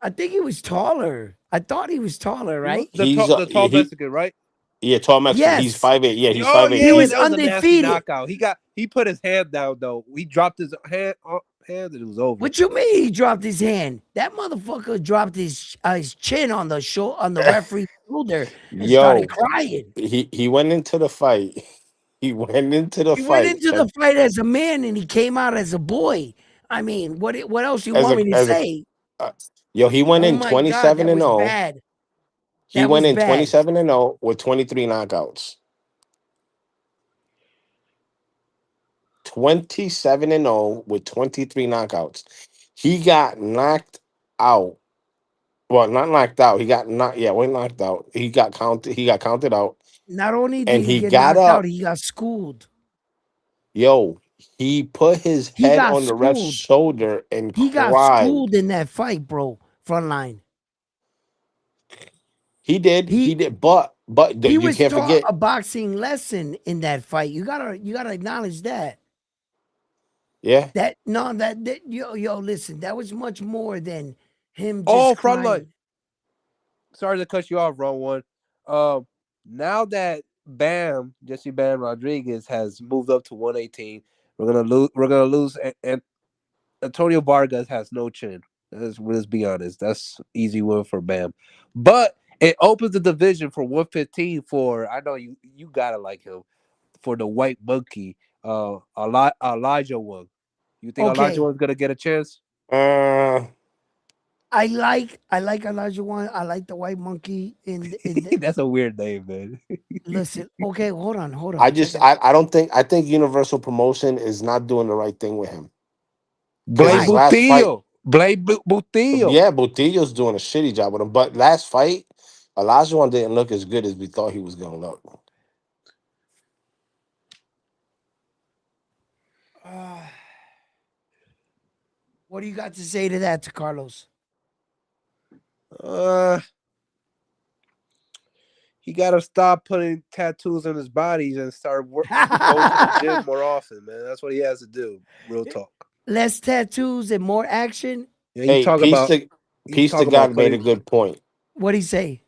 I think he was taller. I thought he was taller, right? he's The tall he Mexican, right? Yeah, Tall Mexican. He's Yes, 5'8". Yeah, he's Oh 5'8". he yeah, was that was a nasty undefeated. knockout. He put his hand down though. He dropped his hand and it was over. What you mean he dropped his hand? That motherfucker dropped his chin on the referee's shoulder and started Yo, crying. he went into the fight. He went into the He went fight into the fight as a man and he came out as a boy. I mean, what else you as want a me to as a say? uh, yo. He went Oh in my god, 27 that and was 0. bad. He That went was in bad. 27 and 0 with 23 knockouts. 27 and 0 with 23 knockouts. He got knocked out. Well, not knocked out. He got knocked. Yeah, when knocked out, he got counted. He got counted out, Not only did and he he get got knocked out, up. he got schooled. Yo, he put his He head got on the ref's schooled. shoulder and He got cried. schooled in that fight, bro. Frontline. He did. He He did. But he you was can't taught forget. a boxing lesson in that fight. You gotta acknowledge that. Yeah. That no, that yo, listen, that was much more than him Oh, just front line. crying. Sorry to cut you off, wrong one. Um, now that Jesse Bam Rodriguez has moved up to 118, we're gonna lose. And Antonio Vargas has no chin. Let's be honest. That's easy win for Bam, but it opens the division for 115 for. I know you gotta like him for the white monkey. Elijah one. You think Elijah Okay. one's gonna get a chance? Uh, I like Elijah One. I like the white monkey That's a weird name, man. listen. Okay, hold I on, check just it out. I don't think I think Universal Promotion is not doing the right thing with him because Blade his Why? last fight. Butillo. Butillo. Yeah, Butillo's doing a shitty job with him. But last fight, Olajuwon didn't look as good as we thought he was gonna look. Uh, what do you got to say to that, to Carlos? Uh, he got to stop putting tattoos on his bodies and start going to the gym more often, man. That's what he has to do. Real talk. Less tattoos and more action. Yeah, Hey, he's Peace to talking about God made a putting. good point. What'd he say?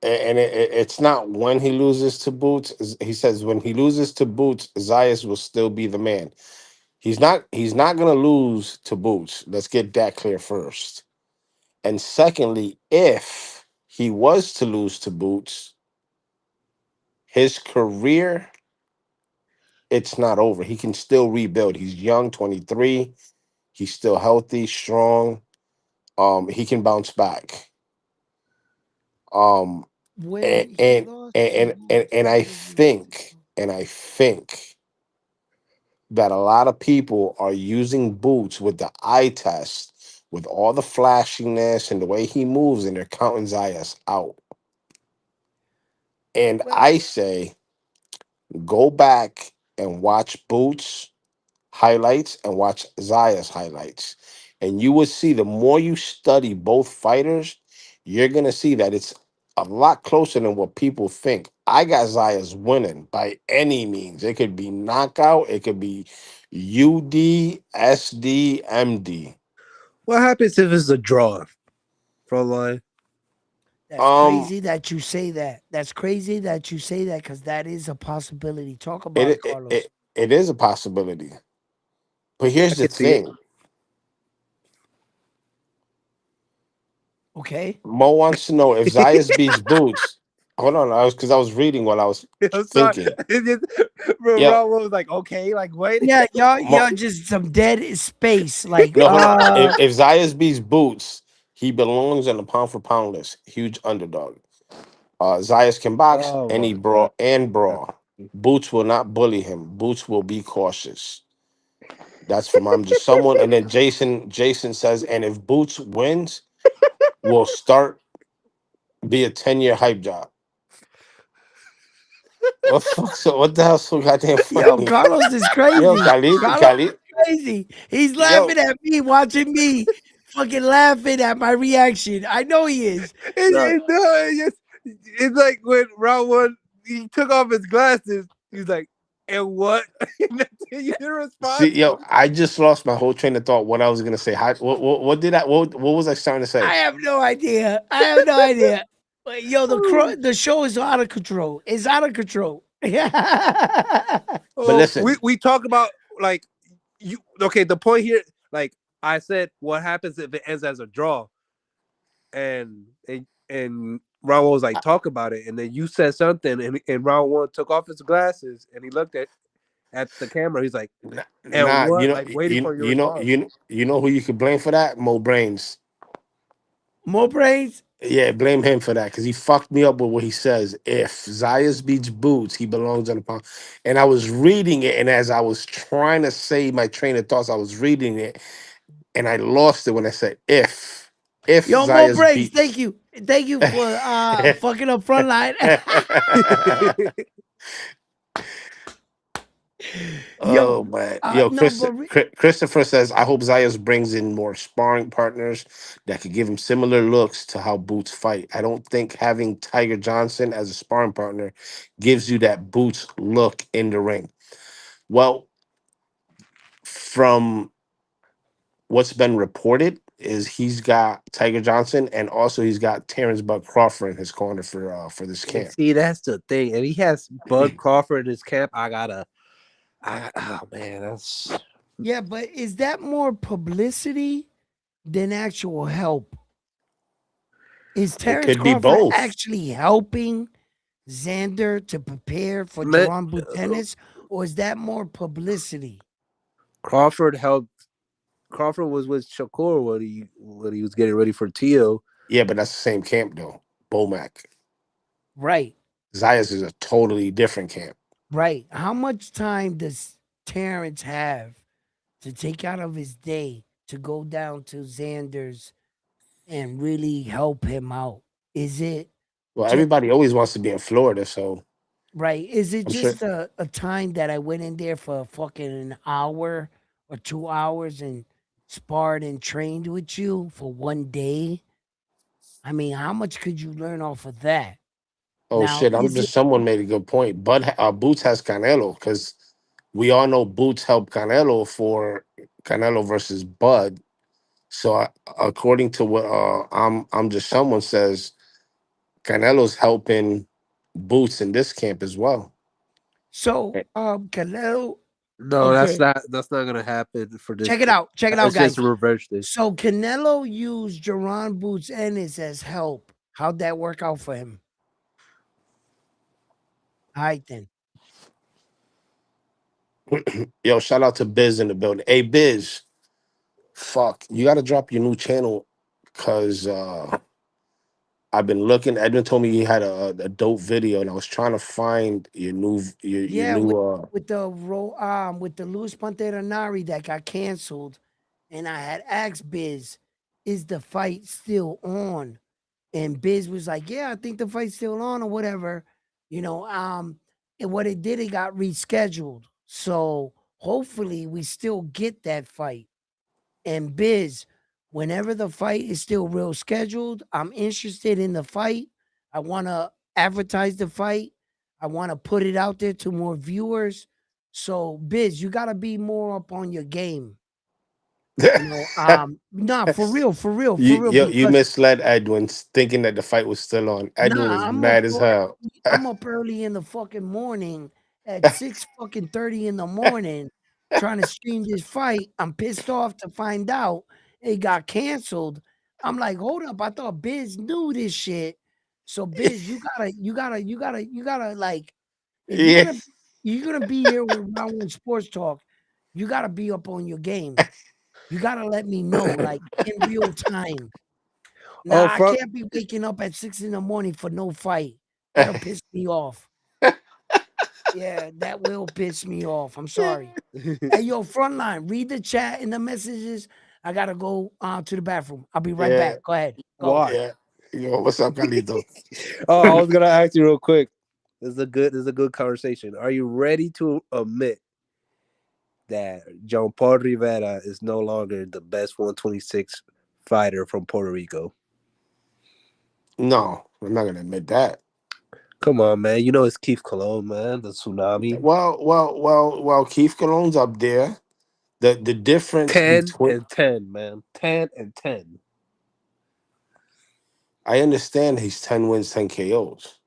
And it's not when he loses to Boots. He says when he loses to Boots, Zayas will still be the man. He's not gonna lose to Boots. Let's get that clear first. And secondly, if he was to lose to Boots, his career, it's not over. He can still rebuild. He's young, 23. He's still healthy, strong. He can bounce back. Um, When and he and lost and to and, and, Boots, and what I was his think and I think that a lot of people are using Boots with the eye test, with all the flashiness and the way he moves, and they're counting Zayas out. And well, I say, go back and watch Boots highlights and watch Zaya's highlights. And you will see the more you study both fighters, you're going to see that it's a lot closer than what people think. I got Zaya's winning by any means. It could be knockout, it could be UD, SD, MD. What happens if it's a draw? Front line. that's Um, crazy that you say that. That's crazy that you say that because that is a possibility. Talk it, about it, it Carlos. it it is a possibility. But I here's the can see it. thing. Okay. Mo wants to know if Zayas beats Boots. Hold on, I was reading while I was I'm sorry. thinking. Bro, Yo, Ron was like, okay, like wait. Yeah, y'all Mo, just some dead space. Like, no, hold on. If Zayas beats Boots, he belongs on the pound for pound list. Huge underdog. Zayas can box Oh and he my god. brawl. Boots will not bully him. Boots will be cautious. That's from I'm just someone. And then Jason says, and if Boots wins, will start be a 10-year hype job. What fuck? So what the hell's so goddamn yo, funny? Carlos is Yo, crazy. Carlos Khalid, is crazy. He's yo, laughing at me, watching me, fucking laughing at my reaction. I know he is. Look, It's like when round one he took off his glasses. He's like, and what? And that's it, you didn't see, respond. yo, I just lost my whole train of thought. What I was gonna say? What did I? What was I starting to I say? have no idea. I have no idea. Yo, the show is out of control. It's out of control. But Oh, listen, we talk about like you. Okay, the point here, like I said, what happens if it ends as a draw? And Raul was like, talk about it, and then you said something, and Raul one took off his glasses and he looked at the camera. He's like, and nah, what? Like waiting for your response. you know who you could blame for that? Mo Brains. More praise. Yeah, blame him for that because he fucked me up with what he says. If Zayas beats Boots, he belongs on the pound. And I was reading it, and as I was trying to say my train of thoughts, I was reading it, and I lost it when I said if. If Yo, more Zayas praise. Thank beats. you. Thank you for fucking up frontline. Oh Yo, man, yo, no, but Christopher says, "I hope Zayas brings in more sparring partners that could give him similar looks to how Boots fight. I don't think having Tiger Johnson as a sparring partner gives you that Boots look in the ring." Well, from what's been reported, is he's got Tiger Johnson and also he's got Terrence Bud Crawford in his corner for this And camp. see, that's the thing. If he has Bud Crawford in his camp, oh man, that's yeah, but is that more publicity than actual help? Is It Terrence could be Crawford both. actually helping Xander to prepare for man, Jerron Butenis, or is that more publicity? Crawford helped. Crawford was with Shakur when he was getting ready for Tio. Yeah, but that's the same camp though. Bomac. Right, Zayas is a totally different camp. right. How much time does Terrence have to take out of his day to go down to Xander's and really help him out? Is it Well, just everybody always wants to be in Florida, so right? Is it I'm sure. just a time that I went in there for fucking an hour or 2 hours and sparred and trained with you for one day? I mean, how much could you learn off of that? Oh Now, shit! I'm is it just someone made a good point. But Boots has Canelo because we all know Boots helped Canelo for Canelo versus Bud. So according to what I'm just someone says, Canelo's helping Boots in this camp as well. so? Canelo. No, Okay, that's not gonna happen for this check it camp. out. Check it out, It's just a guys. reverse thing. So Canelo used Jerron Boots Ennis as help. How'd that work out for him? All right then. Yo, shout out to Biz in the building. Hey Biz, fuck, you got to drop your new channel because I've been looking. Edwin told me you had a dope video, and I was trying to find your Yeah, new. with the Luis Pantera Nari that got canceled, and I had asked Biz, "Is the fight still on?" And Biz was like, "Yeah, I think the fight's still on or whatever." You know, and what it did, it got rescheduled. So hopefully we still get that fight. And Biz, whenever the fight is still real scheduled, I'm interested in the fight. I want to advertise the fight. I want to put it out there to more viewers. So Biz, you got to be more up on your game. Nah, for real, for real, for real. You Because misled Edwin thinking that the fight was still on. Edwin nah, was mad as hell. I'm up early in the fucking morning at 6 fucking 30 in the morning trying to stream this fight. I'm pissed off to find out it got canceled. I'm like, hold up, I thought Biz knew this shit. So Biz, you gotta like if Yeah. you're gonna be here with Round One Sports Talk, you gotta be up on your game. You gotta let me know, like in real time. Nah, Oh, I fuck. can't be waking up at 6 in the morning for no fight. That'll piss me off. Yeah, that will piss me off. I'm sorry. Hey, yo, frontline, read the chat and the messages. I gotta go to the bathroom. I'll be right Yeah. back. Go ahead. Go. Why? Yeah. Yo, what's up, Carlito? Oh, I was gonna ask you real quick. This is a good conversation. Are you ready to admit that John Paul Rivera is no longer the best 126 fighter from Puerto Rico? No, I'm not gonna admit that. Come on, man. You know it's Keith Cologne, man. The tsunami. Well. Keith Cologne's up there. The difference 10 between and 10, man. 10 and 10. I understand he's 10 wins, 10 KOs.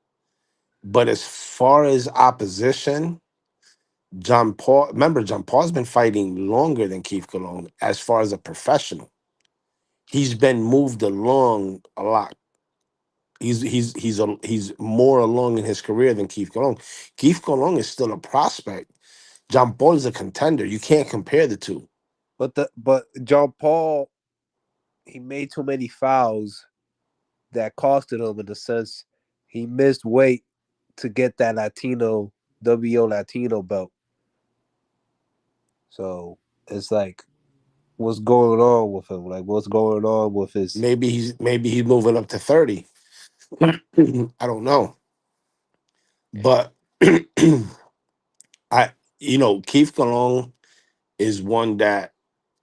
But as far as opposition, John Paul, remember, John Paul's been fighting longer than Keith Cologne as far as a professional. He's been moved along a lot. He's more along in his career than Keith Cologne. Keith Cologne is still a prospect. John Paul is a contender. You can't compare the two. But John Paul, he made too many fouls that costed him in the sense he missed weight to get that Latino WO Latino belt. So it's like, what's going on with him? Like, what's going on with his? Maybe he's moving up to 30. I don't know. But I Keith Cologne is one that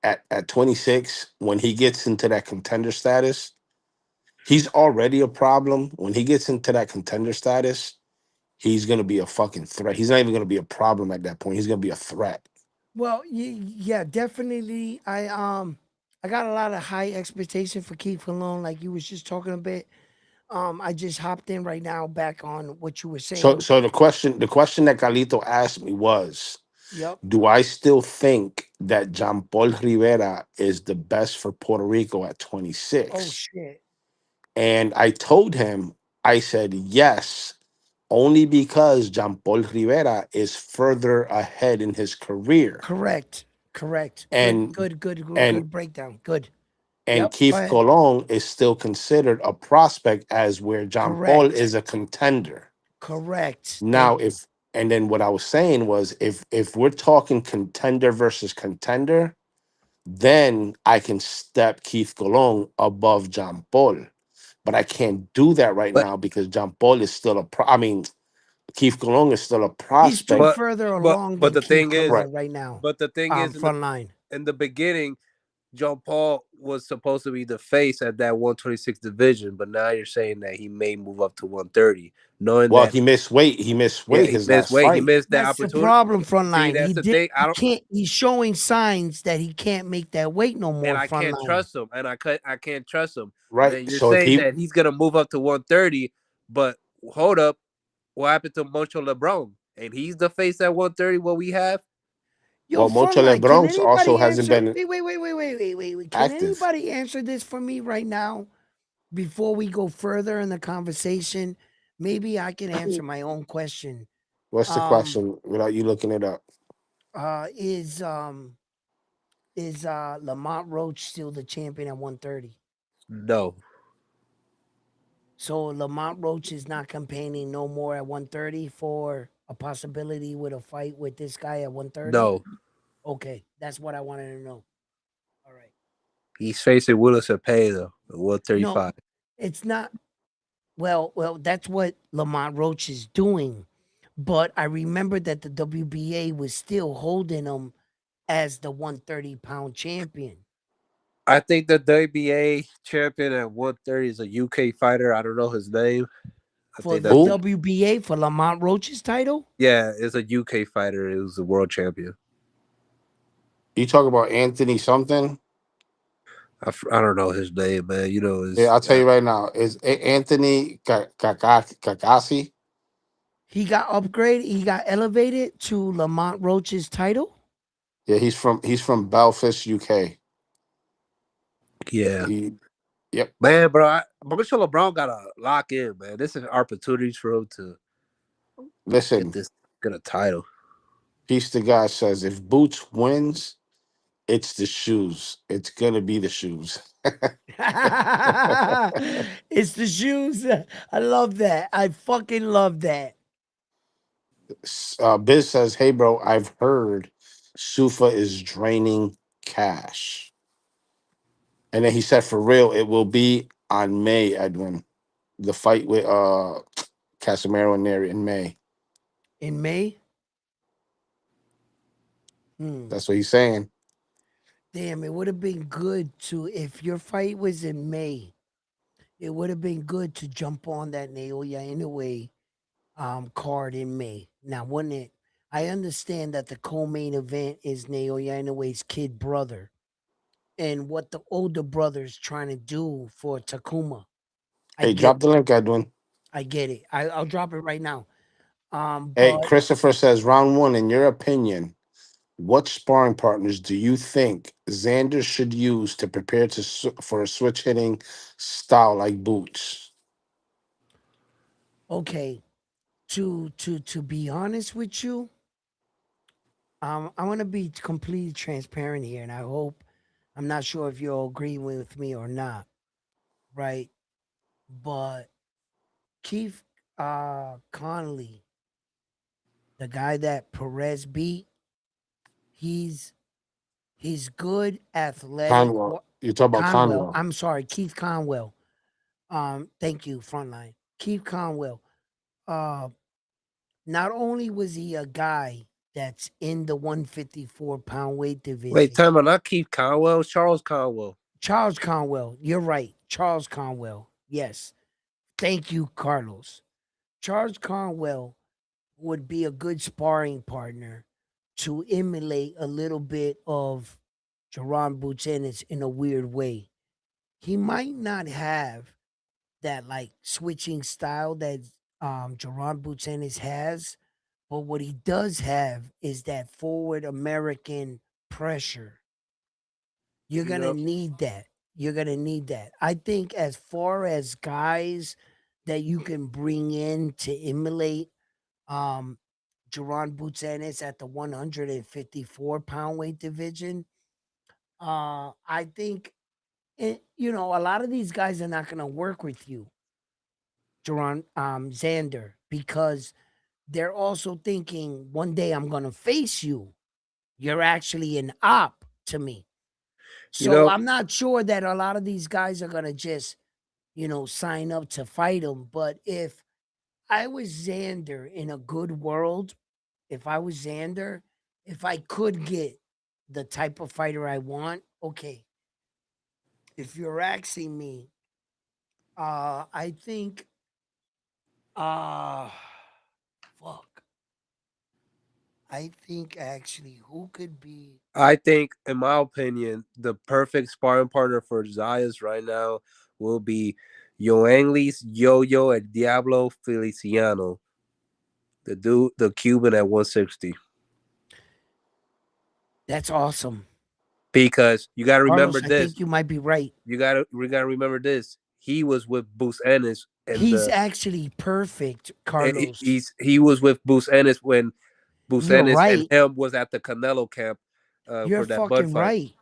at 26, when he gets into that contender status, he's already a problem. When he gets into that contender status, he's gonna be a fucking threat. He's not even gonna be a problem at that point. He's gonna be a threat. Well, yeah, definitely. I got a lot of high expectation for Keith Cologne, like you was just talking a bit. I just hopped in right now back on what you were So saying. so the question that Carlito asked me was, Yep. do I still think that Jean Paul Rivera is the best for Puerto Rico at Oh 26? shit. And I told him, I said yes, only because Jean Paul Rivera is further ahead in his career. Correct. Correct. Good. And Good. Good. Good. and Good breakdown. Good. and Yep. Go Keith ahead. Colon is still considered a prospect, as where John Paul Correct. is a contender. Correct. Now, if and then what I was saying was, if we're talking contender versus contender, then I can step Keith Colon above John Paul. But I can't do that right But now because John Paul is still I mean, Keith Colon is still a he's still prospect. but further but along but than the Keith thing is, Right. Cologne right now. in Front line. the beginning, John Paul was supposed to be the face at that 126 division, but now you're saying that he may move up to 130, knowing Well, that he missed weight. He missed yeah, weight he his missed last weight, he fight. missed that That's the opportunity. problem, front See, line. that's He the did. thing. I He don't, can't. He's showing signs that he can't make that weight no and more. I Front can't line. trust him, and I can't trust him. And Right. then you're So if saying he that he's gonna move up to 130, but hold up, what happened to Moncho LeBron? And he's the face at 130. What we have? Yo, well, front Moncho line. Can LeBron also anybody hasn't answer? been Wait. Can active. anybody answer this for me right now before we go further in the conversation? Maybe I can answer my own question. What's the Um. question without you looking it up? Uh. Is Lamont Roach still the champion at 130? No, So Lamont Roach is not campaigning no more at 130 for a possibility with a fight with this guy at 130. no, Okay, that's what I wanted to know. All right. he's facing Willis Cepeda at No, 135. it's not. Well, that's what Lamont Roach is doing. But I remember that the WBA was still holding him as the 130-pound champion I think the WBA champion at 130 is a UK fighter. I don't know his name. I for think the that's Who? WBA for Lamont Roach's title. yeah, it's a UK fighter. It was a world champion. You talk about Anthony something? I don't know his name, man. You know, Yeah, is I'll tell you right now. Is Anthony Kakasi? He got upgraded. He got elevated to Lamont Roach's title. Yeah, he's from Belfast, UK. yeah, He, yep. man, bro. Marcelo LeBron got to lock in, man. This is opportunities for him to get Listen, this get a title. Piece the guy says if Boots wins, it's the shoes. It's gonna be the shoes. It's the shoes. I love that. I fucking love that. Biz says, "Hey, bro, I've heard Sufa is draining cash." And then he said, "For real, it will be on May, Edwin. The fight with Casemiro and Neri in May." In May. Hmm. That's what he's saying. Damn, it would have been good to if your fight was in May. It would have been good to jump on that Naoya Inoue card in May. Now, wouldn't it? I understand that the co-main event is Naoya Inoue's kid brother and what the older brother's trying to do for Takuma. I Hey, get drop the link, Edwin. I get it. I'll drop it right now. Hey, But Christopher says, round one, in your opinion, what sparring partners do you think Xander should use to prepare for a switch hitting style like Boots? okay, to be honest with you, I want to be completely transparent here, and I hope I'm not sure if you'll agree with me or not, right? But Keith Conley, the guy that Perez beat, he's he's good, athletic. Conwell. You talk about Conwell, Conwell. I'm sorry, Keith Conwell. Thank you, frontline. Keith Conwell. Uh, not only was he a guy that's in the 154-pound weight Wait, division, time out. Not Keith Conwell, Charles Conwell. Charles Conwell, you're right. Charles Conwell. Yes. Thank you, Carlos. Charles Conwell would be a good sparring partner to emulate a little bit of Jerron Buchanan in a weird way. He might not have that like switching style that Jerron Buchanan has, but what he does have is that forward American pressure. You're gonna Yep. need that. You're gonna need that. I think as far as guys that you can bring in to emulate um Jerron Butsanis at the 154-pound weight division, I think a lot of these guys are not gonna work with you, Jerron Xander, because they're also thinking one day I'm gonna face you. You're actually an op to me. You So know, I'm not sure that a lot of these guys are gonna just, sign up to fight him. But if I was Xander in a good world, if I was Xander, if I could get the type of fighter I want, okay. If you're asking me, I think, uh, fuck. I think actually, who could be? I think, in my opinion, the perfect sparring partner for Zayas right now will be Yoanglis, Yo-Yo, and Diablo Feliciano, the Cuban at 160. That's awesome, Because you got to remember Carlos. I this. think you might be right. We gotta remember this. He was with Boost Ennis, and He's actually perfect, Carlos. he was with Boost Ennis when Boost You're Ennis and right. him was at the Canelo camp You're for that Bud fucking fight. right.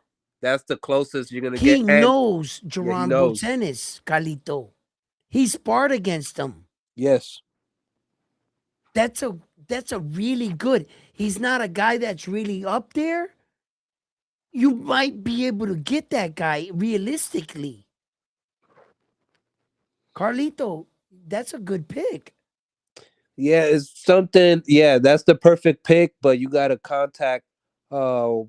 That's the closest you're gonna get. He And knows yeah, he Jerron knows. Butenis, Calito. He sparred against him. Yes. That's a that's a really good. He's not a guy that's really up there. You might be able to get that guy realistically. Carlito, that's a good pick. Yeah, it's something. Yeah, that's the perfect pick, but you gotta contact uh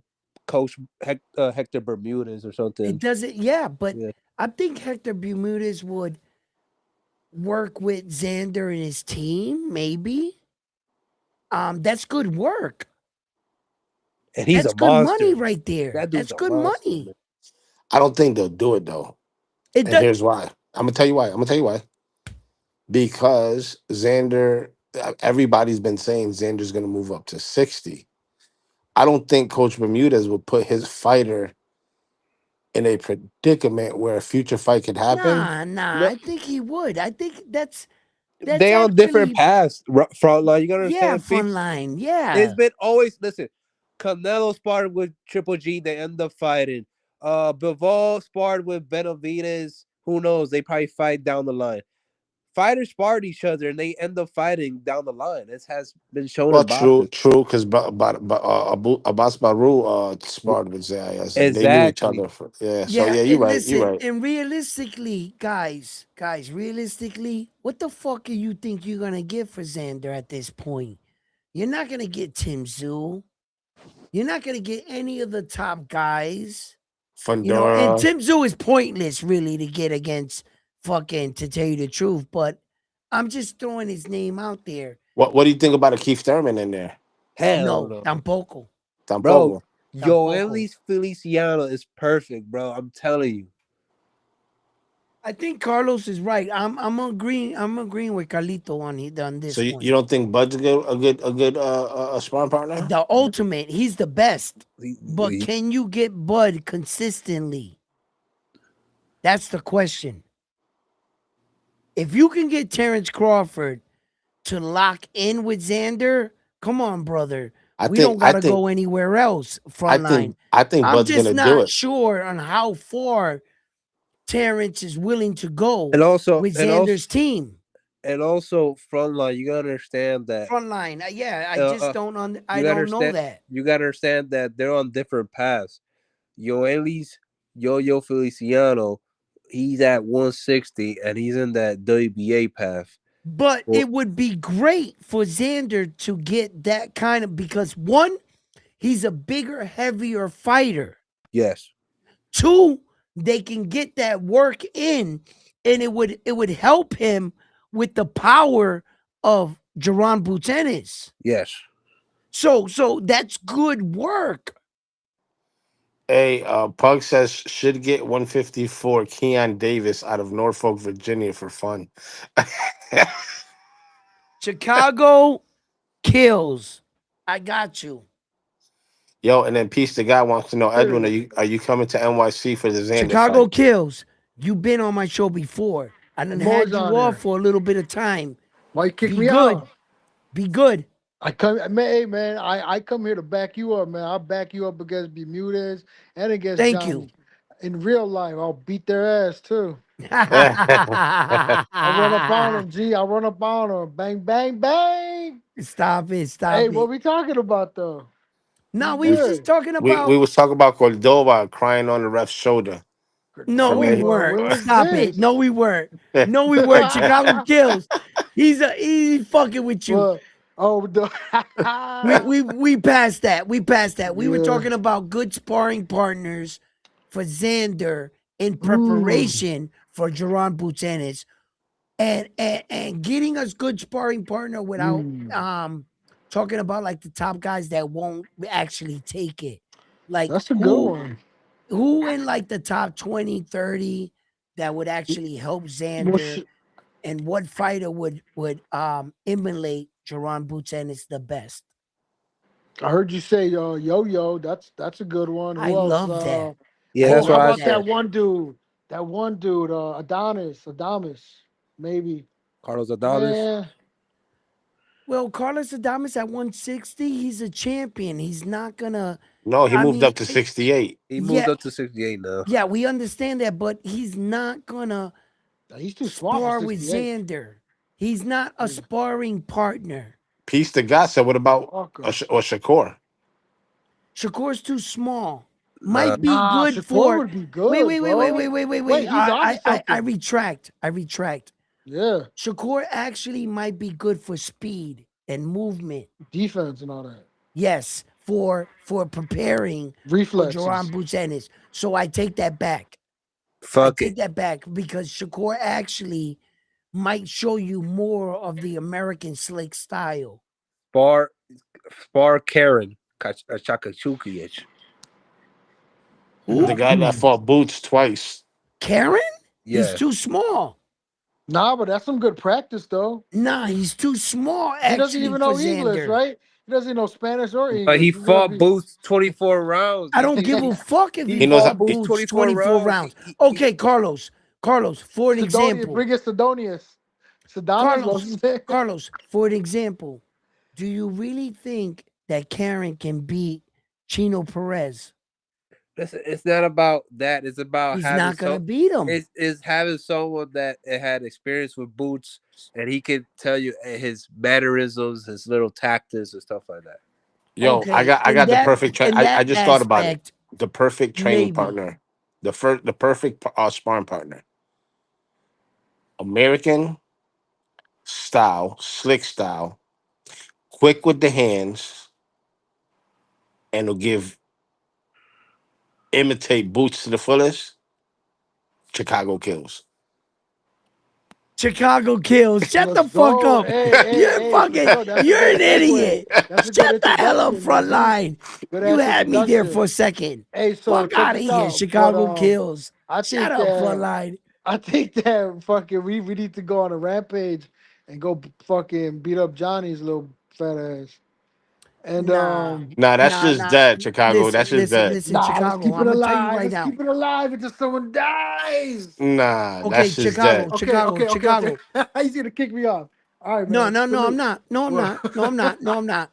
Coach Hector Bermudez or It something. doesn't, yeah, but Yeah. I think Hector Bermudez would work with Xander and his team, maybe. That's good work. And he's That's a good money monster. right there. That dude's That's a good monster, man. money. I don't think they'll do it though. It And does. here's why. I'm gonna tell you why. I'm gonna tell you why. Because Xander, everybody's been saying Xander's gonna move up to 60. I don't think Coach Bermudez will put his fighter in a predicament where a future fight could happen. Nah. No, I think he would. I think that's they on different actually, paths. Front line, you gotta yeah, understand. fun line. It's Yeah. been always listen. Canelo sparred with Triple G. They end up fighting. Bivol sparred with Benavides. Who knows? They probably fight down the line. Fighters sparred each other and they end up fighting down the line. This has been shown Well, in true, boxing. true, because Abbas Baru sparred with Zayas, and they knew each Exactly. other. Yeah, so Yeah, yeah, you're and right. You're listen, right. and realistically, guys, realistically, what the fuck do you think you're gonna get for Xander at this point? You're not gonna get Tim Zoo. You're not gonna get any of the top guys. And Fundora. Tim Zoo is pointless really to get against fucking, to tell you the truth, but I'm just throwing his name out there. What do you think about a Keith Thurman in there? Hell No, no. tampoco, Bro, Tampoco. tampoco. Yoelis Feliciano is perfect, bro. I'm telling you. I think Carlos is right. I'm agreeing with Carlito on So this you one. don't think Bud's a good sparring partner? The ultimate, he's the best. But He- can you get Bud consistently? That's the question. If you can get Terrence Crawford to lock in with Xander, come on, brother. I We think don't I gotta think go anywhere else. I Front line. think I think I'm Bud's just gonna do not it. sure on how far Terrence is willing to go and also with and also Xander's team. and also frontline. You gotta understand that. Front line. Yeah, I Uh, just uh, don't I you gotta don't know understand. that. You gotta understand that they're on different paths. Yoeli's Yo Feliciano, he's at 160 and he's in that WBA path. But Well, it would be great for Xander to get that kind of because one, he's a bigger, heavier fighter. yes, Two, they can get that work in, and it would help him with the power of Jerron Butenis. yes. So that's good work. Hey, Pug says should get 154 Keon Davis out of Norfolk, Virginia for fun. Chicago kills. I got you. Yo, and then Peace the guy wants to know, Edwin, are Hey, you coming to NYC for the Xander Chicago fight? kills. You've been on my show before. I done I'm always had you on off there. for a little bit of time. Why you kick Be me good. out? Be good. I come, man. Hey, man. I come here to back you up, man. I'll back you up against Bermudez and against Thank you. Johnny. In real life, I'll beat their ass too. I run up on them, G. I run up on them. Bang, bang, bang. Stop it. Hey, Stop what it. we talking about though? No, He's we was just good. talking we about. was talking about Cordova crying on the ref's shoulder No, from we A. Cordova. weren't. When was Stop it. No, this? we weren't. No, we weren't. Chicago kills. He's fucking with you. Well, oh, the We passed that. We passed that. We were yeah. talking about good sparring partners for Xander in Mm, preparation for Jerron Butenis and getting us good sparring partner without mm. talking about like the top guys that won't actually take it. Like That's a good who one. who in like the top 20, 30 that would actually help Well, Xander and what fighter would emulate Jerron Butenis the best? I heard you say yo. That's a good one. I Who else? love that. Yeah, I Oh, that's how what love I about that. that said. one dude? That one dude, Adonis, maybe. Carlos Adonis. Man, Well, Carlos Adames at 160, he's a champion. He's not gonna. No, he I moved mean, up to 68. He moved yeah, up to 68 now. yeah, we understand that, but he's not gonna he's too small for spar with 68. Xander. He's not a Yeah. sparring partner. Peace the guy said, what about Walker. or Shakur? Shakur's too small. Nah, Might be Nah, good Shakur for. would be Wait, good, wait, wait, wait, bro. wait, wait, wait, Wait, wait. he's on to I something. retract. I retract. Yeah, Shakur actually might be good for speed and movement. defense and all that. Yes, for preparing for Jerron Reflexes. Butenis. So I take that back. I fuck take it. that back because Shakur actually might show you more of the American slick style. Spar, Spar Karen Chakachukic. The Who? guy that fought Boots twice. Karen? He's Yeah, too small. Nah, but that's some good practice though. Nah, he's too small He doesn't actually even for know English, Xander. right? He doesn't know Spanish or but he English. He's gonna fought be. Boots 24 rounds. I don't give a fuck if He he He knows how, fought fought Boots Boots 24 24 rounds. rounds. Okay, Carlos. Carlos, for an Sidonius, example. bring it Sidonius. Sidonis, what was Carlos, his name? Carlos, for an example, do you really think that Karen can beat Chino Perez? Listen, it's not about that. It's about He's having not gonna beat him. it's having someone that had experience with Boots and he can tell you his mannerisms, his little tactics and stuff like that. yo, Okay, I got the perfect in I that just thought about it. aspect, The perfect training maybe. partner. The perfect sparring partner. American style, slick style, quick with the hands, and will give imitate Boots to the fullest. Chicago kills. Chicago kills. Shut the Let's fuck go. up. Hey, hey, You're hey, for fucking, sure. That's a you're good an segue. idiot. That's a good Shut the hell up, introduction, my front G. line. Good You ass had me there for introduction. a second. Hey, so Fuck check out of this here. out. But Chicago kills. I Shut think up, front line. I think that fucking we need to go on a rampage and go fucking beat up Johnny's little fat ass. And Nah, Nah, that's nah, just nah. dead, Chicago. That's just dead. Listen, nah, let's Chicago. keep it I'm gonna tell you alive. right Let's now. keep it alive until someone dies. Nah, Okay, that's just dead. Chicago, Okay, Chicago, okay, okay, okay. Chicago. He's gonna kick me off. All right, No, man. no, no, I'm Salute. not. No, I'm Well, not. No, I'm not. No, I'm not.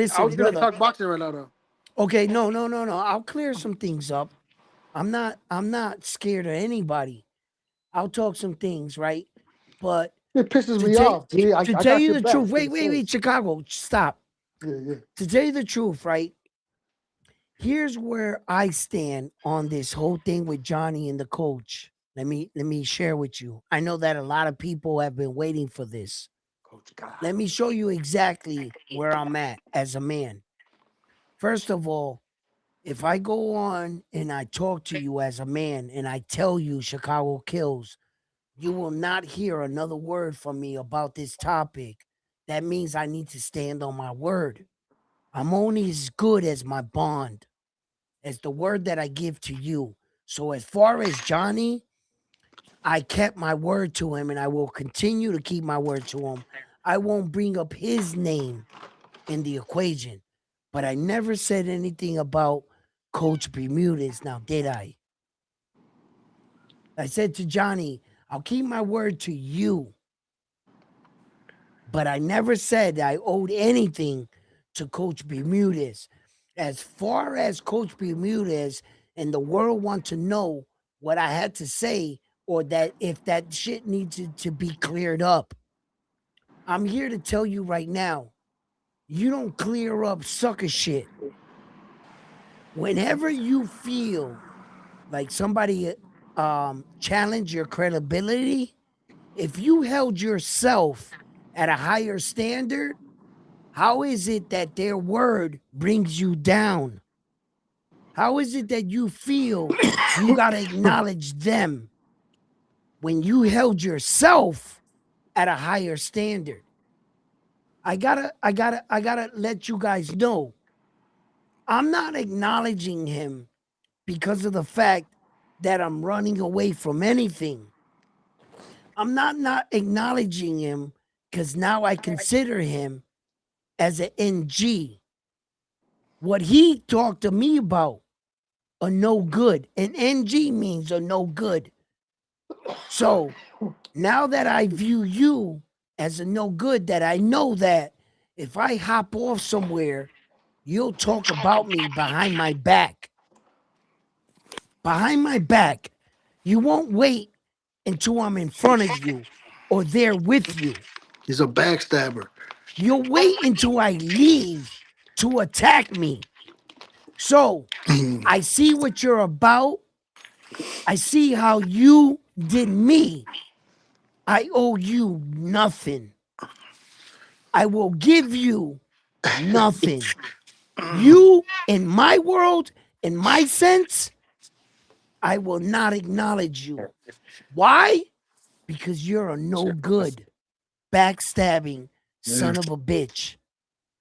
I was Listen, gonna brother. talk boxing right now, though. Okay, no, no, no, no. I'll clear some things up. I'm not scared of anybody. I'll talk some things, right? But It pisses to me take off, G. to I tell got you your the back truth, for the wait, first. Chicago, stop. Yeah, yeah. To tell you the truth, right? Here's where I stand on this whole thing with Johnny and the coach. Let me share with you. I know that a lot of people have been waiting for this. Coach God. Let me show you exactly where I'm at as a man. First of all, if I go on and I talk to you as a man and I tell you Chicago kills, you will not hear another word from me about this topic. That means I need to stand on my word. I'm only as good as my bond, as the word that I give to you. So, as far as Johnny, I kept my word to him and I will continue to keep my word to him. I won't bring up his name in the equation, but I never said anything about Coach Bermudez. Now, did I? I said to Johnny, I'll keep my word to you, but I never said I owed anything to Coach Bermudez. As far as Coach Bermudez and the world want to know what I had to say or that if that shit needed to be cleared up, I'm here to tell you right now, you don't clear up sucker shit. Whenever you feel like somebody challenge your credibility, if you held yourself at a higher standard, how is it that their word brings you down? How is it that you feel you got to acknowledge them when you held yourself at a higher standard? I gotta let you guys know. I'm not acknowledging him because of the fact that I'm running away from anything. I'm not acknowledging him because now I consider him as an NG. What he talked to me about, a no good. An NG means a no good. So now that I view you as a no good, that I know that if I hop off somewhere, you'll talk about me behind my back. Behind my back. You won't wait until I'm in front of you or there with you. He's a backstabber. You'll wait until I leave to attack me. So I see what you're about. I see how you did me. I owe you nothing. I will give you nothing. You, in my world, in my sense, I will not acknowledge you. Why? Because you're a no good, backstabbing Yeah. son of a bitch.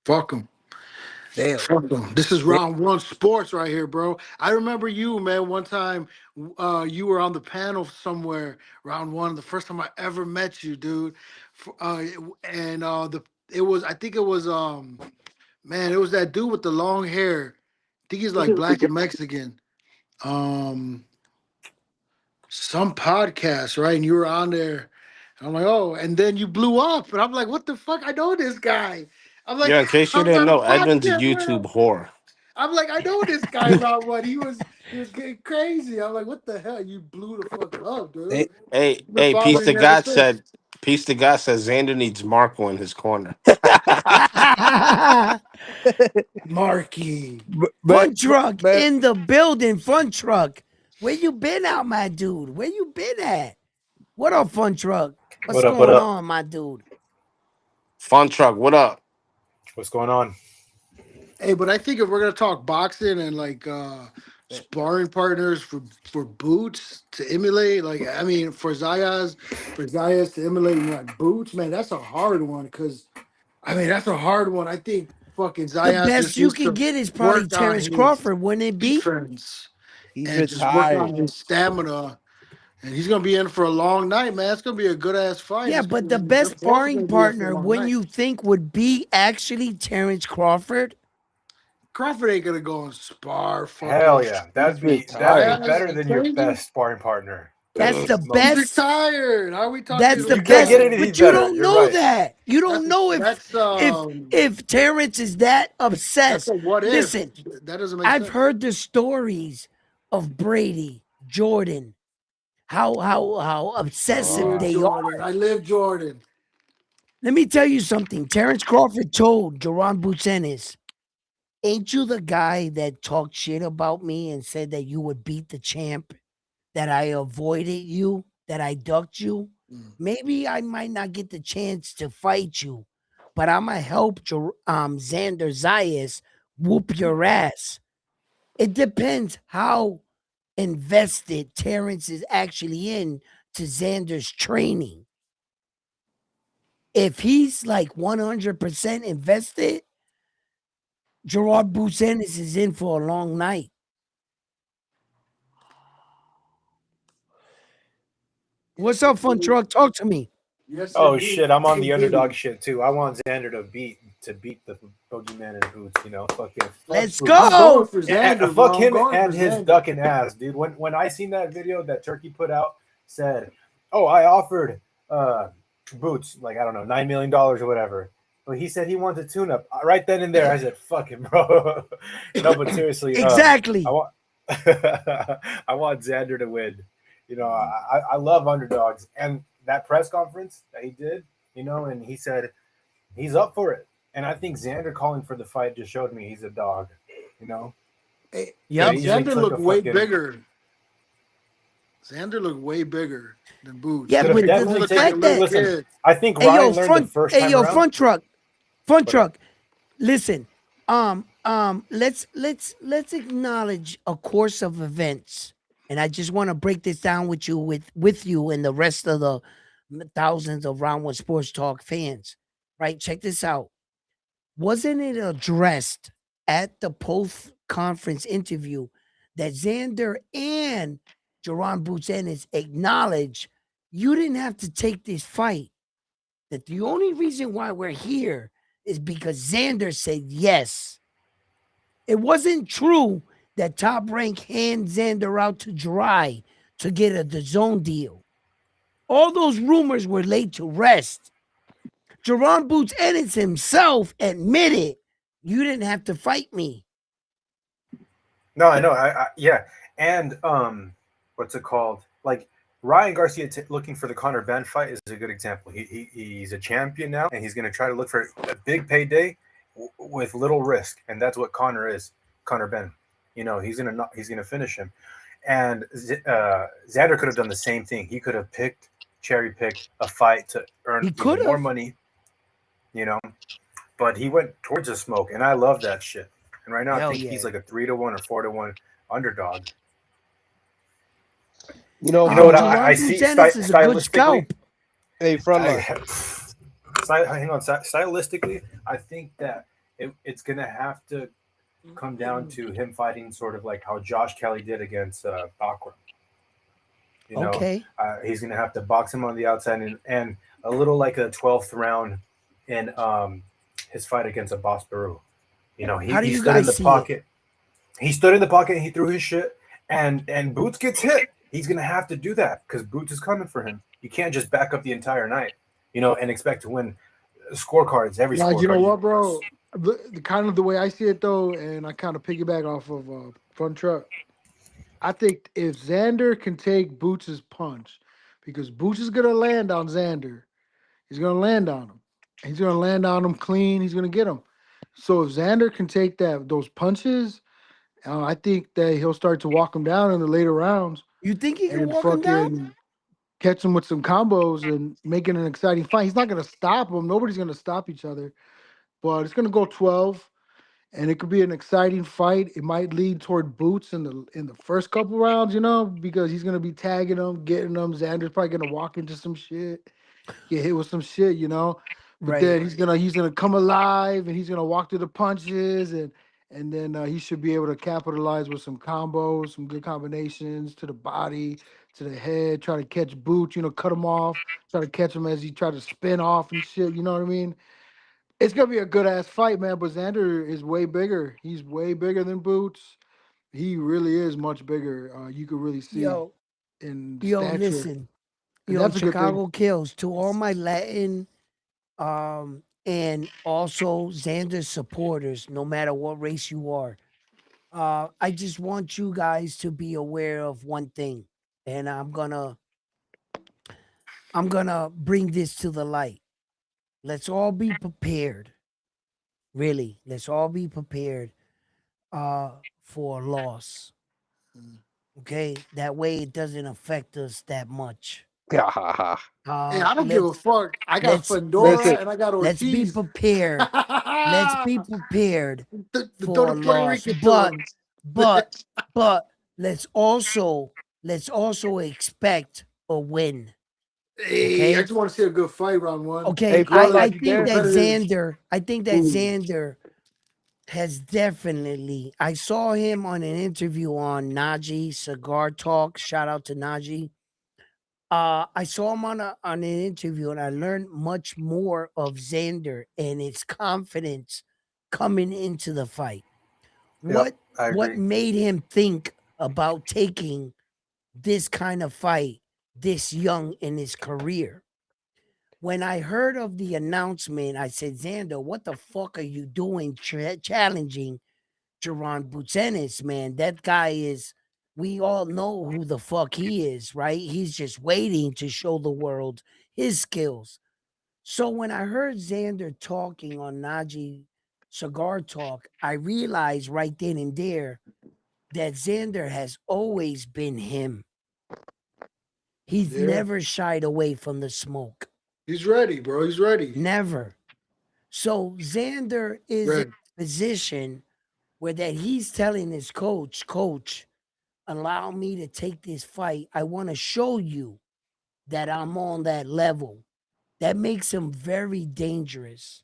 Fuck him. Damn. Fuck 'em. This is round one sports right here, bro. I remember you, man. One time, you were on the panel somewhere. Round one, the first time I ever met you, dude. And the it was, I think it was, man, it was that dude with the long hair. I think he's like black and Mexican. Um, some podcast, right? And you were on there. I'm like, oh, and then you blew up, and I'm like, what the fuck? I know this guy. I'm like, Yeah, in case you I'm didn't like, know, fuck Edwin's a yeah, bro. YouTube whore. I'm like, I know this guy about what he was getting crazy. I'm like, what the hell? You blew the fuck up, They, dude. Hey, Been Peace to following you ever God since. said, Peace to God says Xander needs Marco in his corner. Marky. Fun truck but in the building. Fun truck. Where you been out, my dude? Where you been at? What up, fun truck? What's What up? What going up? on, my dude? Fun truck, what up? What's going on? Hey, but I think if we're gonna talk boxing and like sparring partners for boots to emulate, like I mean for Zayas to emulate like boots, man, that's a hard one because I mean that's a hard one. I think fucking The Zayas best just you needs could to get is probably work on Terrence his Crawford, wouldn't it be? defense he's and just work on retired. his stamina And he's gonna be in for a long night, man. It's gonna be a good ass fight. Yeah, It's but gonna the be, they're best both sparring gonna be in for a partner, long when night. you think would be actually Terrence Crawford, Crawford ain't gonna go and spar Hell fucking. yeah, He's been that'd be tired. better than your Crazy. best sparring partner. that's Better the than He's most. best. retired. How are we That's talking the You can't best. get about? anything But you better. don't You're know right. that. You don't That's know that's if Terrence is that that's obsessed. a what if. Listen, That doesn't make I've sense. heard the stories of Brady, Jordan, how obsessive Uh, they Jordan. are. I live Jordan. Let me tell you something. Terrence Crawford told Jerron Butenis, ain't you the guy that talked shit about me and said that you would beat the champ, that I avoided you, that I ducked you? Mm. Maybe I might not get the chance to fight you, but I'm going to help Xander Zayas whoop your ass. It depends how invested Terrence is actually in to Xander's training. If he's like 100% invested, Gerard Bucenis is in for a long night. What's up, fun truck? Talk to me. Yes, oh indeed. shit, I'm on the underdog Indeed. shit too. I want Xander to beat the boogeyman in boots. Fucking fuck Let's boots. I'm going go. for Xander, Fuck bro. I'm him going for and his Xander. ducking ass, dude. When I seen that video that Turkey put out, said, "Oh, I offered Boots like I don't know $9 million or whatever." But he said he wants a tune-up. Right then and there, I said, "Fuck him, bro." No, but seriously, I Exactly. want I want Xander to win. I love underdogs, and that press conference that he did, and he said he's up for it. And I think Xander calling for the fight just showed me he's a dog. You know, Hey, could hey, Yep. have easily Xander took looked a way fucking bigger. Xander looked way bigger than Boots. Yeah, could have Boots but the definitely looked like a fact taken. little that, Listen, kid. I think hey yo, Ryan learned the first time around. front But truck. Listen, let's acknowledge a course of events, and I just want to break this down with you, with you and the rest of the thousands of Round One Sports Talk fans. Right? Check this out. Wasn't it addressed at the post conference interview that Xander and Jerron Butenis acknowledged you didn't have to take this fight? That the only reason why we're here is because Xander said yes. It wasn't true that Top Rank hand Xander out to dry to get a DAZN deal. All those rumors were laid to rest. Jerron Boots Ennis himself admitted you didn't have to fight me. no, I know. Yeah, and what's it called? Like Ryan Garcia looking for the Conor Ben fight is a good example. He's a champion now, and he's going to try to look for a big payday with little risk, and that's what Conor is. Conor Ben, he's gonna finish him, and Xander could have done the same thing. He could have cherry picked a fight to earn He even could more have. money, you know. But he went towards the smoke, and I love that shit. And right now, I Hell think yeah. he's like a 3-1 or 4-1 underdog. You know, You know what Jerron I Boots see Ennis is a good stylistically? scalp. hey, I, frontline. hang on, stylistically, I think that it's gonna have to come down to him fighting sort of like how Josh Kelly did against Bakram. You know, Okay. he's gonna have to box him on the outside and a little like a 12th round in his fight against a Boss Baru. How do He you stood in guys the see it? pocket. He stood in the pocket and he threw his shit, and Boots gets hit. He's gonna have to do that because Boots is coming for him. You can't just back up the entire night, and expect to win scorecards. Every Now, you know scorecard. what, bro? The kind of the way I see it though, and I kind of piggyback off of Front Truck. I think if Xander can take Boots' punch, because Boots is gonna land on Xander, he's gonna land on him. He's gonna land on him clean. He's gonna get him. So if Xander can take those punches, I think that he'll start to walk him down in the later rounds You think he can and walk him down? fucking catch him with some combos and make it an exciting fight. He's not gonna stop him. Nobody's gonna stop each other. But it's gonna go 12, and it could be an exciting fight. It might lead toward Boots in the first couple rounds, because he's gonna be tagging them, getting them. Xander's probably gonna walk into some shit, get hit with some shit. But Right. then he's gonna come alive and he's gonna walk through the punches, and and then he should be able to capitalize with some combos, some good combinations to the body, to the head. Try to catch Boots, cut him off. Try to catch him as he try to spin off and shit. You know what I mean? It's gonna be a good ass fight, man. But Xander is way bigger. He's way bigger than Boots. He really is much bigger. You could really see Yo, in yo, stature, listen. and Yo, that's a good thing. Chicago Kills, to all my Latin and also Xander supporters, no matter what race you are. I just want you guys to be aware of one thing, and I'm gonna bring this to the light. Let's all be prepared. Really, let's all be prepared for a loss. Mm. Okay, that way it doesn't affect us that much. Yeah. Hey, I don't give a Let's fuck. I got let's Fedora let's Listen, and I got let's be Ortiz. prepared. Let's be prepared Throw for the a Puerto loss. Rican to him. But but let's also expect a win. Hey, I Okay? just want to see a good fight round one. Okay, hey, I I Frontline, like you think there? that competitive. Xander has definitely. I saw him on an interview on Najee Cigar Talk. Shout out to Najee. I saw him on an interview, and I learned much more of Xander and his confidence coming into the fight. Yep, What I what agree. made him think about taking this kind of fight this young in his career? When I heard of the announcement, I said, Xander, what the fuck are you doing challenging Jerron Butenis, man? That guy is, we all know who the fuck he is, right? He's just waiting to show the world his skills. So when I heard Xander talking on Najee Cigar Talk, I realized right then and there that Xander has always been him. He's Yeah, never shied away from the smoke. he's ready, bro. He's ready. Never. So Xander is in Ready. a position where that he's telling his coach, allow me to take this fight. I want to show you that I'm on that level. That makes him very dangerous.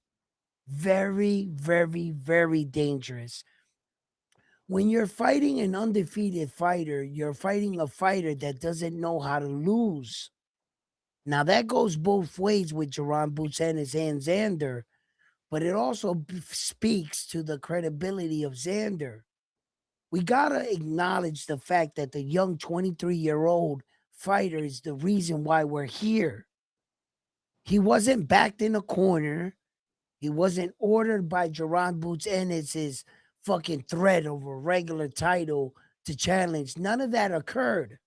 Very, very, very dangerous. When you're fighting an undefeated fighter, you're fighting a fighter that doesn't know how to lose. Now that goes both ways with Jerron Butenis and Xander, but it also speaks to the credibility of Xander. We gotta acknowledge the fact that the young 23-year-old fighter is the reason why we're here. He wasn't backed in a corner. He wasn't ordered by Jerron Boots Ennis' fucking threat of a regular title to challenge. None of that occurred.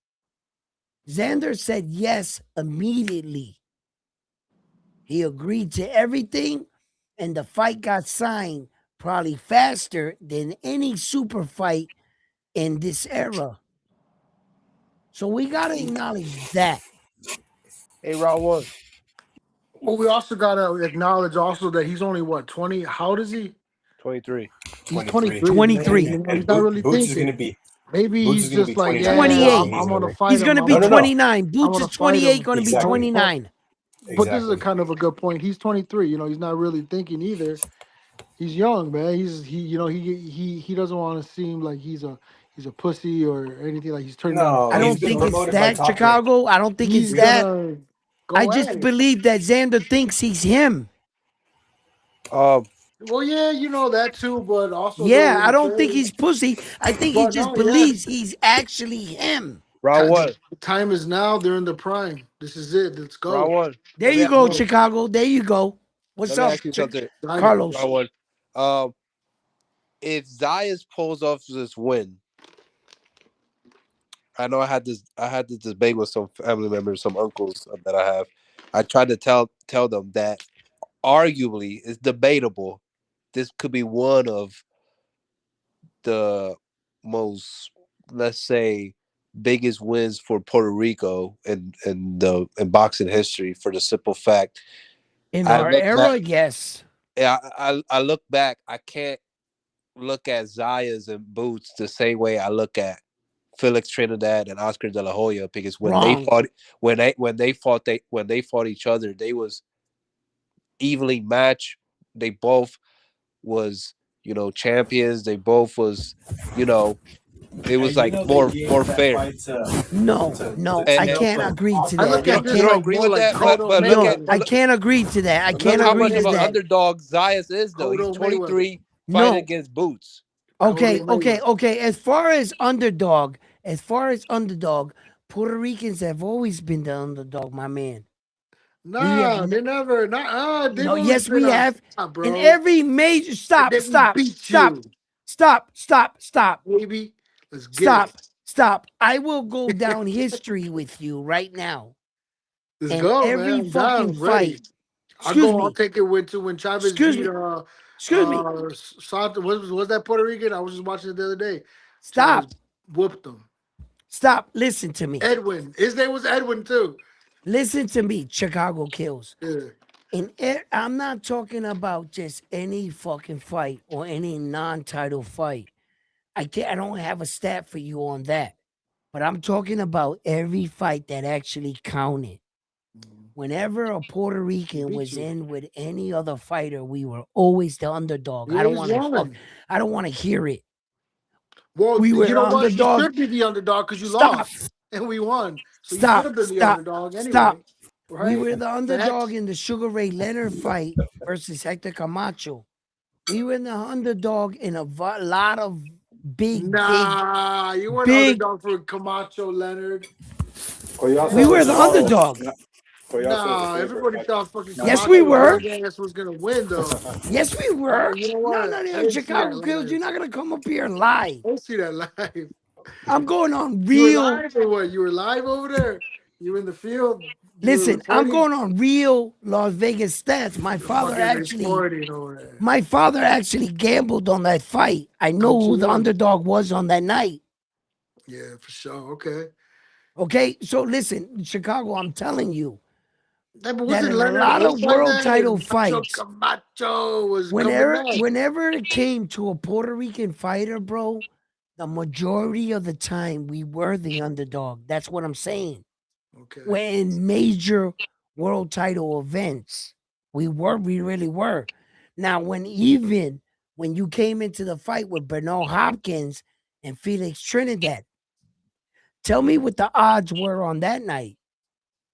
Xander said yes immediately. He agreed to everything, and the fight got signed probably faster than any super fight in this era. So we got to acknowledge that. Hey, round one. Well, we also gotta acknowledge also that he's only what 20. How old is he? 23. He's 23. 23, man. 23. He's not really Boots is thinking. gonna be Maybe Boots he's is gonna be just like, 29 yeah, next year, 28. and he's I'm gonna gonna. fight He's going him. to I'm be No, no, gonna, no. 29. I'm Boots gonna is fight 28, him. going to be Exactly. 29. But this is a Exactly. kind of a good point. He's 23. He's not really thinking either. He's young, man. He doesn't want to seem like he's a pussy or anything. Like he's turning down a I No, fight. he's don't been think it's promoted by that, Top Rank. Chicago. I don't think it's He's We that. gonna I go at just it. believe that Xander thinks he's him. Um, Well, yeah, you know that too, but also Yeah, though I in don't think trade, he's pussy. I think he but just no, yeah, believes he's actually him. round one. the time is now. They're in the prime. This is it. Let's Round go. one. There Let me you ask go, you. Go. Chicago. There you go. What's Let me up, ask you something. Excited. Carlos? Round one. Um, if Zayas pulls off this win, I know I had this debate with some family members, some uncles that I have. I tried to tell them that arguably it's debatable. This could be one of the most, let's say, biggest wins for Puerto Rico in boxing history for the simple fact In I our look back. era, yes. Yeah, I look back. I can't look at Zayas and Boots the same way I look at Felix Trinidad and Oscar De La Hoya because when they Wrong. fought when they fought each other, they was evenly matched. They both was champions. They both was, you know, it was like They gave more that fair. fight No, to no, And, I and can't but agree to I that. look you I at don't you this can't. don't like agree more with like that, Conor but look at No, Mayweather. I can't agree to that. I look can't how agree much of to an that. underdog Zayas is though. He's Conor Mayweather. 23 fighting No. against Boots. Conor Mayweather. Okay. As far as underdog, Puerto Ricans have always been the underdog, my man. We have Nah, they never. Nah, they've no, always yes, been we on have. top, In bro. every major And then we beat you, stop. baby. Let's get it. Stop. I will go down history with you right now. Let's And go, man. every I'm down. fucking I'm ready. fight. I'll Excuse go. I'll me. take it with to when Chavez Excuse beat me. Excuse me. Santa. Was that Puerto Rican? I was just watching it the other day. Chavez Stop. whooped him. Stop. Listen to me. Edwin. His name was Edwin too. Listen to me. Chicago kills. Yeah. I'm not talking about just any fucking fight or any non-title fight. I don't have a stat for you on that. But I'm talking about every fight that actually counted. Whenever a Puerto He Rican beat was you. in with any other fighter, we were always the underdog. You always won. I don't want to hear it. Well, We were you the know what? You underdog. should be the underdog because you Stop. lost and we won. So you should Stop. have been the Stop. underdog Stop. anyway, We right? were the underdog Facts. in the Sugar Ray Leonard fight versus Hector Camacho. We were the underdog in a lot of Nah, you weren't big. underdog for Camacho Leonard. We Collazo were was the a favorite. underdog. Collazo was a Nah, favorite. everybody thought fucking Yes, we Camacho were. young ass was gonna win though. Yes, we were. You know No, what? no, I no. didn't see that Chicago kills. live. You're not gonna come up here and lie. I didn't see that live. I'm going on You were real. live or what? You were live over there? You were in the field? You were Listen, I'm reporting? going on real Las Vegas stats. Fucking reporting over there. My father actually gambled on that fight. I know who the Absolutely. underdog was on that night. Yeah, for sure. Okay. Okay, so listen, Chicago, I'm telling you That but that wasn't in a Leonard lot old of by world then? It title was Macho fights, Camacho was coming back. whenever it came to a Puerto Rican fighter, bro, the majority of the time we were the underdog. That's what I'm saying. Okay. When major world title events, we really were. Now, when you came into the fight with Bernal Hopkins and Felix Trinidad, tell me what the odds were on that night.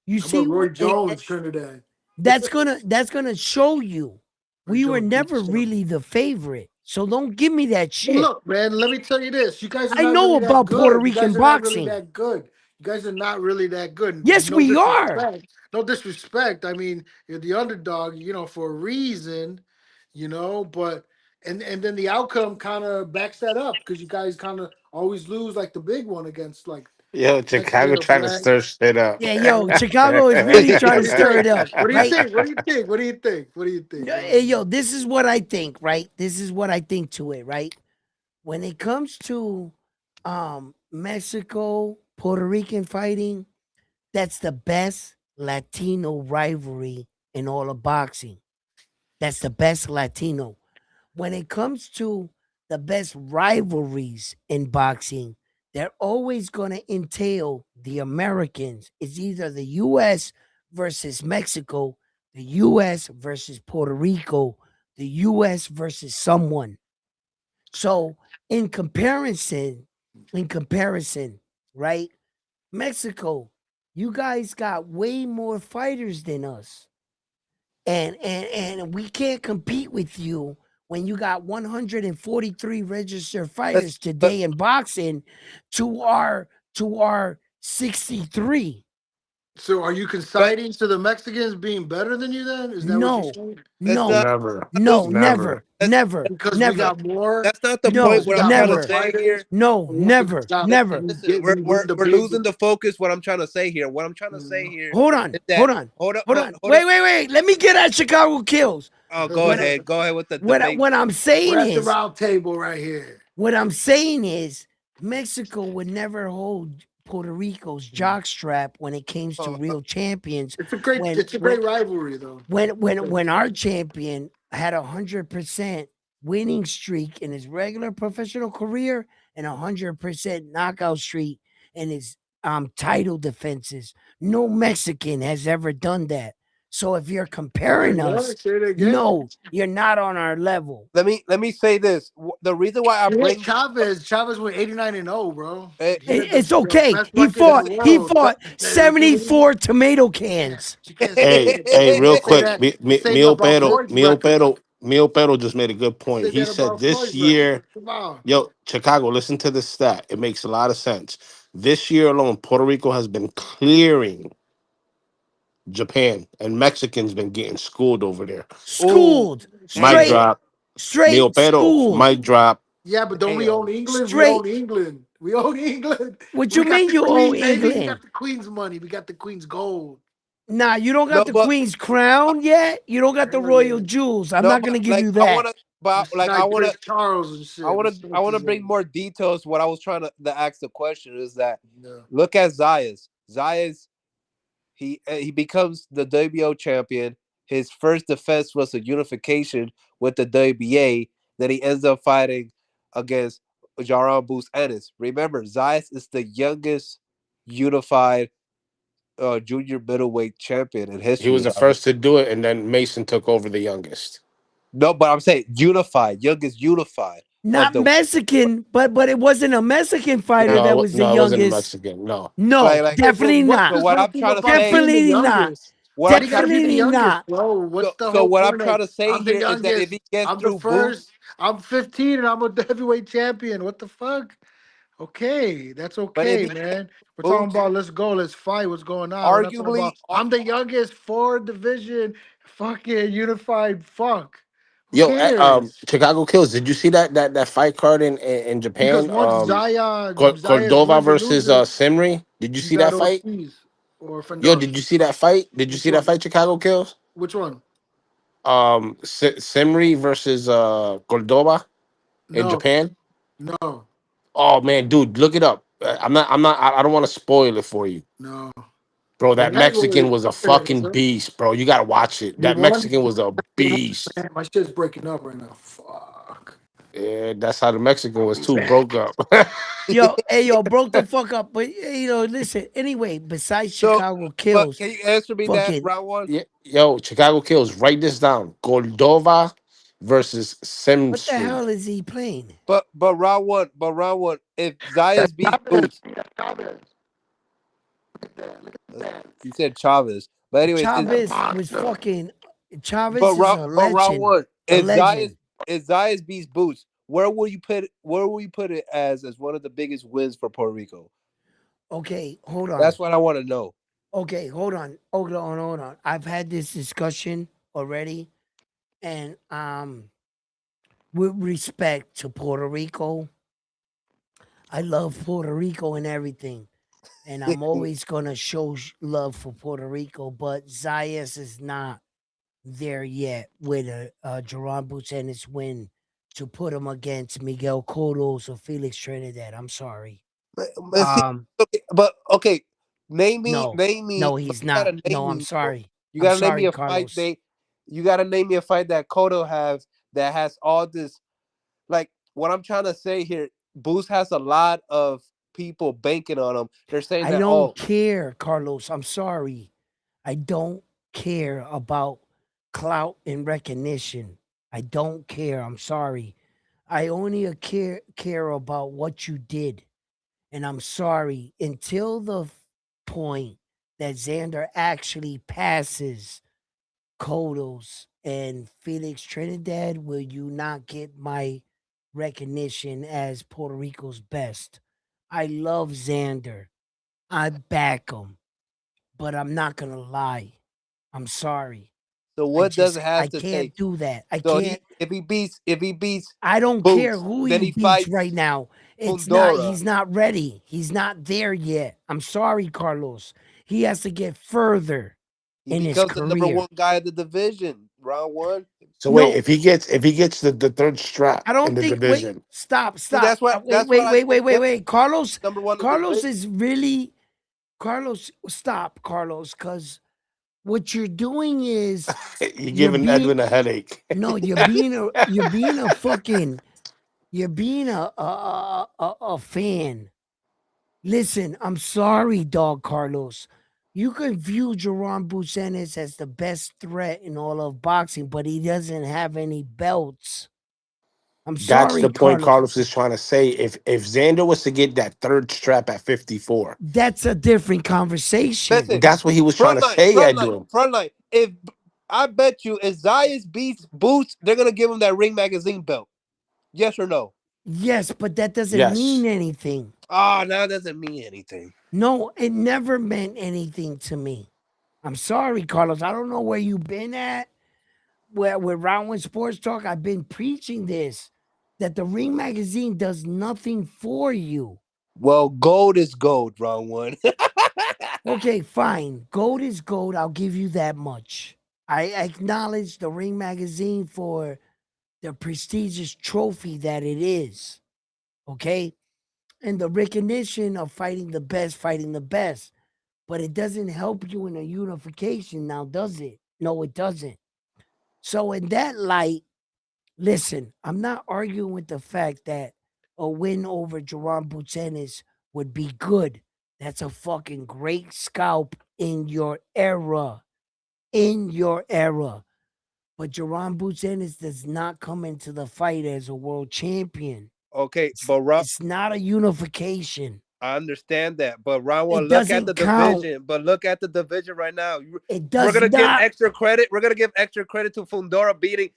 You How see, about Roy Jones, Trinidad? that's gonna show you we were Jones beat never the shit. really the favorite. So don't give me that But shit. look, man, let me tell you this. You guys are I not know really that about Puerto good. You guys Rican are not really boxing. that good. You guys are not really that good. Yes, No we are. disrespect. No disrespect. I mean, you're the underdog, for a reason, but and then the outcome kind of backs that up because you guys kind of always lose like the big one against like Yo, Mexican Chicago or trying to black. stir shit up. Yeah, yo, Chicago is really trying to stir it up, What do you right? think? What do you think? What do you think? What do you think? Hey, yo, this is what I think, right? This is what I think to it, right? When it comes to Mexico, Puerto Rican fighting, that's the best Latino rivalry in all of boxing. That's the best Latino. When it comes to the best rivalries in boxing, they're always going to entail the Americans. It's either the US versus Mexico, the US versus Puerto Rico, the US versus someone. So, in comparison, right? Mexico, you guys got way more fighters than us. And we can't compete with you when you got 143 registered fighters But today in boxing to our 63. So are you consigning to the Mexicans being better than you then? Is that what you're No, saying? that's no, not Never. no, Never. never, Because we never. got more, that's not the No, point. because we What I'm got trying to more never. say fighters, here. No, or because never, never. Listen, we win the we're big. losing the focus. What I'm trying to say here. What I'm trying to say Mhm. here Hold on, is that hold on, hold up, hold on. hold up. Wait. Let me get at Chicago kills. Oh, go What I- ahead. Go ahead with the what debate. what I'm We're saying at the is round table right here. What I'm saying is Mexico would never hold Puerto Rico's jockstrap when it came to Oh, real champions. It's a great, When it's a when great rivalry though. when our champion had 100% winning streak in his regular professional career and 100% knockout streak in his title defenses. No Mexican has ever done that. So if you're comparing Say us, what? Say it again. no, you're not on our level. Let me say this. The reason why I He hit bring Chavez. Chavez went 89-0, bro. eh, He had It's the okay. best record in the He world. fought But 74 tomato cans. you can't say Hey, that. hey, You real can't say quick, that. You're saying about Floyd's record. Mio Pero just made a good You point. said He that said about this Floyd's record. year, Come on. yo, Chicago, listen to this stat. It makes a lot of sense. This year alone, Puerto Rico has been clearing Japan, and Mexicans been getting schooled over there. ooh, Schooled. Mic hey, Straight, drop. Mio straight Pero, schooled. mic drop. Yeah, but don't hey, we own England? We Straight. own England. We own England. What We you got mean the you own Queen, baby. We England? got the Queen's money. We got the Queen's gold. Nah, you don't no, got the but Queen's crown yet. You don't got the Hell royal yeah. jewels. I'm no, not but gonna give like you that. This is like Prince Charles and shit. I Respect want to his bring name. more details. What I was trying to ask the question is that Yeah. look at Zayas. Zayas, he becomes the WBO champion. His first defense was a unification with the WBA. Then he ends up fighting against Jaron Boots Ennis. Remember, Zayas is the youngest unified junior middleweight champion in He was history. the first to do it, and then Mason took over the youngest. No, but I'm saying unified, youngest unified of Not the Mexican, but it wasn't a Mexican fighter that was the No, it wasn't a youngest. Mexican. No, No, like. Hey, but definitely what's not. So the what good I'm thing trying to about say, being the Definitely not. youngest? what Why I'm do you trying gotta to be the Definitely youngest, not. bro? What's the so whole what I'm point trying of to say I'm the here is that if youngest, he gets I'm the through Boots, first, I'm 15 and I'm a heavyweight champion. What the fuck? Okay, that's but if okay, he man. We're talking Boots, about let's go, let's fight. What's going on? We're not talking arguably, about I'm the youngest four division fucking unified fuck. Who yo, cares? Chicago Kills. Did you see that fight card in Because Japan? once Zayas Cordova wins or versus loses, Simri. Did you he's see got that fight? OTs or Yo, Fendari. did you see that fight? Did you Which see that one? fight? Chicago Kills. Which one? Simri versus Cordova in No, Japan. no, Oh man, dude, look it up. I don't want to spoil it for you, no. bro. The That guy was Mexican was a okay. fucking beast, bro. You gotta watch it. He That won. Mexican was a beast. Man, my shit's breaking up right now. Fuck. Yeah, that's how the Mexican was too. Man. Broke up. Yo, hey, yo, broke the fuck up. But listen. Anyway, besides so Chicago but kills, can you answer me that fucking round one? Yeah, yo, Chicago Kills. Write this down. Cordova versus what the Simsri. hell is he playing? But round one, if Zayas beats Boots, you said Chavez. But anyways, is Chavez was fucking. but Chavez is round a but round legend. one, A legend. if Zayas beats Boots, where will you put it as one of the biggest wins for Puerto Rico? Okay, hold on. That's what I want to know. Okay, hold on. Hold on. I've had this discussion already, and with respect to Puerto Rico, I love Puerto Rico and everything, and I'm always gonna show love for Puerto Rico. But Zayas is not there yet with a Jerron Buchanan win to put him against Miguel Cotto's or Felix Trinidad. I'm sorry. But see, Um, okay. no, Name me. no, But he's you gotta not. name No, I'm me. Though. sorry. You I'm gotta name me sorry, a fight. Carlos. You gotta name me a fight that Kodo has that has all this. Like what I'm trying to say here, Boost has a lot of people banking on him. They're saying I that, don't oh, care, Carlos. I'm sorry. I don't care about clout and recognition. I don't care. I'm sorry. I only care about what you did. And I'm sorry until the point that Xander actually passes Kodos and Felix Trinidad, will you not get my recognition as Puerto Rico's best? I love Xander. I back him, but I'm not gonna lie. I'm sorry. so what does it I have to can't take? do that. I So can't. if he beats I don't care Boots, who then he he beats fights right now. It's not. Fundora. He's not ready. He's not there yet. I'm sorry, Carlos. He has to get further He in his becomes the number career. one guy of the division. Round one. So wait, No, if he gets the third strap I in don't the think. Wait, division, stop, See, stop. that's what I said. Yep, Wait. Carlos, number one in the Carlos division. is really Carlos. Stop, Carlos, because what you're doing is you're you're giving being Edwin a headache. no, you're being a fan. Listen, I'm sorry, dog Carlos. You can view Jerron Buchanan as the best threat in all of boxing, but he doesn't have any belts. I'm That's sorry, the point Carlos. Carlos is trying to say. If Xander was to get that third strap at 54, That's a different conversation. Listen, that's what he was trying to say, Edwin. front line. If I bet you, if Zayas beats Boots, they're gonna give him that Ring Magazine belt. Yes or no? Yes, but that doesn't Yes. mean anything. Ah, now that doesn't mean anything. No, it never meant anything to me. I'm sorry, Carlos. I don't know where you've been at. Where with Round One Sports Talk, I've been preaching this that the Ring Magazine does nothing for you. Well, gold is gold, wrong one. Okay, fine. Gold is gold. I'll give you that much. I acknowledge the Ring Magazine for the prestigious trophy that it is. Okay? And the recognition of fighting the best, fighting the best. But it doesn't help you in a unification now, does it? No, it doesn't. So, in that light, listen, I'm not arguing with the fact that a win over Jerron Buchanan would be good. That's a fucking great scalp in your era. In your era. But Jerron Buchanan does not come into the fight as a world champion. Okay, It's, but it's not a unification. I understand that. But round one, It look at the doesn't count. division. But look at the division right now. It We're does gonna give not. extra credit. We're gonna give extra credit to Fundora beating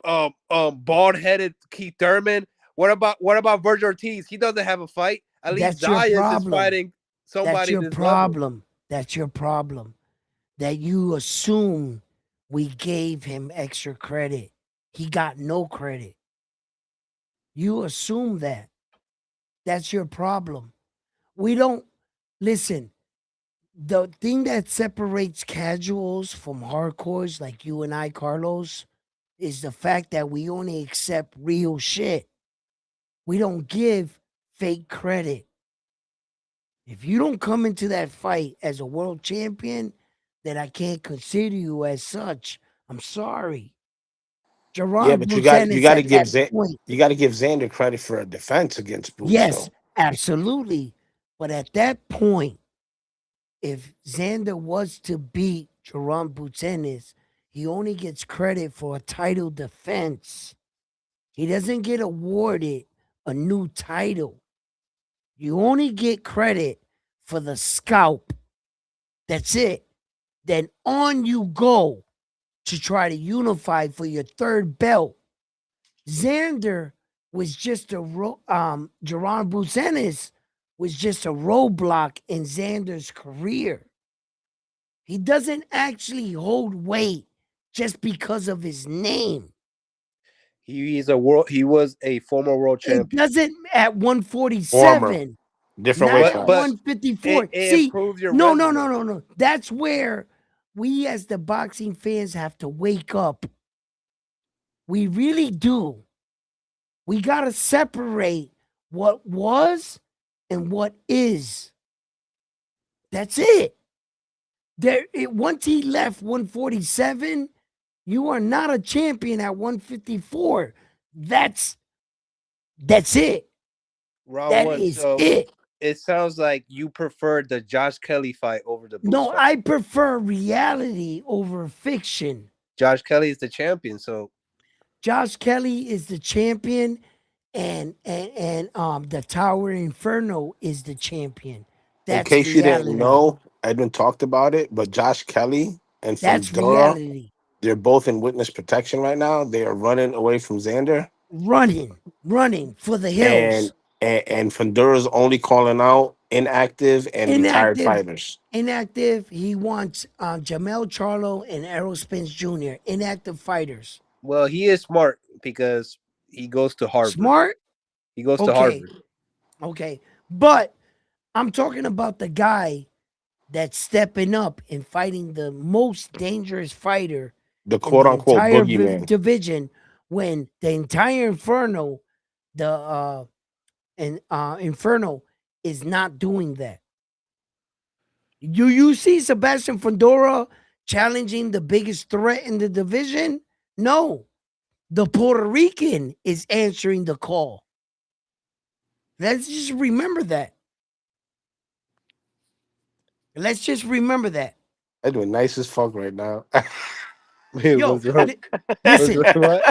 bald headed Keith Thurman. What about Virgil Ortiz? He doesn't have a fight. At least That's your Zayas is problem. fighting That's somebody your this level. problem. That's your problem. That you assume we gave him extra credit. He got no credit. You assume that. That's your problem. We don't listen. The thing that separates casuals from hardcores like you and I, Carlos, is the fact that we only accept real shit. We don't give fake credit. If you don't come into that fight as a world champion, then I can't consider you as such. I'm sorry. Yeah, Jerron but Buchanan at that point. You got to give Xander credit for a defense against Boots, Yes, though. absolutely. But at that point, if Xander was to beat Jerron Buchanan, he only gets credit for a title defense. He doesn't get awarded a new title. You only get credit for the scalp. That's it. Then on you go to try to unify for your third belt. Xander was just Jerron Buchanan was just a roadblock in Xander's career. He doesn't actually hold weight just because of his name. He was a former world It champion. doesn't at Former. 147, Different not weight at class. But 154. it See, improves your no, no, resume. no, no, no. That's where we as the boxing fans have to wake up. We really do. We got to separate what was and what is. That's it. Once he left 147, you are not a champion at 154. That's it. Round That one. is So it. it sounds like you preferred the Josh Kelly fight over the Boots No, fight. I prefer reality over fiction. Josh Kelly is the champion, so Josh Kelly is the champion, and the Tower Inferno is the champion. In That's case you didn't reality. know, Edwin talked about it, but Josh Kelly and That's Fundora, reality. they're both in witness protection right now. They are running away from Xander, Running for the and hills. and Fundora's only calling out inactive and retired Inactive, fighters. inactive. He wants Jamel Charlo and Errol Spence Jr. Inactive fighters. well, he is smart because he goes to Harvard. Smart. He goes to Okay, Harvard. okay. But I'm talking about the guy that's stepping up and fighting the most dangerous fighter The in quote the unquote entire boogeyman. division when the entire Inferno, Inferno is not doing that. Do you see Sebastian Fundora challenging the biggest threat in the division? No. The Puerto Rican is answering the call. Let's just remember that. Let's just remember that. Edwin, nice as fuck right now. Wait, Yo, what's listen, what?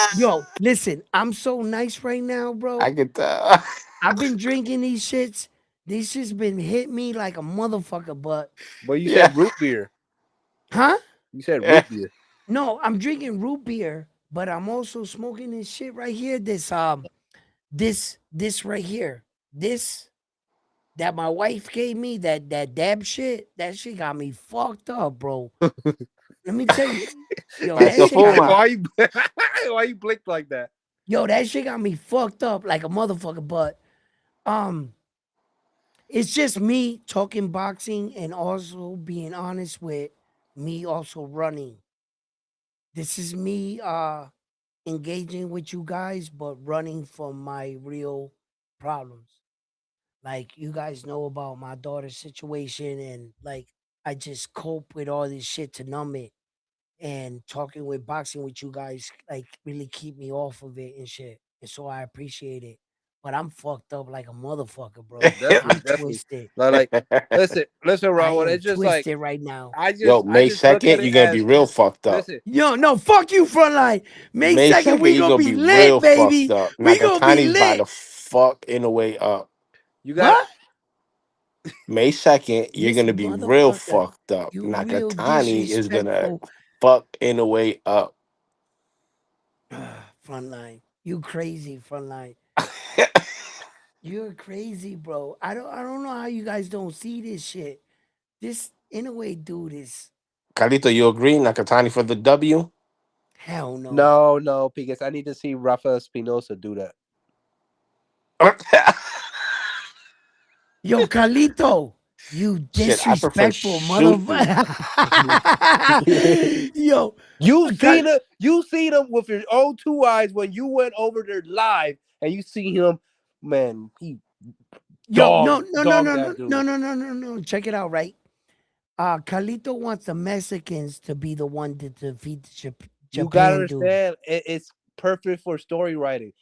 yo, listen. I'm so nice right now, I bro. can tell. I've been drinking these shits. These shits been hit me like a motherfucker, but But you Yeah. said root beer. huh? You said root beer. No, I'm drinking root beer, but I'm also smoking this shit right here. This right here. This that my wife gave me, that dab shit, that shit got me fucked up, bro. Let me tell you, yo, That's that the shit got me, Puma. Why you why you blink like that? yo, that shit got me fucked up like a motherfucker. But um, it's just me talking boxing and also being honest with me also running. This is me engaging with you guys, but running from my real problems. Like you guys know about my daughter's situation, and like I just cope with all this shit to numb it. And talking with boxing with you guys, like really keep me off of it and shit. And so I appreciate it. But I'm fucked up like a motherfucker, bro. Definitely, I'm definitely. twisted. Listen, I Ron. am It's just like twisted right now. Yo, I May just look at 2nd, it you're gonna be as real fucked up. listen. Yo, no, fuck you, frontline. May May 2nd, 2nd, we you're gonna gonna be be real lit, fucked baby. up. We gonna be Nakatani's by lit. the fuck in a way up. You got What? May 2nd, you're This gonna be real motherfucker, fucked up. you real Nakatani is gonna disrespectful. fuck in a way up. Frontline. You crazy, frontline. You're crazy, bro. I don't know how you guys don't see this shit. This in a way, dude is Carlito, you agree? Nakatani for the W? hell no. no, because I need to see Rafa Espinosa do that. Yo, Carlito, you Shit, I prefer disrespectful Shuntu. motherfucker. Yo, Cal- You seen him with your own two eyes when you went over there live, and you see him, man. He yo, no, no, no, dog no, no, that no, dude. no, no, no, no. Check it out, right? Carlito wants the Mexicans to be the one to defeat the You gotta Japan dude. understand, it's perfect for story writing.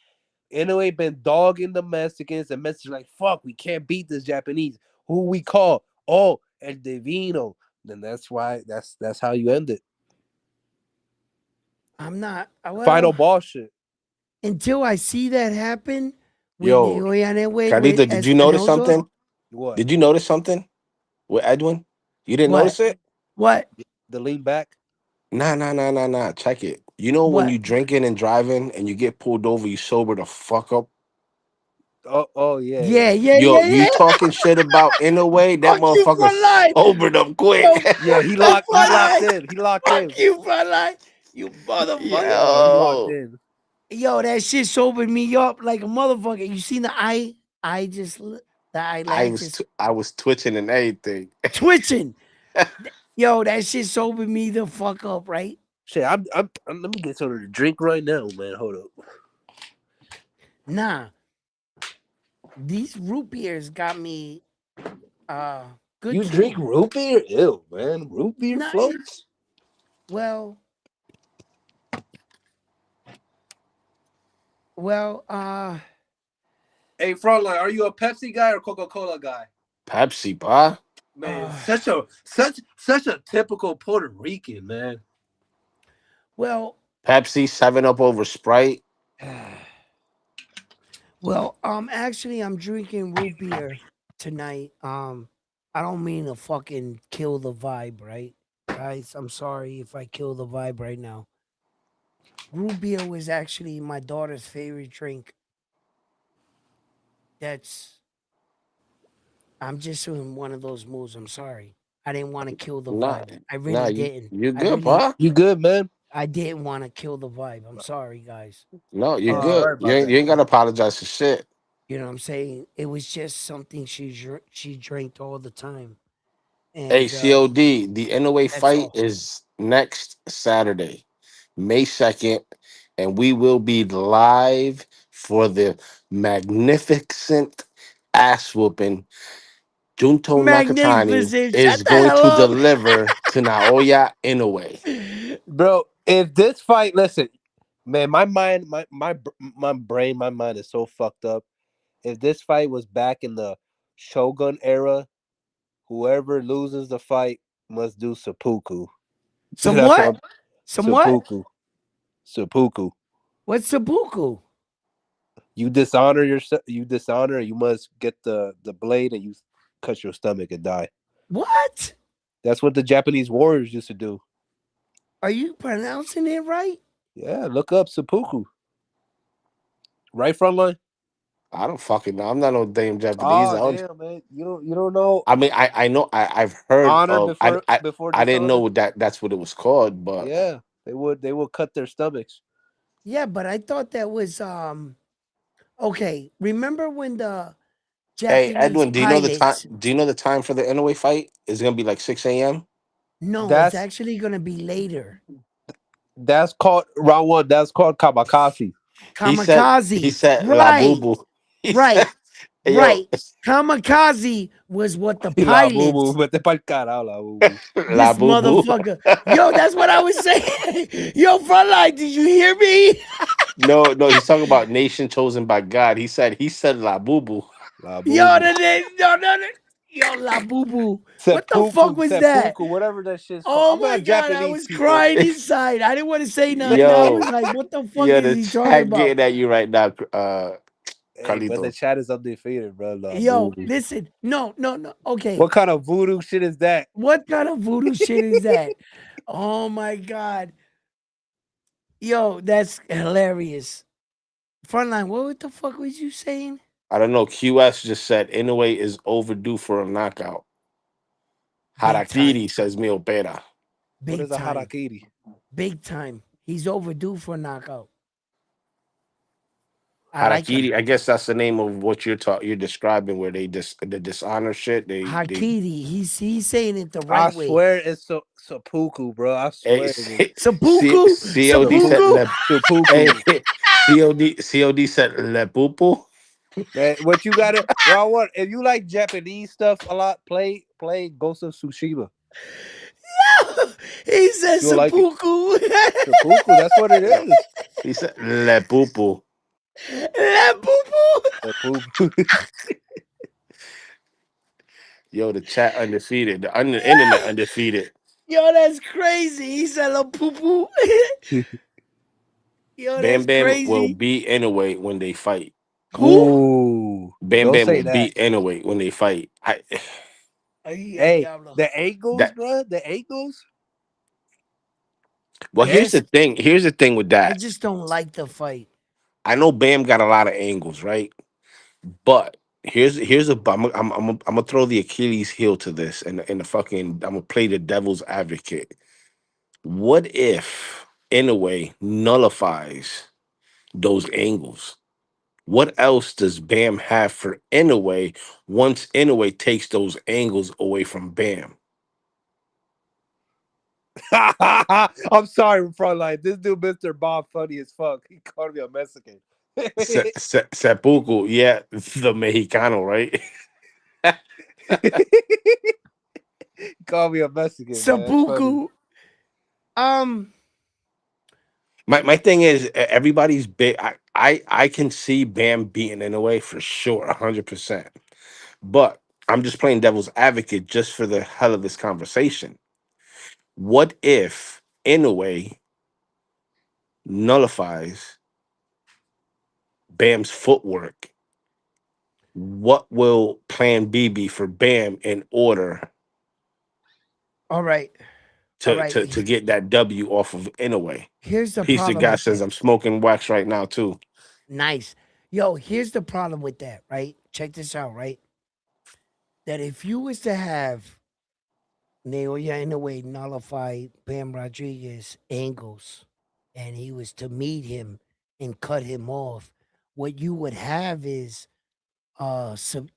Inoue been dogging the Mexicans, and Mexicans like, fuck, we can't beat this Japanese. Who we call? Oh, El Divino. Then that's why that's how you end it. I'm not Final well ball shit. until I see that happen with Yo, Naoya and with Carlito, did you notice Espinosa. something? What? Did you notice something with Edwin? You didn't What? notice it? What? The lean back? Nah. Check it. You know when What? you drinking and driving and you get pulled over, you sober the fuck up. Oh yeah, Yeah, yeah. yeah, Yo, yeah, you yeah. talking shit about in a way that Fuck you, motherfucker frontline. sobered up quick. Yo, Yeah, he locked frontline. in. He locked Fuck in. you, frontline. You motherfucker. Yeah, he locked Yo, in. Yo, that shit sobered me up like a motherfucker. You seen the eye? I just the eyelid just I was twitching and everything. twitching. Yo, that shit sobered me the fuck up, right? Shit, let me get something to drink right now, man. Hold up. Nah, these root beers got me good You drink kid. root beer? Ew, man. Root beer Nah, floats? well, well, Hey, Frontline, are you a Pepsi guy or Coca-Cola guy? Pepsi, bah. Man, uh such a typical Puerto Rican, man. well, Pepsi, 7 Up over Sprite. well, actually I'm drinking root beer tonight. I don't mean to fucking kill the vibe, right? Guys, I'm sorry if I kill the vibe right now. Root beer was actually my daughter's favorite drink. That's I'm just in one of those moods. I'm sorry. I didn't want to kill the Nah, vibe. I nah, really didn't. you good, bah. You good, man? I didn't want to kill the vibe. I'm sorry, guys. No, you're Yeah, Uh, good. sorry about that. You ain't gotta apologize for shit. you know what I'm saying? It was just something she drank all the time. Hey, And COD, the NOA that's fight all. is next Saturday, May 2nd, and we will be live for the magnificent ass whooping Junto Nakatani Magnificent. Shut is the going hell to up. deliver to Naoya Inoue. Bro, if this fight, listen, man, my mind, my brain, my mind is so fucked up. If this fight was back in the Shogun era, whoever loses the fight must do seppuku. Some That's what? what Some what? seppuku. Seppuku. What's seppuku? You dishonor yourself. You dishonor. You must get the blade and you cut your stomach and die. What? That's what the Japanese warriors used to do. Are you pronouncing it right? Yeah, look up seppuku. Right front line. I don't fucking know. I'm not no damn Japanese. Oh damn, man! You don't know I mean, I know. I've heard honor of. before I didn't dishonor. know that's what it was called. But Yeah, they would cut their stomachs. Yeah, but I thought that was okay. Remember when the hey, Japanese Edwin, do you know the time? pilots? Do you know the time for the Inoue fight? It's gonna be like 6 a.m. No, it's That's actually gonna be later. that's called round one. That's called kamikaze. He Kamikaze. said la boo Right, boo. He said, right, hey, yo, right. Kamikaze was what the La bubu, pilots. vete pa'l carajo, la bubu. la This boo boo. motherfucker. Yo, that's what I was saying. Yo, frontline, did you hear me? No, no, he's talking about nation chosen by God. He said la boo boo. La Yo, bubu. no. Yo, La Boo Boo. What the fuck Seppuku, was that? seppuku, whatever that shit's called. Oh I'm my not god, I Japanese was people. crying inside. I didn't want to say nothing. I Yo, was like, what the fuck yeah, is the he talking chat about? getting at you right now, Hey, but the Carlito. chat is undefeated, bro. La Yo, bubu. listen. No. Okay. What kind of voodoo shit is that? What kind of voodoo shit is that? Oh my god. Yo, that's hilarious. Frontline, what the fuck was you saying? I don't know. QS just said Inoue is overdue for a knockout. Big time. Harakiri says me opera. What Big is a time. harakiri? Big time. He's overdue for a knockout. I like him. Harakiri, I guess that's the name of what you're describing, where they the dishonor shit. They Hakiri. He's saying it the I right way. swear it's seppuku, bro. I hey, swear it is Seppuku? COD said Seppuku? seppuku. le hey Seppuku. COD said le pupu. Man, what you gotta round one? If you like Japanese stuff a lot, play Ghost of Tsushima. He says You'll like it. seppuku. Seppuku, that's what it is. He said le pupu. La poo-poo. Seppuku. Yo, the chat undefeated. The internet undefeated. Yo, that's crazy. He said la poo-poo. Yo, Bam that's Bam will crazy. beat Inoue when they fight. Who? Ooh, Bam don't Bam say will that. beat Inoue when they fight. Ay, el Hey, diablo. the angles, That bro. The angles. well, here's the Yes. thing. Here's the thing with I that. just don't like the fight. I know Bam got a lot of angles, right? But here's a I'm gonna throw the Achilles heel to this, and the fucking I'm gonna play the devil's advocate. What if Inoue nullifies those angles? What else does Bam have for Inoue once Inoue takes those angles away from Bam? I'm sorry, frontline. This dude, Mr. Bob, funny as fuck. He called me a Mexican. Seppuku, yeah, the Mexicano, right? He called me a Mexican, man. That's funny. Seppuku. Um, My thing is everybody's big. I can see Bam beating Inoue for sure, 100%. But I'm just playing devil's advocate just for the hell of this conversation. What if Inoue nullifies Bam's footwork? What will Plan B be for Bam in order all right. All right. to get that W off of Inoue? Here's the Piece of problem guy with says that. I'm smoking wax right now too. Nice. Yo, here's the problem with that, right? Check this out, right? That if you was to have Naoya in a way nullify Bam Rodriguez angles and he was to meet him and cut him off, what you would have is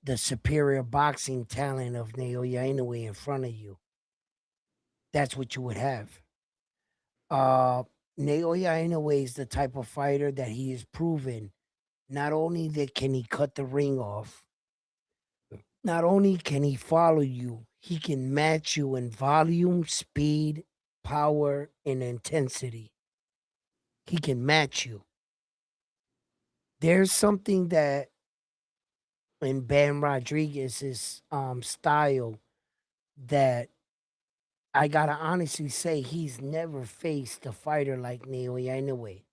the superior boxing talent of Naoya Inoue in front of you. That's what you would have. Uh Naoya Inoue is the type of fighter that he has proven not only that can he cut the ring off, not only can he follow you, he can match you in volume, speed, power, and intensity. He can match you. There's something that in Bam Rodriguez's style that I gotta honestly say he's never faced a fighter like Naoya Inoue.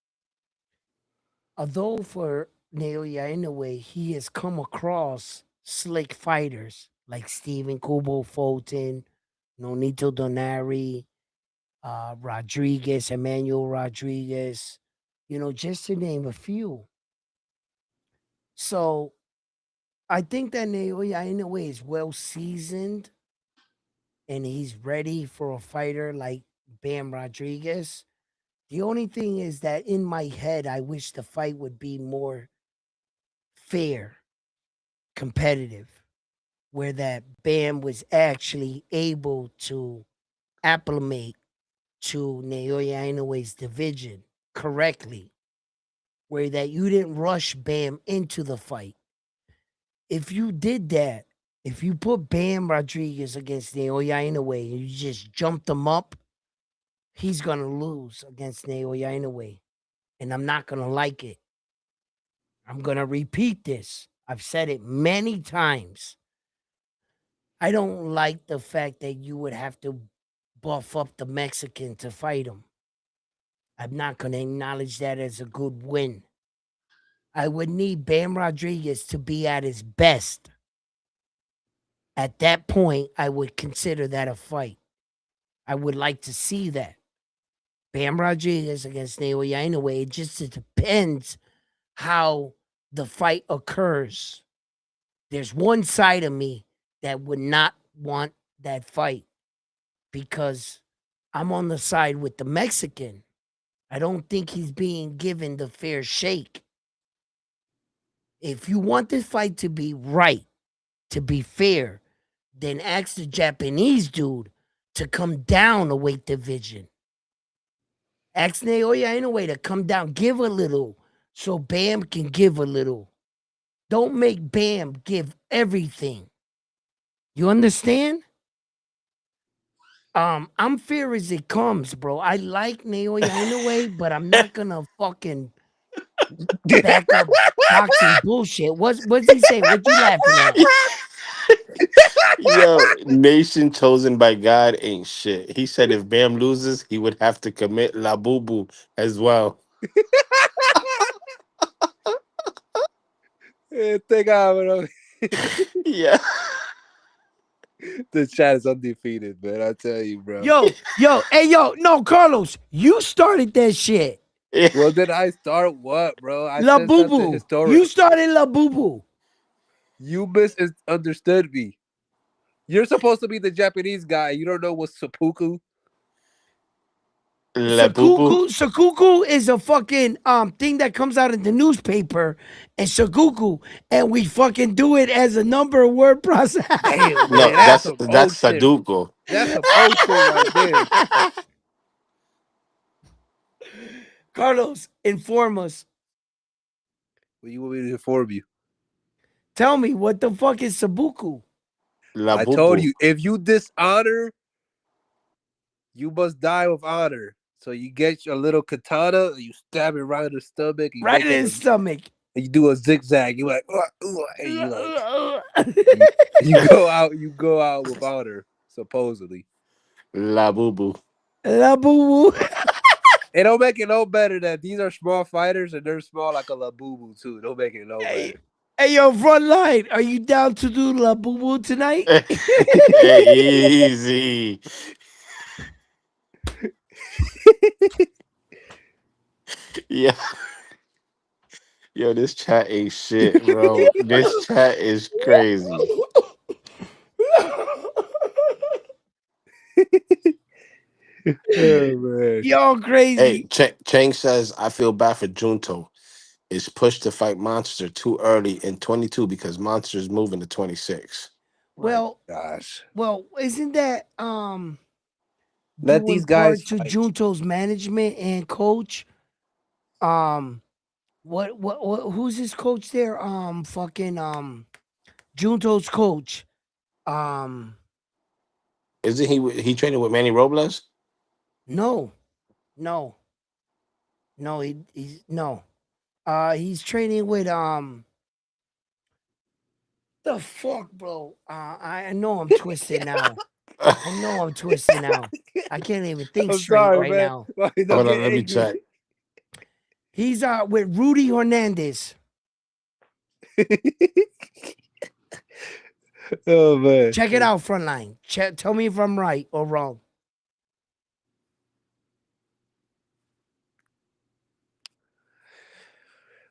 Although for Naoya Inoue, he has come across slick fighters like Stephen Kubo Fulton, Nonito Donari, Rodriguez, Emmanuel Rodriguez, just to name a few. So I think that Naoya Inoue is well seasoned and he's ready for a fighter like Bam Rodriguez. The only thing is that in my head, I wish the fight would be more fair, competitive, where that Bam was actually able to acclimate to Naoya Inoue's division correctly, where that you didn't rush Bam into the fight. If you did that, if you put Bam Rodriguez against Naoya Inoue and you just jumped him up, he's gonna lose against Naoya Inoue, and I'm not gonna like it. I'm gonna repeat this. I've said it many times. I don't like the fact that you would have to buff up the Mexican to fight him. I'm not gonna acknowledge that as a good win. I would need Bam Rodriguez to be at his best. At that point, I would consider that a fight. I would like to see that. Bam Rodriguez against Naoya Inoue. It just depends how the fight occurs. There's one side of me that would not want that fight because I'm on the side with the Mexican. I don't think he's being given the fair shake. If you want this fight to be right, to be fair, then ask the Japanese dude to come down a weight division. Ask Naoya Inoue to come down, give a little, so Bam can give a little. Don't make Bam give everything. You understand? I'm fair as it comes, bro. I like Naoya Inoue, but I'm not gonna fucking back up boxing bullshit. What's he saying? What you laughing at? Yo, nation chosen by God ain't shit. He said if Bam loses, he would have to commit La Boo Boo as well. Take out, bro. Yeah. The chat is undefeated, man. I tell you, bro. No, Carlos, you started that shit. Well, then I start what, bro? I La said Boo something Boo. You historic. started La Boo Boo. You misunderstood me. You're supposed to be the Japanese guy. You don't know what's seppuku. La Boo Boo. Sakuku is a fucking thing that comes out in the newspaper and Sakuku, and we fucking do it as a number word process. Damn, No, man, that's some that's old shit. Saduko. That's some old shit right there. Carlos, inform us. What you want me to inform you? Tell me what the fuck is Sabuku? La I Boo told Boo. you, if you dishonor, you must die with honor. So you get your little katana, you stab it right in the stomach, you Right make in like his stomach. you do a zigzag. You like, and you you go out with honor, supposedly. La Boo Boo. La Boo Boo. It don't make it no better that these are small fighters and they're small like a labubu too. Don't make it no Hey, better. hey, yo, front line. Are you down to do La Boo Boo tonight? Hey, easy. Yeah. Yo, this chat ain't shit, bro. This chat is crazy. Oh man. Y'all Hey, crazy. Chang says, I feel bad for Junto. Is pushed to fight Monster too early in 22 because Monster's moving to 26. My Well, gosh. isn't that Let due these in guys part to fight. Junto's management and coach? Um, what who's his coach there? Fucking Junto's coach. Um, Isn't he training with Manny Robles? no, no, no, he's no. He's training with the fuck, bro. I know I'm twisted now. I know I'm twisted now. I can't even think I'm straight sorry, right man. now. Don't Hold get on, let me angry. check. He's with Rudy Hernandez. Oh man. Check it out, Frontline. Tell me if I'm right or wrong.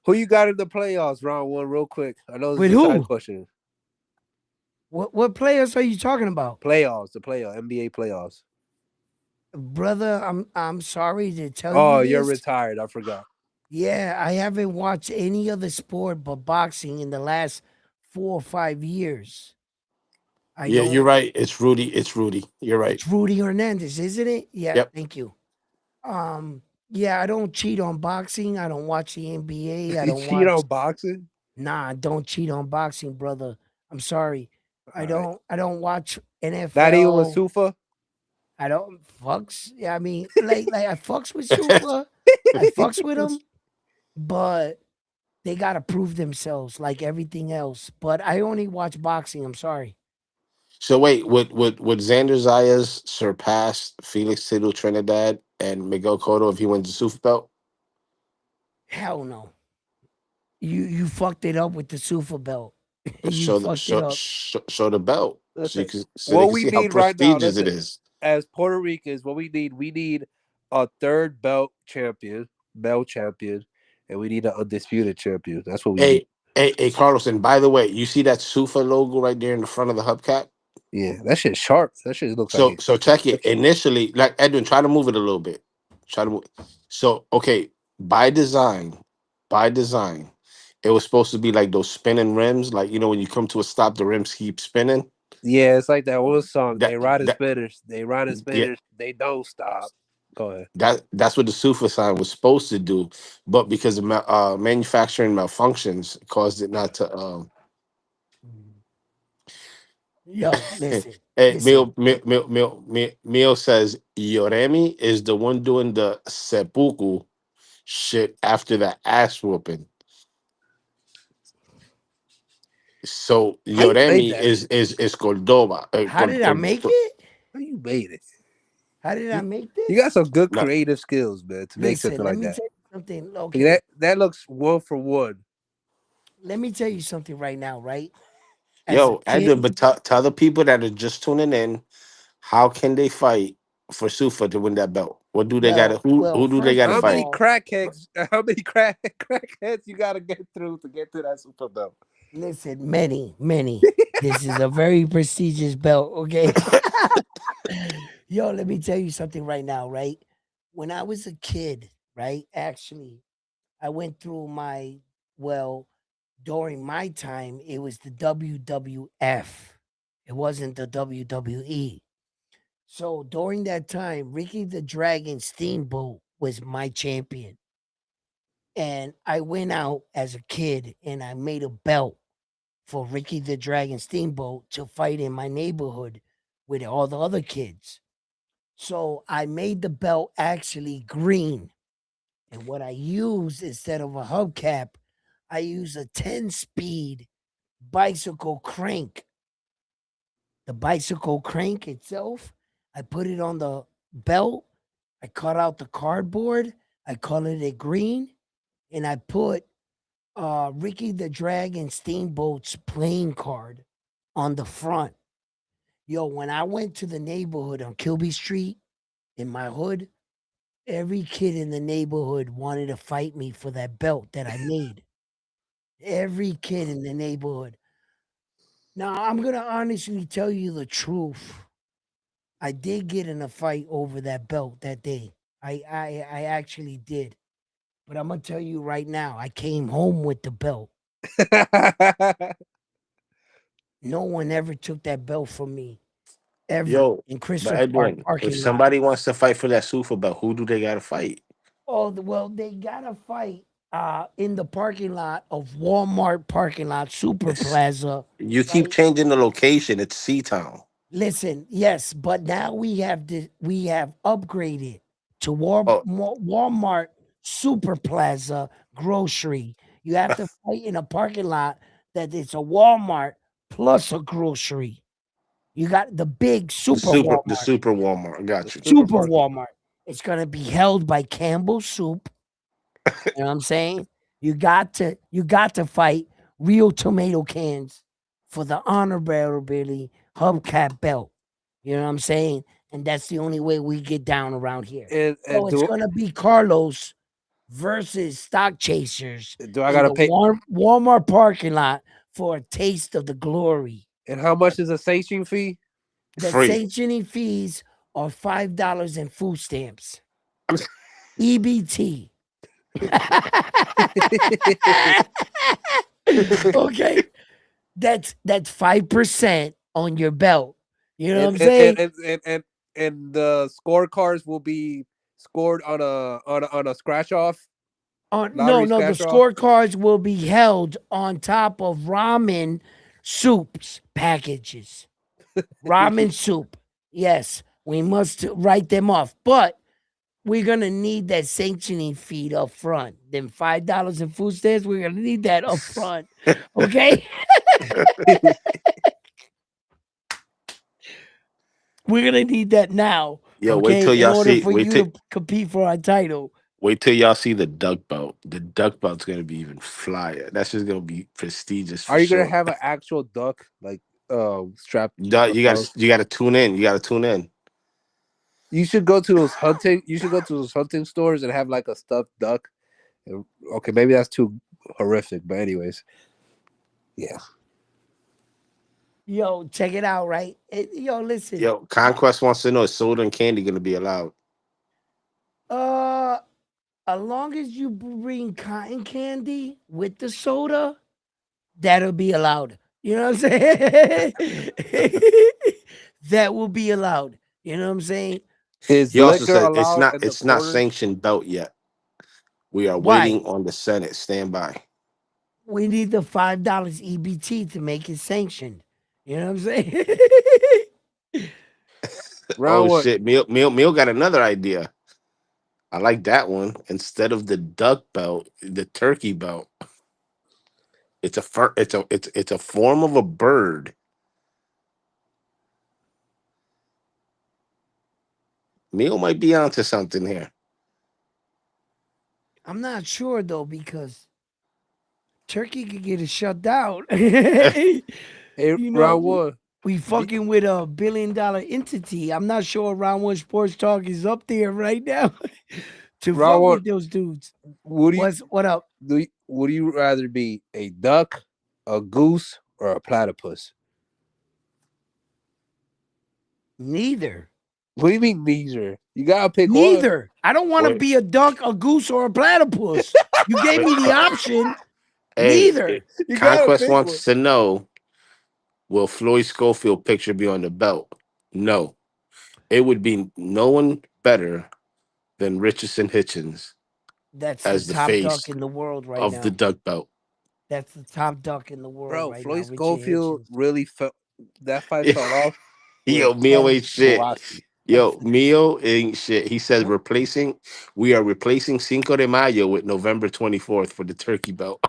Who you got in the playoffs, round one, real quick? I know this With is a side who? question. What players are you talking about? Playoffs, NBA playoffs. Brother, I'm sorry to tell you Oh, you're this. retired. I forgot. Yeah, I haven't watched any other sport but boxing in the last 4 or 5 years. I Yeah, you're don't. right. It's Rudy. It's Rudy. You're right. It's Rudy Hernandez, isn't it? Yeah, Yep. thank you. Yeah, I don't cheat on boxing. I don't watch the NBA. I You don't cheat watch. on boxing? Nah, I don't cheat on boxing, brother. I'm sorry. I All right. don't. I don't watch Not even with NFL. Sufa? I don't fucks. Yeah, I mean, like I fucks with Sufa. I fucks with them, but they gotta prove themselves like everything else. But I only watch boxing. I'm sorry. So wait, would Xander Zayas surpass Felix Tito Trinidad and Miguel Cotto if he wins the Super Belt? Hell no. You fucked it up with the Sufa belt. You Show the fucked it up. show the belt Listen, so they what can we see how need right now, prestigious it listen, is. as Puerto Ricans, what we need a third belt champion, and we need an undisputed champion. That's what we need. Hey, Carlos, and by the way, you see that SUFA logo right there in the front of the hubcap? Yeah, that shit's sharp. That shit looks like So it. so check it. Initially, like Edwin, try to move it a little bit. Try to move. So okay, by design, by design, it was supposed to be like those spinning rims. Like when you come to a stop, the rims keep spinning. Yeah, it's like that one song. That They ride in that spinners. They ride in yeah, spinners. They don't stop. Go ahead. that's what the SUFA sign was supposed to do, but because of manufacturing malfunctions, it caused it not to. Yo, Hey, listen, hey, listen. Mio says Yoremi is the one doing the seppuku shit after the ass whooping. So How you made Yoremi that? is Cordoba. How did I make it? How you made it? How did I You, make you got this? some good no, creative skills, man, to make Listen, something let like me that. tell you something. Like, Okay, that looks one for one. let me tell you something right now, right? As a yo, kid, Edwin, but tell the people that are just tuning in, how can they fight for Sufa to win that belt? What do they got to who do they first got to of How many fight? all, crackheads? How many crackheads you gotta get through to get to that super belt? listen, many, many. This is a very prestigious belt, okay? Yo, let me tell you something right now, right? When I was a kid, right? Actually, I went through well, during my time, it was the WWF. It wasn't the WWE. So during that time, Ricky the Dragon Steamboat was my champion. And I went out as a kid and I made a belt for Ricky the Dragon Steamboat to fight in my neighborhood with all the other kids. So I made the belt actually green. And what I used instead of a hubcap, I used a 10-speed bicycle crank. The bicycle crank itself, I put it on the belt. I cut out the cardboard. I colored it green. And I put Ricky the Dragon Steamboat's playing card on the front. Yo, when I went to the neighborhood on Kilby Street in my hood, every kid in the neighborhood wanted to fight me for that belt that I made. Every kid in the neighborhood. Now, I'm going to honestly tell you the truth. I did get in a fight over that belt that day. I actually did. But I'm going to tell you right now, I came home with the belt. No one ever took that belt from me, ever, Yo, in but Crystal Park Edwin, if parking lot. somebody wants to fight for that Sufa belt, who do they got to fight? Oh, well, they got to fight in the parking lot of Walmart parking lot, Super It's, Plaza, you keep right? changing the location. It's Sea Town. Listen, yes, but now we have upgraded to Oh, Walmart Super Plaza grocery. You have to fight in a parking lot that it's a Walmart plus a grocery. You got the big The super Walmart. super Walmart. I The got you. Super supermarket. Walmart. It's gonna be held by Campbell's Soup. You know what I'm saying? You got to fight real tomato cans for the honorability hubcap belt. You know what I'm saying? And that's the only way we get down around here. So And it's gonna be Carlos versus Stock Chasers do I in gotta the pay? Walmart parking lot for a taste of the glory. And how much is a sanction fee? The Free. sanctioning fees are $5 in food stamps. EBT. Okay, that's 5% on your belt. You know what and I'm and and saying? and and, and, and the scorecards will be scored on a scratch off No, lottery no, the scratch off. scorecards will be held on top of ramen soups packages. Ramen soup. Yes, we must write them off, but we're gonna need that sanctioning fee up front. Then $5 in food stamps, we're gonna need that up front. Okay, we're gonna need that now. Yo, wait Okay, till in y'all order see. for you to compete for our title. Wait till y'all see the duck belt. The duck belt's gonna be even flyer. That's just gonna be prestigious for Are you gonna sure. have an actual duck like strapped Duh, above? you gotta tune in. You gotta tune in. You should go to those hunting. You should go to those hunting stores and have like a stuffed duck. Okay, maybe that's too horrific, but anyways, yeah. Yo, check it out, right? Yo, listen. Yo, Conquest wants to know, is soda and candy gonna be allowed? Uh, as long as you bring cotton candy with the soda, that'll be allowed. You know what I'm saying? That will be allowed. You know what I'm saying? Is He also liquor said allowed in the it's not corners? sanctioned belt yet. We are Why? waiting on the Senate. Stand by. We need the $5 EBT to make it sanctioned. You know what I'm saying? Oh Round one. shit, Meal got another idea. I like that one. Instead of the duck belt, the turkey belt. It's a form of a bird. Meal might be onto something here. I'm not sure though because Turkey could get it shut down. Hey, You know, round one. we Do, fucking with a $1 billion entity. I'm not sure Round One Sports Talk is up there right now to round fuck one. with those dudes. Would you What up? would you rather be a duck, a goose, or a platypus? Neither. What do you mean neither? You gotta pick one. Neither. I don't want to Wait, be a duck, a goose, or a platypus. You gave wait. me the option. Hey, Neither. You gotta Conquest pick one. wants to know, will Floyd Schofield picture be on the belt? No. It would be no one better than Richardson Hitchens That's the as the top face duck in the world right of the now. duck belt. That's the top duck in the world Bro, right now, Floyd Richard Schofield Hitchens. really felt that fight fell off with Yo, Mio That's ain't shit. Kowalski. Yo, Mio ain't shit. He says we are replacing Cinco de Mayo with November 24th for the turkey belt.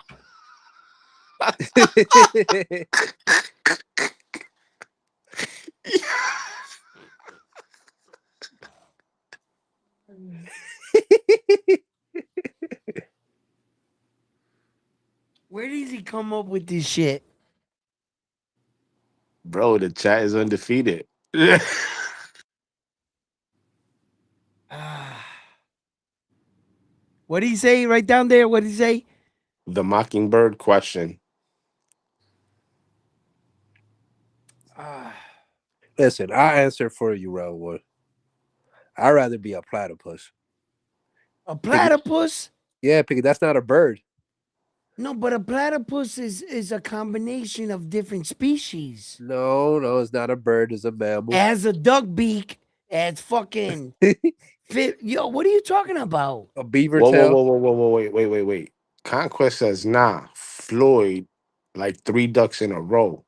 Where does he come up with this shit? Bro, the chat is undefeated. Ah. What did he say right down there? What did he say? The Mockingbird question. Ah. Listen, I answer for you, round one. I'd rather be a platypus. A Pick it. platypus? Yeah, pick it. That's not a bird. No, but a platypus is a combination of different species. No, no, it's not a bird. It's a It mammal. has a duck beak. It's fucking fit. Yo, what are you talking about? A beaver Whoa, whoa, tail. whoa, whoa, whoa, whoa, wait. Conquest says nah. Floyd, like three ducks in a row.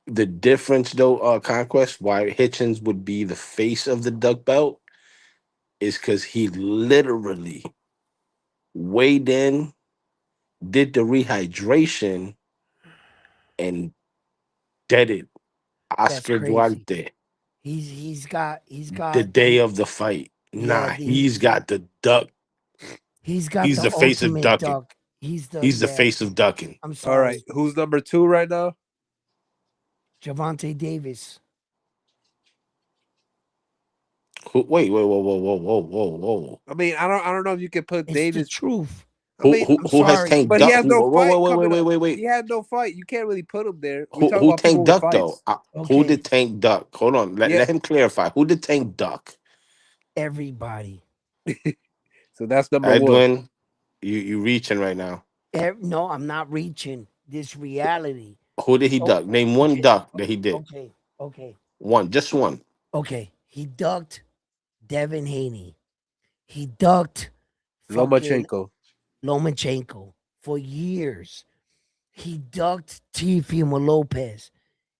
The difference though, Conquest, why Hitchens would be the face of the duck belt is because he literally weighed in, did the rehydration, and dead it. That's Oscar crazy. Duarte. He's The got day of the fight. yeah, Nah, he's got the duck. he's got He's the the face of ultimate ducking. duck. He's the He's the yeah. face of ducking. I'm All right, sorry, who's number 2 right now? Javante Davis. Wait, whoa. I mean, I don't know if you can put It's the Davis. truth. I mean, I'm Who has sorry. Tank but he Duck? has no fight coming up. Wait. He had no fight. You can't really put him there. We talk Who about people Tank with Duck though? fights. Who Okay, did Tank Duck? Hold on. Yeah. Let him clarify. Who did Tank Duck? everybody. So that's number 1. Edwin, you reaching right now. No, I'm not reaching this reality. Who did he Oh, duck? Name one okay, duck that he did. okay, okay, One, just one. okay. He ducked Devin Haney. He ducked fucking Lomachenko. Lomachenko for years. He ducked Teofimo Lopez.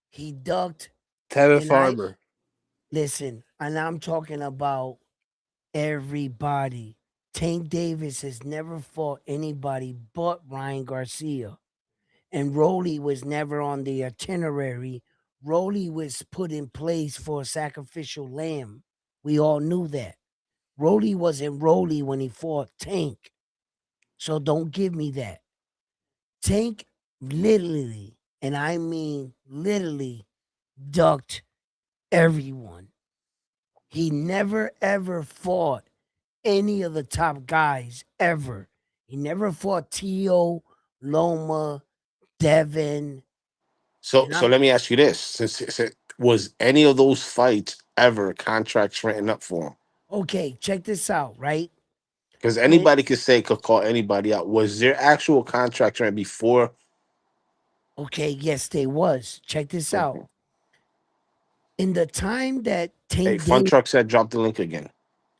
He ducked, Tevin and I Farmer. listen, and I'm talking about everybody. Tank Davis has never fought anybody but Ryan Garcia. And Rolly was never on the itinerary. Rolly was put in place for a sacrificial lamb. We all knew that. Rolly wasn't Rolly when he fought Tank. So don't give me that. Tank literally, and I mean literally, ducked everyone. He never ever fought any of the top guys ever. He never fought Tio, Loma, Devin. And So I'm let me ask you this: was any of those fights ever contracts written up for him? okay, check this out, right? Because When anybody could call anybody out. Was there actual contracts written before? okay, yes, they was. Check this out. Mhm. In the time that Hey, Tank Fun Davis, Truck said drop the link again.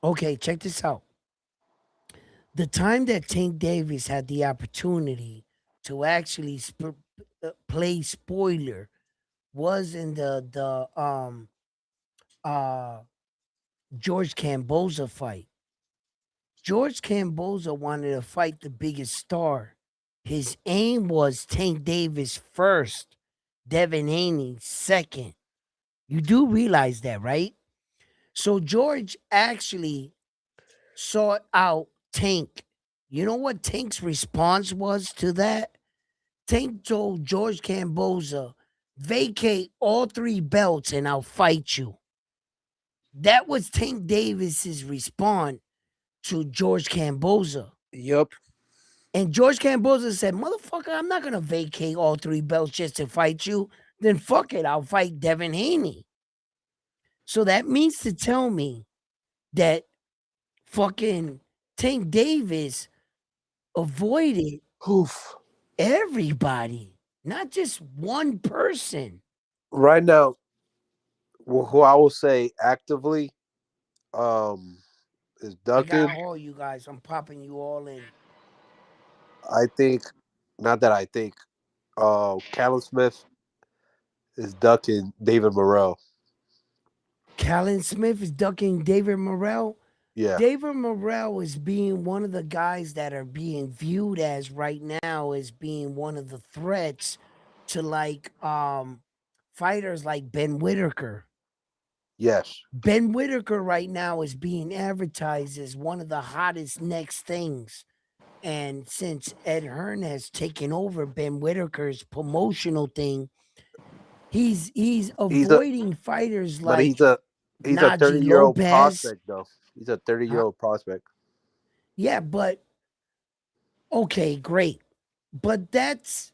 okay, check this out. The time that Tank Davis had the opportunity to actually play spoiler was in the uh George Camboza fight. George Camboza wanted to fight the biggest star. His aim was Tank Davis first, Devin Haney second. You do realize that, right? So George actually sought out Tank. You know what Tank's response was to that? Tank told George Camboza, vacate all 3 belts and I'll fight you. That was Tank Davis's response to George Camboza. Yup. And George Camboza said, motherfucker, I'm not going to vacate all 3 belts just to fight you. Then fuck it, I'll fight Devin Haney. So that means to tell me that fucking Tank Davis avoided Oof. everybody, not just one person. Right now, who I will say actively is I got ducking. all you guys. I'm popping you all in. I think, not that I think, Callum Smith is ducking David Morrell. Callan Smith is ducking David Morrell. Yeah. David Morrell is being one of the guys that are being viewed as right now as being one of the threats to fighters like Ben Whitaker. Yes. Ben Whitaker right now is being advertised as one of the hottest next things. And since Ed Hearn has taken over Ben Whitaker's promotional thing, he's He's a avoiding fighters but like he's a Najee 30-year-old Lopez. prospect though. He's a 30 Huh? year old prospect. Yeah, but okay, great. But that's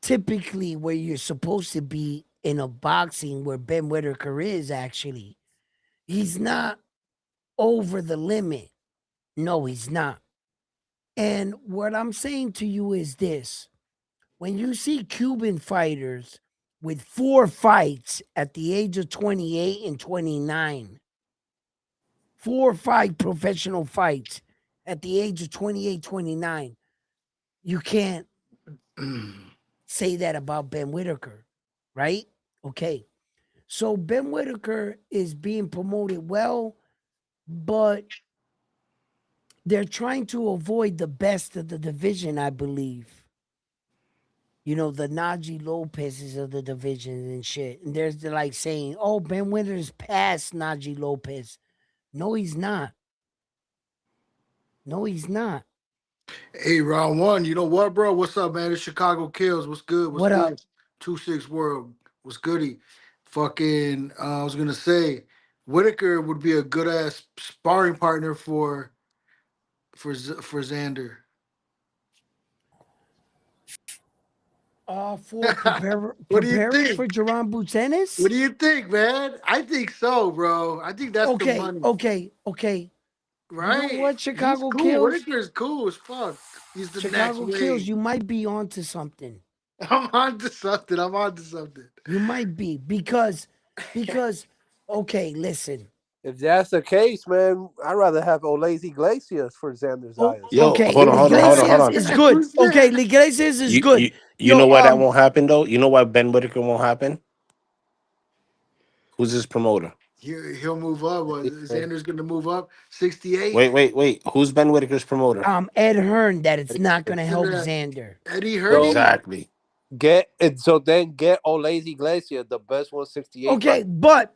typically where you're supposed to be in a boxing where Ben Whitaker is actually. He's not over the limit. No, he's not. And what I'm saying to you is this: when you see Cuban fighters with 4 fights at the age of 28 and 29, 4 or 5 professional fights at the age of 28, 29, you can't say that about Ben Whitaker, right? Okay. So Ben Whitaker is being promoted well, but they're trying to avoid the best of the division, I believe. the Najee Lopez's of the division and shit. And they're like saying, "Oh, Ben Winters passed Najee Lopez." No, he's not. No, he's not. Hey, round one. You know what, bro? What's up, man? It's Chicago Kills. What's good? What's What up? good? 2-6 World. What's goody? Fucking, I was gonna say, Whitaker would be a good ass sparring partner for Xander. For What do you preparing for think? Jerron What Butenis? do you think, man? I think so, bro. I think that's the Okay, money, okay, okay. You know right? what, He's Chicago cool. Kills? Whitaker's cool as fuck. He's the next Chicago Kills, wave. you might be onto something. I'm on to something. I'm on to something. You might be because okay, listen. If that's the case, man, I'd rather have Olaze Iglesias for Xander Oh, Zayas. Yo, okay, hold on, hold on, hold on, hold Iglesias on. is good. Who's Okay, that? Iglesias is You good. you you know Yo, why that won't happen though? You know why Ben Whitaker won't happen? Who's his promoter? He'll move up. Xander's gonna move up. 68. Wait. Who's Ben Whitaker's promoter? Ed Hearn that it's not gonna Isn't help that Xander. Eddie So Hurdy? Exactly. get Olaze Iglesias, the best 168 right. Okay, but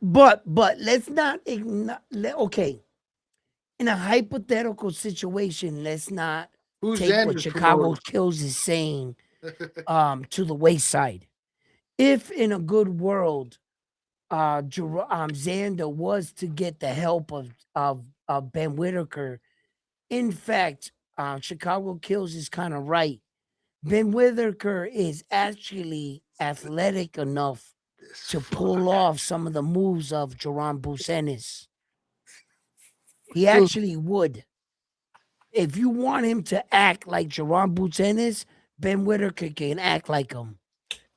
let's not okay. In a hypothetical situation, let's not Who's take what Xander's Chicago promoter? Kills is saying to the wayside. If in a good world Xander was to get the help of Ben Whitaker, in fact, Chicago Kills is kind of right. Ben Whitaker is actually athletic enough This to fuck. pull off some of the moves of Jerron Busenis. He actually would. If you want him to act like Jerron Busenis, Ben Whitaker can act like him.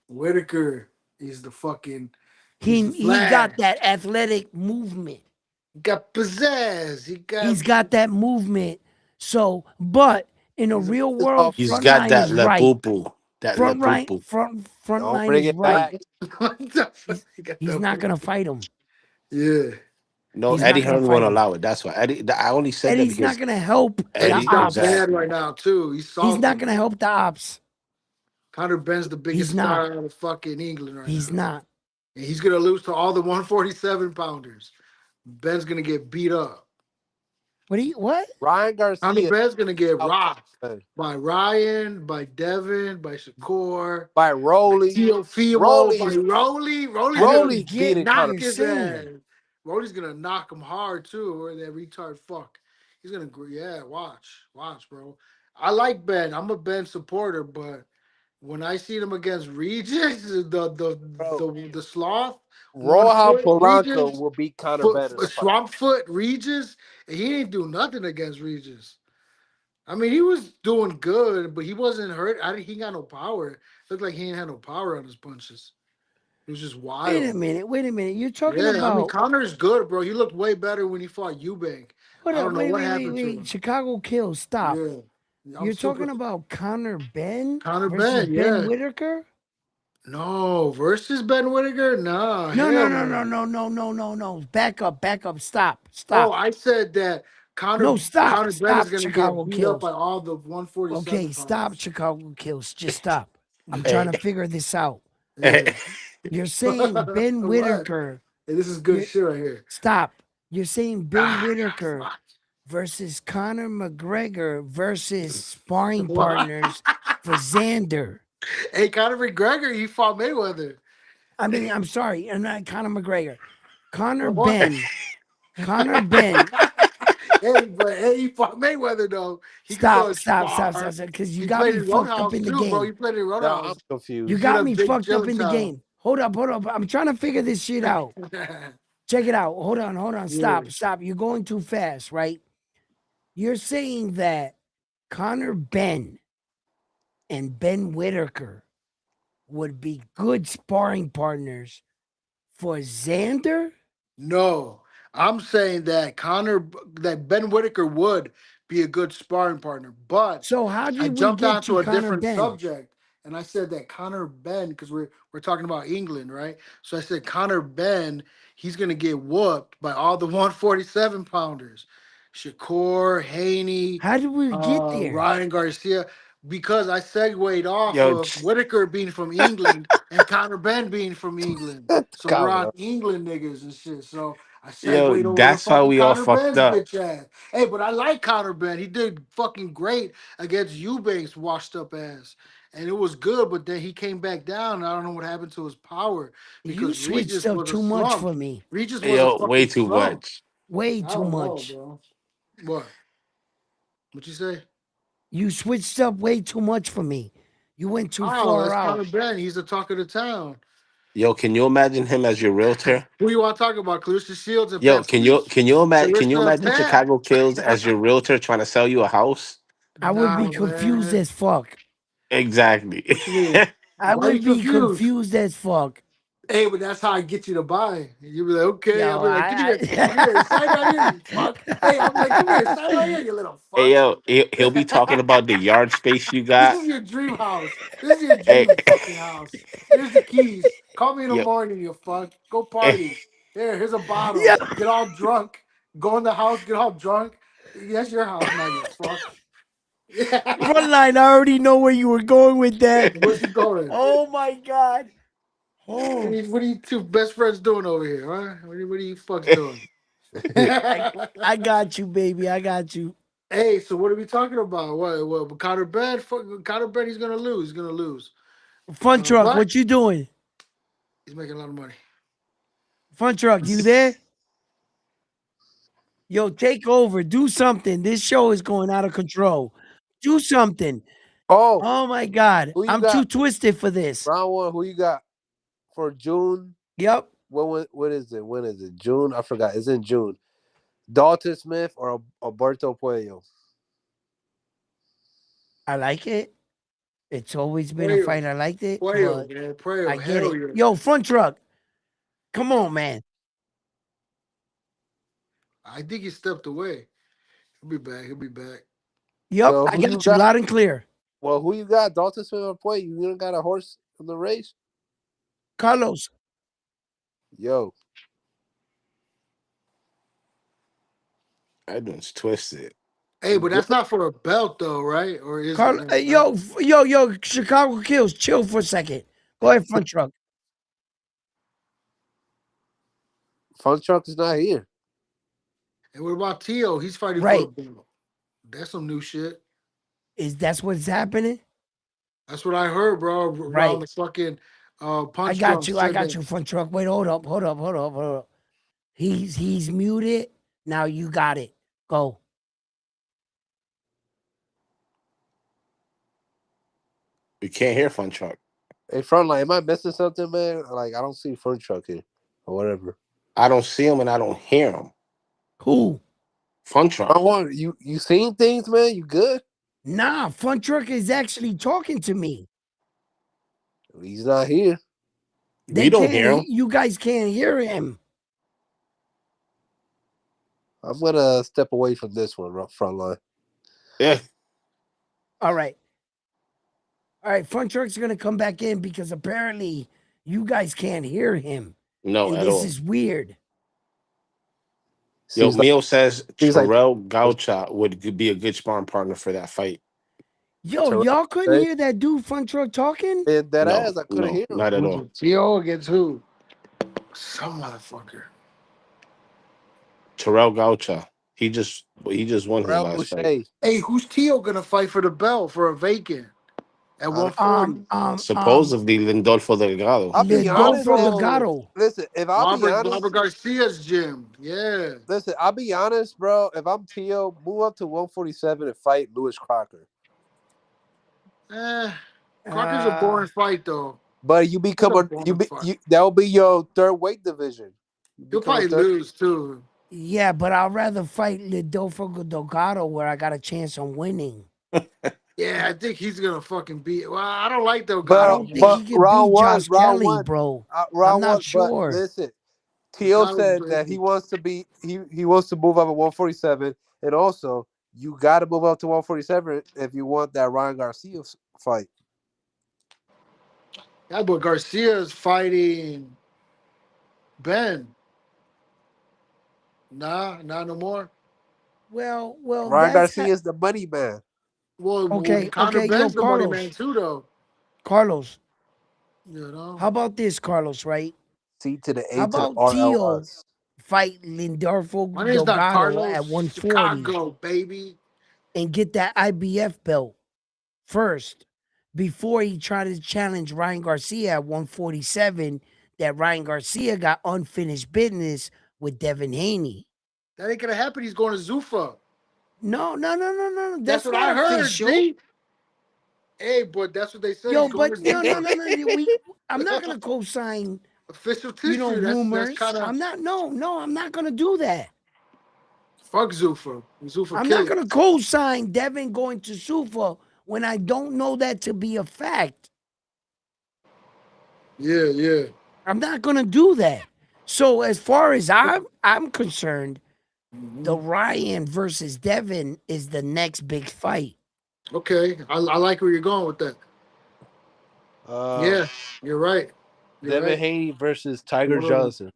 Whitaker is the fucking. He's the He got flash. that athletic movement. He got pizzazz. He got. He's got that movement. So, but in a He's a real physical world, He's front got line that is right. lepupu. That lepupu. Front Don't line bring is it right. back. what the fuck? He's He got he's the not gonna poo-poo. fight him. Yeah. No, He's Eddie not gonna Hearn fight won't him. allow it. That's why I only said And that he's not because gonna help And the he's Eddie got ops. bad right exactly. now too. He's He's not salty. gonna help the ops. Connor Ben's the biggest He's not. star out of fucking England right He's now. not. And he's gonna lose to all the 147 pounders. Ben's gonna get beat up. What? Ryan Conor Garcia Ben's gonna get out rocked man. by Ryan, by Devin, by Shakur, By by Rolly. Teofimo, by Rolly's Rolly. Rolly's I gonna don't Rolly's get beating what Conor. knock you're his saying. ass. Rolly's gonna knock him hard too, or that retard fuck. He's gonna, yeah, watch, bro. I like Ben. I'm a Ben supporter, but when I seen him against Regis, Bro, the sloth, one Rohan foot Polanco Regis, will beat Conor Ben in a fight. swamp foot Regis, and he didn't do nothing against Regis. I mean, he was doing good, but he wasn't hurt. He ain't got no power. Looked like he ain't had no power on his punches. It was just Wait a wild. minute. Wait a minute. You're talking Yeah, I mean, about Connor's good, bro. He looked way better when he fought Eubank. hold I up. don't know what Wait, happened to wait. him. Chicago Kills. Stop. Yeah, I'm You're super talking about Connor Ben Connor versus Ben. Ben Yeah, Whitaker? no versus Ben Whitaker. Nah, No, no, hell no, no, no. no, no, no, no, no. Back up, back up. Stop, Oh, stop. I said that No, Connor Ben is gonna get Chicago beat up Kills. by all the Okay, 147 stop, pounders. Chicago Kills. Just stop. I'm trying Hey, to figure this out. Yeah. You're saying Ben What? Whitaker. Hey, this is good You're shit right here. stop. You're saying Ben Ah, Whitaker fuck. versus Conor McGregor versus sparring What? partners for Xander. Hey, Conor McGregor, he fought Mayweather. I mean, I'm sorry, and not Conor McGregor. Connor What? Ben. Connor Ben. Hey, he fought Mayweather though. He could go spar. Because you He got played me in fucked up Roadhouse in the too, bro. He game. played in Now I'm Roadhouse. You You confused. see got that me Jake fucked up in the Gyllenhaal. game. Hold up. I'm trying to figure this shit out. Check it out. Hold on. Yeah. Stop. You're going too fast, right? You're saying that Connor Ben and Ben Whitaker would be good sparring partners for Xander? No, I'm saying that Ben Whitaker would be a good sparring partner, but So how I did we jumped get onto to a Connor different Ben? subject and I said that Connor Ben, because we're talking about England, right? So I said Connor Ben, he's gonna get whooped by all the 147 pounders, Shakur, Haney, How did we get there? Ryan Garcia. because I segued off Yo, of Whitaker being from England and Conor Ben being from England. So we're on Cabrón. England niggas and shit. So I yo, segued over to that's how fucking we all Conor fucked Ben's up. bitch ass. Hey, but I like Conor Ben. He did fucking great against Eubanks' washed up ass. And it was good, but then he came back down. And I don't know what happened to his power You because switched Regis up was a too much slump. for me. Regis was a Yo, way fucking too slump. much. Way I too don't know, much. bro. What? What you say? You switched up way too much for me. You went too Oh, far that's out. Conor Ben. He's the talk of the town. Yo, can you imagine him as your realtor? Who you want to talk about? Clarissa Shields and Yo, Pat Stevens? can you Clarissa and imagine Pat? Chicago Kills as your realtor trying to sell you a house? I would Nah, be confused man. as fuck. Exactly. What you mean? I Why are would you be confused? confused as fuck. Hey, but that's how I get you to buy. You be like, okay. I'll Yo, be like, come here, sign right here, you fuck. Hey, I'm like, come here, sign right here, you little Hey fuck. yo, he'll be talking about the yard space you This got. is your dream house. This is your Hey, dream fucking house. Here's the keys. Call me in the yo, morning, you fuck. Go hey, party. Here's a yo, bottle. Get all drunk. Go in the house, get all drunk. That's your house now, you fuck. Yeah. Frontline. I already know where you were going with that. Where's he going? Oh my god. Oh, What are you two best friends doing over here, huh? What are you fucks doing? I, I got you, baby. I got you. Hey, so what are we talking about? What Conor Ben? Conor Ben, he's gonna lose. He's gonna lose. Fun truck, But what you doing? he's making a lot of money. Fun truck, you there? Yo, take over. Do something. This show is going out of control. Do something. Oh, Oh my god. who you I'm too got? twisted for this. Round one. Who you got for June? Yep. What is it? When is it? June? I forgot. It's in June. Dalton Smith or Alberto Puello? I like it. It's always been a Puello, fight. I liked it, Puello, but man, I Puello, get hell it. yeah. Yo, front truck. Come on, man. I think he stepped away. He'll be back. He'll be back. Yep, So I who you got you got? loud and clear. Well, who you got? Dalton Smith or Puello? You don't got a horse in the race? Carlos, Yo, that one's twisted. Hey, but yo, that's not for a belt though, right? Or is it? Carl, No, right? yo, Chicago Kills. Chill for a second. Go ahead, front truck. Fun Truck is not here. And what about Tio? He's fighting for a Right. belt. That's some new shit. That's what's happening? That's what I heard, bro. Around Right. the fucking I punch got drunk you. I said got that. you, front truck. Wait, hold up. He's muted. Now you got it. Go. We can't hear Fun Truck. Hey, Frontline, am I missing something, man? Like, I don't see Fun Truck here or whatever. I don't see him and I don't hear him. Who? Fun I Truck. want you seen things, man? You good? Nah, front truck is actually talking to me. He's not here. We They don't can't. hear him. You guys can't hear him. I'm gonna step away from this one, Frontline. Yeah, All right. All right. Front truck's gonna come back in because apparently you guys can't hear him, no, and at this all. is weird. Yo, Seems like Mio says seems like Terrell Gaucha would be a good sparring partner for that fight. Yo, Terrell, y'all couldn't right? hear that dude front truck talking? And that No, ass, I couldn't no, hear him. not at Who's all. it? Tio against who? Some motherfucker. Terrell Gaucha. He just won his Terrell last fight. Boucher. Hey, who's Tio gonna fight for the belt for a vacant at I don't, 140? Supposedly Lindolfo Delgado. I'll be honest. Lidolfo If Lidolfo, Delgado. listen, if I'll be Robert honest, Garcia's gym. Yeah. listen, I'll be honest, bro. If I'm Tio, move up to 147 and fight Lewis Crocker. Eh, Crocker's a Uh, boring fight though. But you He's become a a boring fight. that'll be your third weight division. You He'll become a probably third. lose too. yeah, but I'd rather fight Lidolfo Delgado where I got a chance on winning. Yeah, I think he's gonna fucking beat. Well, I don't like I Delgado, don't think man. But he could beat Josh Kelly, bro. I'm round not one. But sure. listen, Tio Delgado's said that he crazy. wants to be he wants to move up at 147, and also you got to move up to 147 if you want that Ryan Garcia fight. Yeah, but Garcia's fighting Ben. Nah, not no more. Well, Ryan Garcia is the money man. Well, Okay, Conor okay, yo, Ben's the money man Carlos, too, though. Carlos. You know. How about this, Carlos? Right? C to the How A to the about Tio RLS. fight Lindorfo My name's not Delgado Carlos. at 140 Chicago, baby. and get that IBF belt first before he tried to challenge Ryan Garcia at 147? That Ryan Garcia got unfinished business with Devin Haney. That ain't gonna happen. He's going to Zuffa. No. That's That's what not I heard. official. See? Hey, but that's what they said. Yo, He's going but to no. Zuffa. I'm not gonna co-sign, Official tissue. That's rumors. kind of I'm not. No. I'm not gonna do that. fuck Zuffa. Zuffa I'm not killer. gonna co-sign Devin going to Sufa when I don't know that to be a fact. Yeah. I'm not gonna do that. So as far as I'm concerned, the Ryan versus Devin is the next big fight. Okay, I like where you're going with that. Yeah, you're right. You're Devin right. Haney versus Tiger Hold on. Johnson.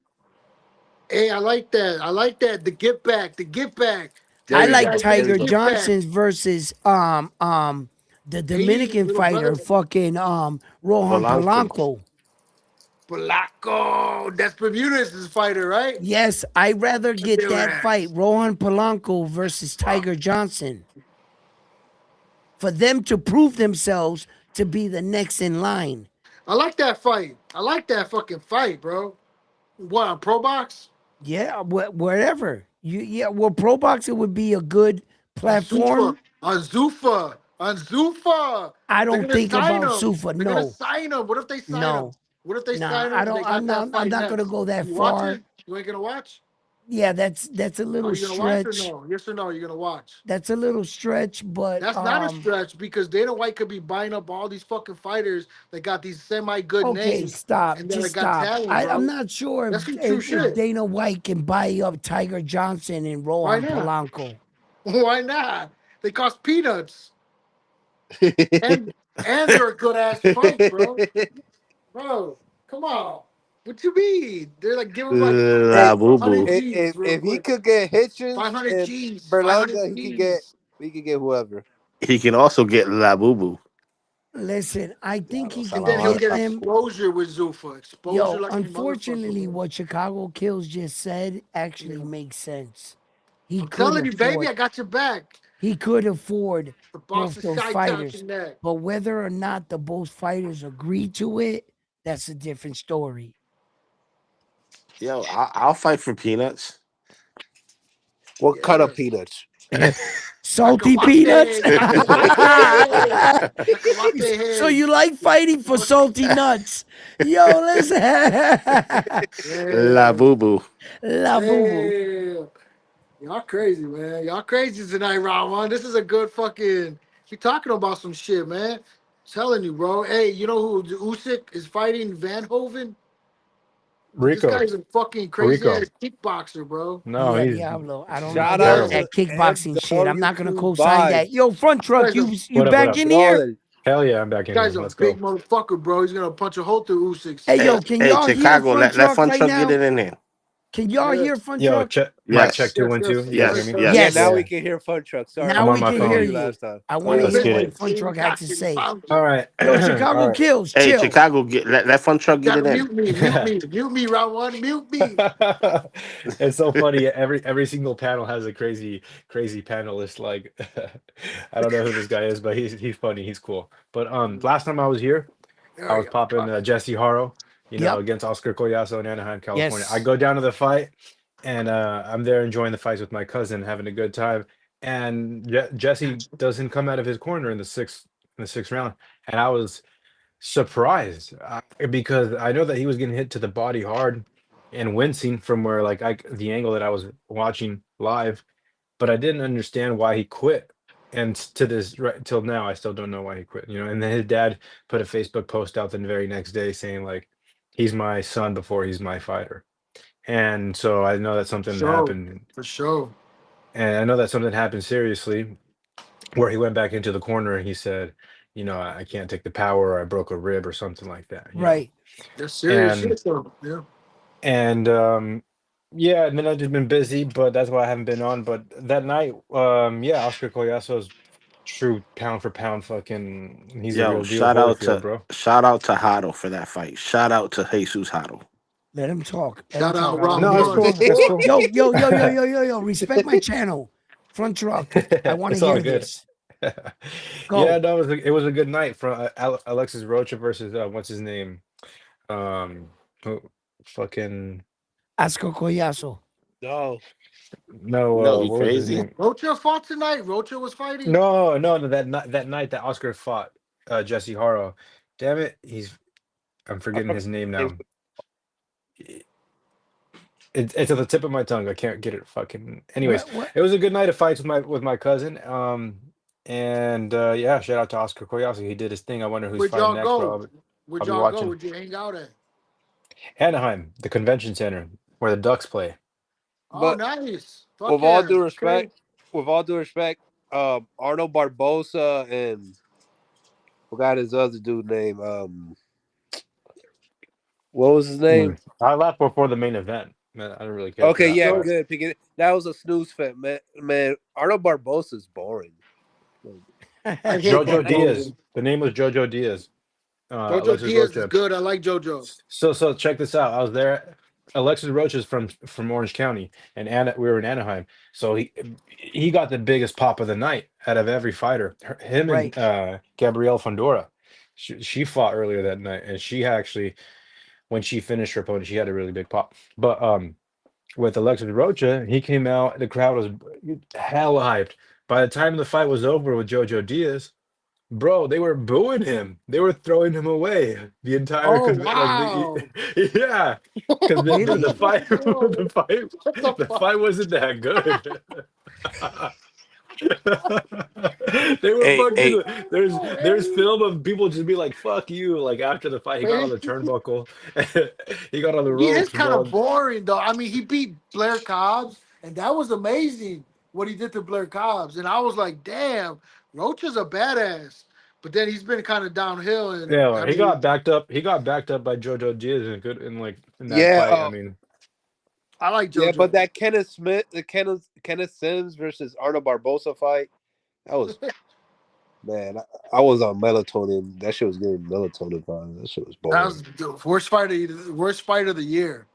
Hey, I like that. I like that. The get back. The get back. There I we This like go. guy gets There we the Tiger go. get back. Johnson's versus the Hey, Dominican little fighter, brother. fucking Rohan Polanco. Polanco. Polaco. That's Bermudez' fighter, right? Yes, I'd rather Get get their that fight, ass. Rohan Polanco versus Tiger Johnson, for them to prove themselves to be the next in line. I like that fight. I like that fucking fight, bro. What, on Pro Box? Yeah, wherever. Well, pro boxing would be a good On Zuffa. platform. On Zuffa. On Zuffa. I They're don't gonna think sign about him. Sufa. They're gonna No, sign him. What if they sign him? no, What if they nah. sign him I and they don't. got that I'm fight not gonna next? go that You watch far. it? You ain't gonna watch? Yeah, that's a Are little you gonna watch or stretch. no? Yes or no? You're gonna watch. That's a little stretch, but That's not a stretch because Dana White could be buying up all these fucking fighters that got these semi good okay, names stop. and that Just got stop. talent, I'm bro. not sure That's some true if shit. Dana White can buy up Tiger Johnson and Why Rohan not? Polanco. Why not? They cost peanuts. And they're a good ass fight, bro. Bro, come on. What you mean? They're like give him like Hey, La Boo 100 Boo. G's real if he quick. could get Hitchens 500 and G's. 500 Berlanga, G's. he could get whoever. He can also get La Boo Boo. Listen, I Ya think lo he And can then he'll get get Salamanca. them. exposure with Zuffa. Exposure Yo, like a motherfucker, unfortunately, bro. what Chicago Kills just said Yeah. actually makes sense. He I'm could telling you, baby, afford I got your back. he could afford The boss both of those Shy fighters. talking that. But whether or not the both fighters agree to it, that's a different story. Yo, I'll fight for peanuts. What cut Yeah. of peanuts? Salty peanuts. Cacahuate, cacahuate, cacahuate So head. you like fighting for salty nuts. Yo, listen. La Yeah. Boo Boo. La boo boo. Yeah. Y'all crazy, man. Y'all crazy tonight, round one. This is a good fucking. We talking about some shit, man. Telling you, bro. Hey, you know who Usyk is fighting? Van Hoven. This Rico. guy's a fucking crazy Rico. ass kickboxer, bro. No, Yeah, he's Diablo. I don't know Shout about out Yeah. terrible. to that kickboxing shit. I'm not gonna MW2 co-sign that. vibes. Yo, front You truck, guys you What up? What back up? in here? Balling. Hell yeah, I'm back in here. guy's a Let's go. big motherfucker, bro. He's gonna punch a hole through Usyk's Hey, Hey, yo, chest. can hey, y'all hear Chicago, front let truck Fun right Truck get now? it in there. Can y'all Yes, hear front Yo, truck? check mic check Yes, two yes, one two. yes, You guys hear yes, yes, me? sir. Yeah, yes. now Yes. we Yeah. can hear Fun Truck. Sorry, Now I'm we on we my can couldn't hear hear phone. you you. last time. I Yeah, want to let's hear get what it. front truck had to say. All right. Yo, All Chicago right. kills, Hey, chill. Chicago, let Fun Truck get Gotta it in. mute me, round one, mute me. It's so funny. Every single panel has a crazy panelist. Like I don't know who this guy is, but he's funny. He's cool. But last time I was here, I There we was go. popping Jesse Haro, Yep. against Oscar Collazo in Anaheim, California. I Yes. go down to the fight, and I'm there enjoying the fights with my cousin, having a good time. And Jesse doesn't come out of his corner in the sixth round, and I was surprised because I know that he was getting hit to the body hard and wincing from where like the angle that I was watching live, but I didn't understand why he quit. And to this right till now, I still don't know why he quit. And then his dad put a Facebook post out the very next day saying like, "He's my son before he's my fighter." And so I know that something Sure, happened, for sure. and I know that something happened seriously where he went back into the corner and he said, I can't take the power, or I broke a rib or something like that. Right. That's serious And shit, though. Yeah. and yeah, and then I've just been busy, but that's why I haven't been on. But that night, yeah, Oscar Collazo's True pound for pound, fucking. He's a Yo, real deal Holyfield, bro. shout out to Hado for that fight. Shout out to Jesus Hado. Let him talk. Let him Shout talk. out I want round to No, hear that's one cool. this. That's cool. sports. Yo. Respect my channel. Front truck. I want to It's all hear good. this. Yeah, Go. no, it was a good night for Alexis Rocha versus what's his name? Um, who- fucking Asco Collazo. No. no. No, you What was his crazy? name? Rocha fought tonight. Rocha was fighting. No. That night that Oscar fought Jesse Haro. Damn it, I'm I forgetting forgot his name his now. It's at the tip of my tongue. I can't get it. Fucking. Anyways, What? it was a good night of fights with my cousin. And yeah, shout out to Oscar Koyasu. He did his thing. I wonder who's Where'd fighting y'all next, go? bro. Where'd I'll be y'all go? watching Where'd you hang out at? Anaheim, the convention center where the Ducks play. Oh, But nice. Fuck with all yeah. due Okay. respect, with all due respect, Arnold Barbosa and forgot his other dude name. What was his name? I left before the main event. Man, I didn't really care for Okay, that yeah, fight. good. Because that was a snooze fit, man. Man, Arnold Barbosa's boring. I hate Jojo Barboza. Diaz. The name was Jojo Diaz. Jojo Alexis Diaz is Rocha. good. I like Jojo. So check this out. I was there. Alexis Roach is from Orange County, and we were in Anaheim. So he got the biggest pop of the night out of every fighter. Him Right. and Gabrielle Fondora. She fought earlier that night, and she actually, when she finished her opponent, she had a really big pop. But with Alexis Rocha, he came out. The crowd was hella hyped. By the time the fight was over with Jojo Diaz, bro, they were booing him. They were throwing him away. The entire Oh, wow. yeah, because the Really? fight Yo, what the the fuck? fight wasn't that good. They were Hey, fucking. hey, There's film of people just be like, "Fuck you!" Like after the fight, he got on Man, the turnbuckle, he got on the he is ropes, kind of bro. boring, though. I mean, he beat Blair Cobbs, and that was amazing what he did to Blair Cobbs. And I was like, damn, Roach is a badass. But then he's been kind of downhill. And Yeah, I like, he mean, got backed up. He got backed up by JoJo Diaz in that Yeah, fight. I mean, I like yeah, but JoJo. that Kenneth Sims versus Arnold Barbosa fight, that was man. I was on melatonin. That shit was getting melatonin vibes. That shit was That was boring. the worst fight of the year.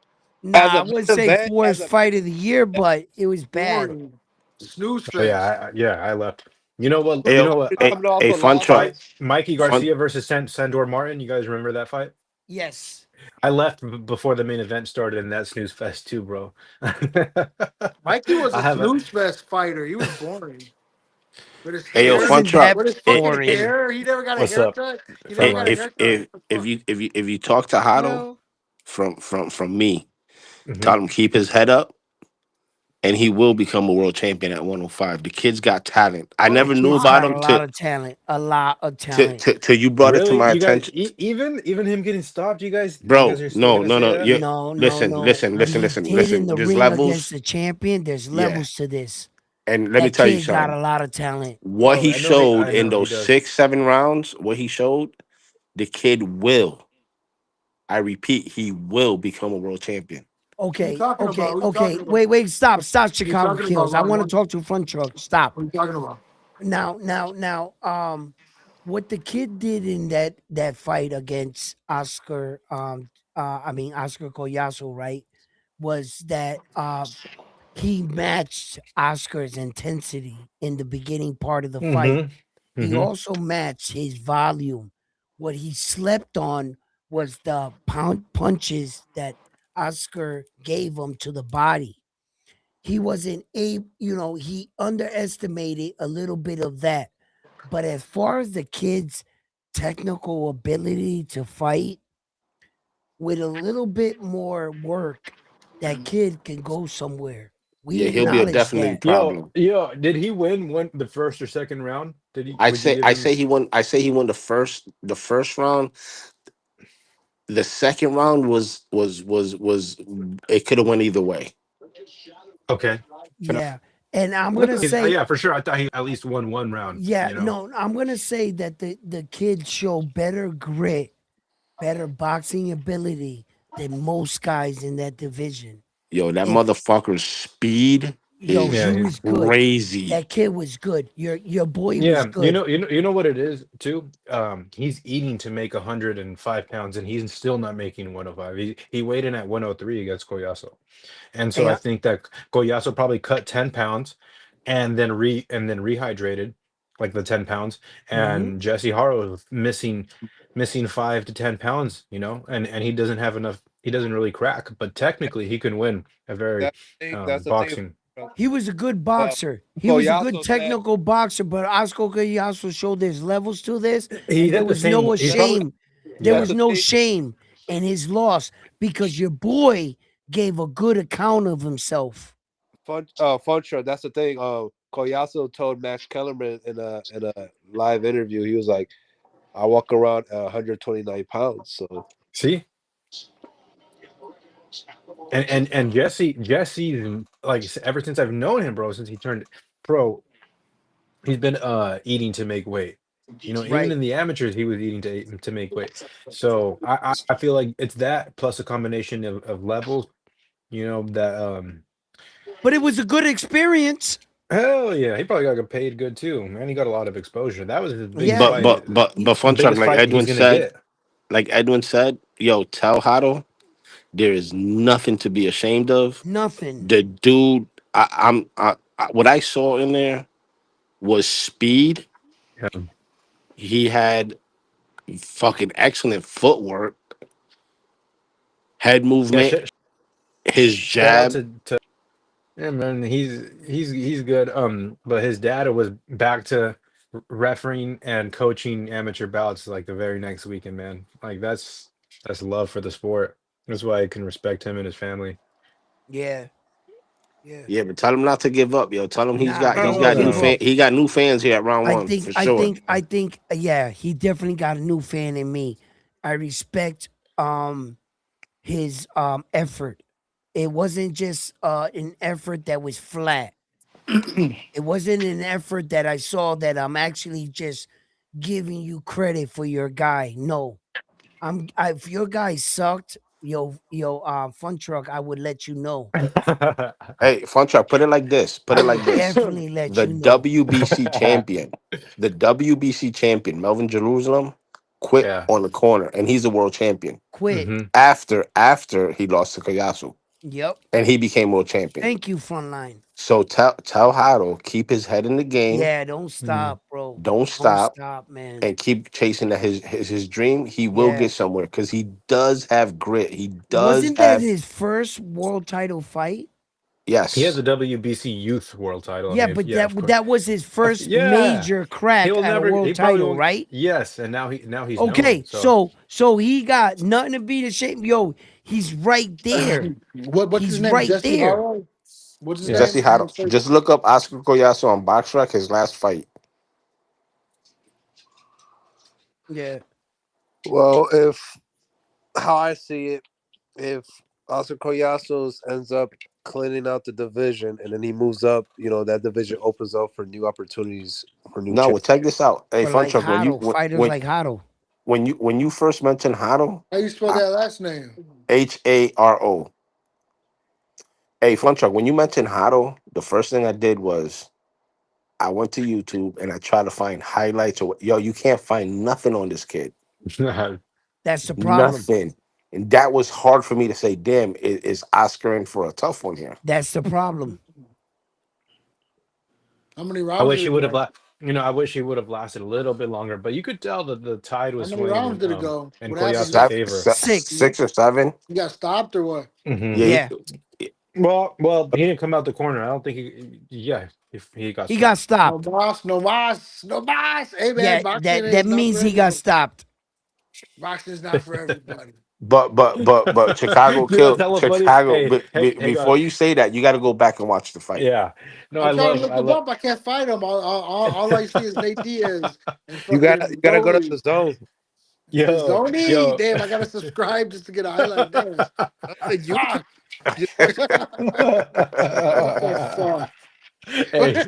As Nah, I a main wouldn't say event, Ford's fight of the year, but it was bad. Boring. Snooze oh fest. yeah, I left. You know what? hey, You yo, know what? coming off hey, a fun loss truck, Fight against Mikey fun. Garcia versus Sandor Martin. You guys remember that fight? Yes. I left before the main event started, and that snooze fest too, bro. I Mikey was a have a snooze fest fighter. He was boring. With his Hey, It yo, hair, fun wasn't truck. that with his Hey, fucking boring. hair, he never got a what's up, haircut. He never hey, got a Fedline? haircut. What the fuck? if you talk to Hado yo. from me, Hmm. tell him keep his head up, and he will become a world champion at 105. The kid's got talent. I Oh, The never knew kid's about got wow. a him lot of talent. A lot of talent. till you brought it to Really, my you guys? attention, Even him getting stopped? You guys bro. are still No, gonna no, say no. that? You No. What he did in listen. the There's ring against levels. the champion, there's Yeah, levels to this. and let me That tell you kid got something. a lot of talent. What he showed I in know he those does. 6, 7 rounds, what he showed, the kid will. I repeat, he will become a world champion. Who you talking about? Who you talking about? Wait, stop, Who you Chicago talking about, Kills. I Ron want to One? talk to Front Truck. Stop. What you talking about? Now, what the kid did in that fight against Oscar, Oscar Collazo, right, was that he matched Oscar's intensity in the beginning part of the fight. Mm-hmm. He Mm-hmm. also matched his volume. What he slept on was the punches that Oscar gave him to the body. He wasn't able, he underestimated a little bit of that. But as far as the kid's technical ability to fight, with a little bit more work, that kid can go somewhere. We Yeah, he'll be a acknowledge definitely that. problem. Did he win the first or second round? Would you give I him? say he won. I say he won the first round. The second round was it could have went either way. Okay. Yeah. And I'm I gonna thought say, yeah, for sure. I thought he at least won one round. yeah, You know. no, I'm gonna say that the kid showed better grit, better boxing ability than most guys in that division. Yo, that If motherfucker's speed. Yo, he is was good. crazy. That kid was good. Your boy was Yeah, good. you know what it is too. He's eating to make 105 pounds, and he's still not making 105. He weighed in at 103 against Koyaso, and so Hey, I think that Koyaso probably cut 10 pounds, and then rehydrated like the 10 pounds, mhm. and Jesse Haro is missing 5 to 10 pounds, and he doesn't have enough. He doesn't really crack, but technically he can win a very That's the thing. boxing. He was a good Uh, boxer. He was a good Koyaso said, technical boxer, but Oscar Koyasu showed there's levels to this, He and there had the was no same. He's probably shame. There yeah. that's was the no thing. shame in his loss because your boy gave a good account of himself. Funtra, that's the thing. Koyasu told Max Kellerman in a live interview, he was like, I walk around at 129 pounds. So See, and Jesse, like ever since I've known him, bro, since he turned pro, he's been eating to make weight. Even Right. in the amateurs, he was eating to make weight. So I feel like it's that plus a combination of levels. That But it was a good experience. hell yeah, he probably got paid good too, man. He got a lot of exposure. That was his biggest Yeah, But fight, but but he but fun truck, biggest fight he's gonna get. Like Edwin said, yo, tell Hado there is nothing to be ashamed of. nothing. The dude, what I saw in there was speed. Yeah. He had fucking excellent footwork, head Yeah, movement, his shout out jab. to yeah, man. He's good. But his dad was back to refereeing and coaching amateur bouts like the very next weekend, man. Like that's love for the sport. That's why I can respect him and his family. Yeah, yeah. Yeah, but tell him not to give up, yo. Tell him Nah, he's don't got give up. he got new fans here at round one for sure. Yeah, he definitely got a new fan in me. I respect his effort. It wasn't just an effort that was flat. It wasn't an effort that I saw that I'm actually just giving you credit for your guy. No. If your guy sucked, fun truck, I would let you know. Hey, fun truck, put it like this. Put I it like would this. definitely let The you know. WBC champion, the WBC champion, Melvin Jerusalem, quit Yeah. on the corner, and he's a world champion Quit. Hmm. after he lost to Koyasu, Yep. and he became world champion. Thank you, Frontline. So tell Hado keep his head in the game, Yeah, don't stop, bro. don't Don't stop, stop, man. and keep chasing his dream. He will Yeah. get somewhere because he does have grit. He does Wasn't that have his first world title fight? He has yes. a WBC youth world title. I Yeah, mean, but yeah, of course. that was his first Yeah. major crack He'll at a never. world He probably title, won't. right? Yes, and now he's known. Okay, So so he got nothing to be ashamed. Yo, he's right there. What's his He's name? right Jesse there. Haro? What's his yeah. Jesse name? I'm gonna Hado. search. Just look up Oscar Koyasu on BoxRec, his last fight. Yeah. well, if how I see it, if Oscar Koyasos ends up cleaning out the division and then he moves up, that division opens up for new opportunities for new No, well, check this out. Hey, For Fun like Truck, Hado, fighters like Hado. when you first mentioned Hado, How you spell that last name? Haro. Hey, Fun Truck, when you mentioned Hado, the first thing I did was I went to YouTube and I tried to find highlights or yo, you can't find nothing on this kid. That's the problem. Nothing. And that was hard for me to say, damn, is Oscar in for a tough one here? That's the problem. How many I rounds wish did he it would have. go? I wish he would have lasted a little bit longer. But you could tell that the tide How was many swinging rounds did it go? in What happened? Koyaso's favor. Six. 6 or 7. He got stopped or what? Hmm. Yeah, Yeah. Well, he didn't come out the corner. I don't think he. Yeah, if he got He got stopped. No stopped. boss, no boss, no boss. Hey man, Yeah, boxing that is not means for he got everybody. stopped. Boxing is not for everybody. but Chicago Dude, that's killed hella funny. Chicago. Hey, But, hey, hey, before you say that, you got to go back and watch the fight. yeah. No, I'm trying to I look him love. up. I can't find him. All I see is Nate Diaz and You got you fucking gotta go to the Zoni. zone. The Yo, Zoni. yo. Damn, I gotta subscribe just to get a highlight. Damn. The YouTube. Fuck. Just What the fuck? Hey,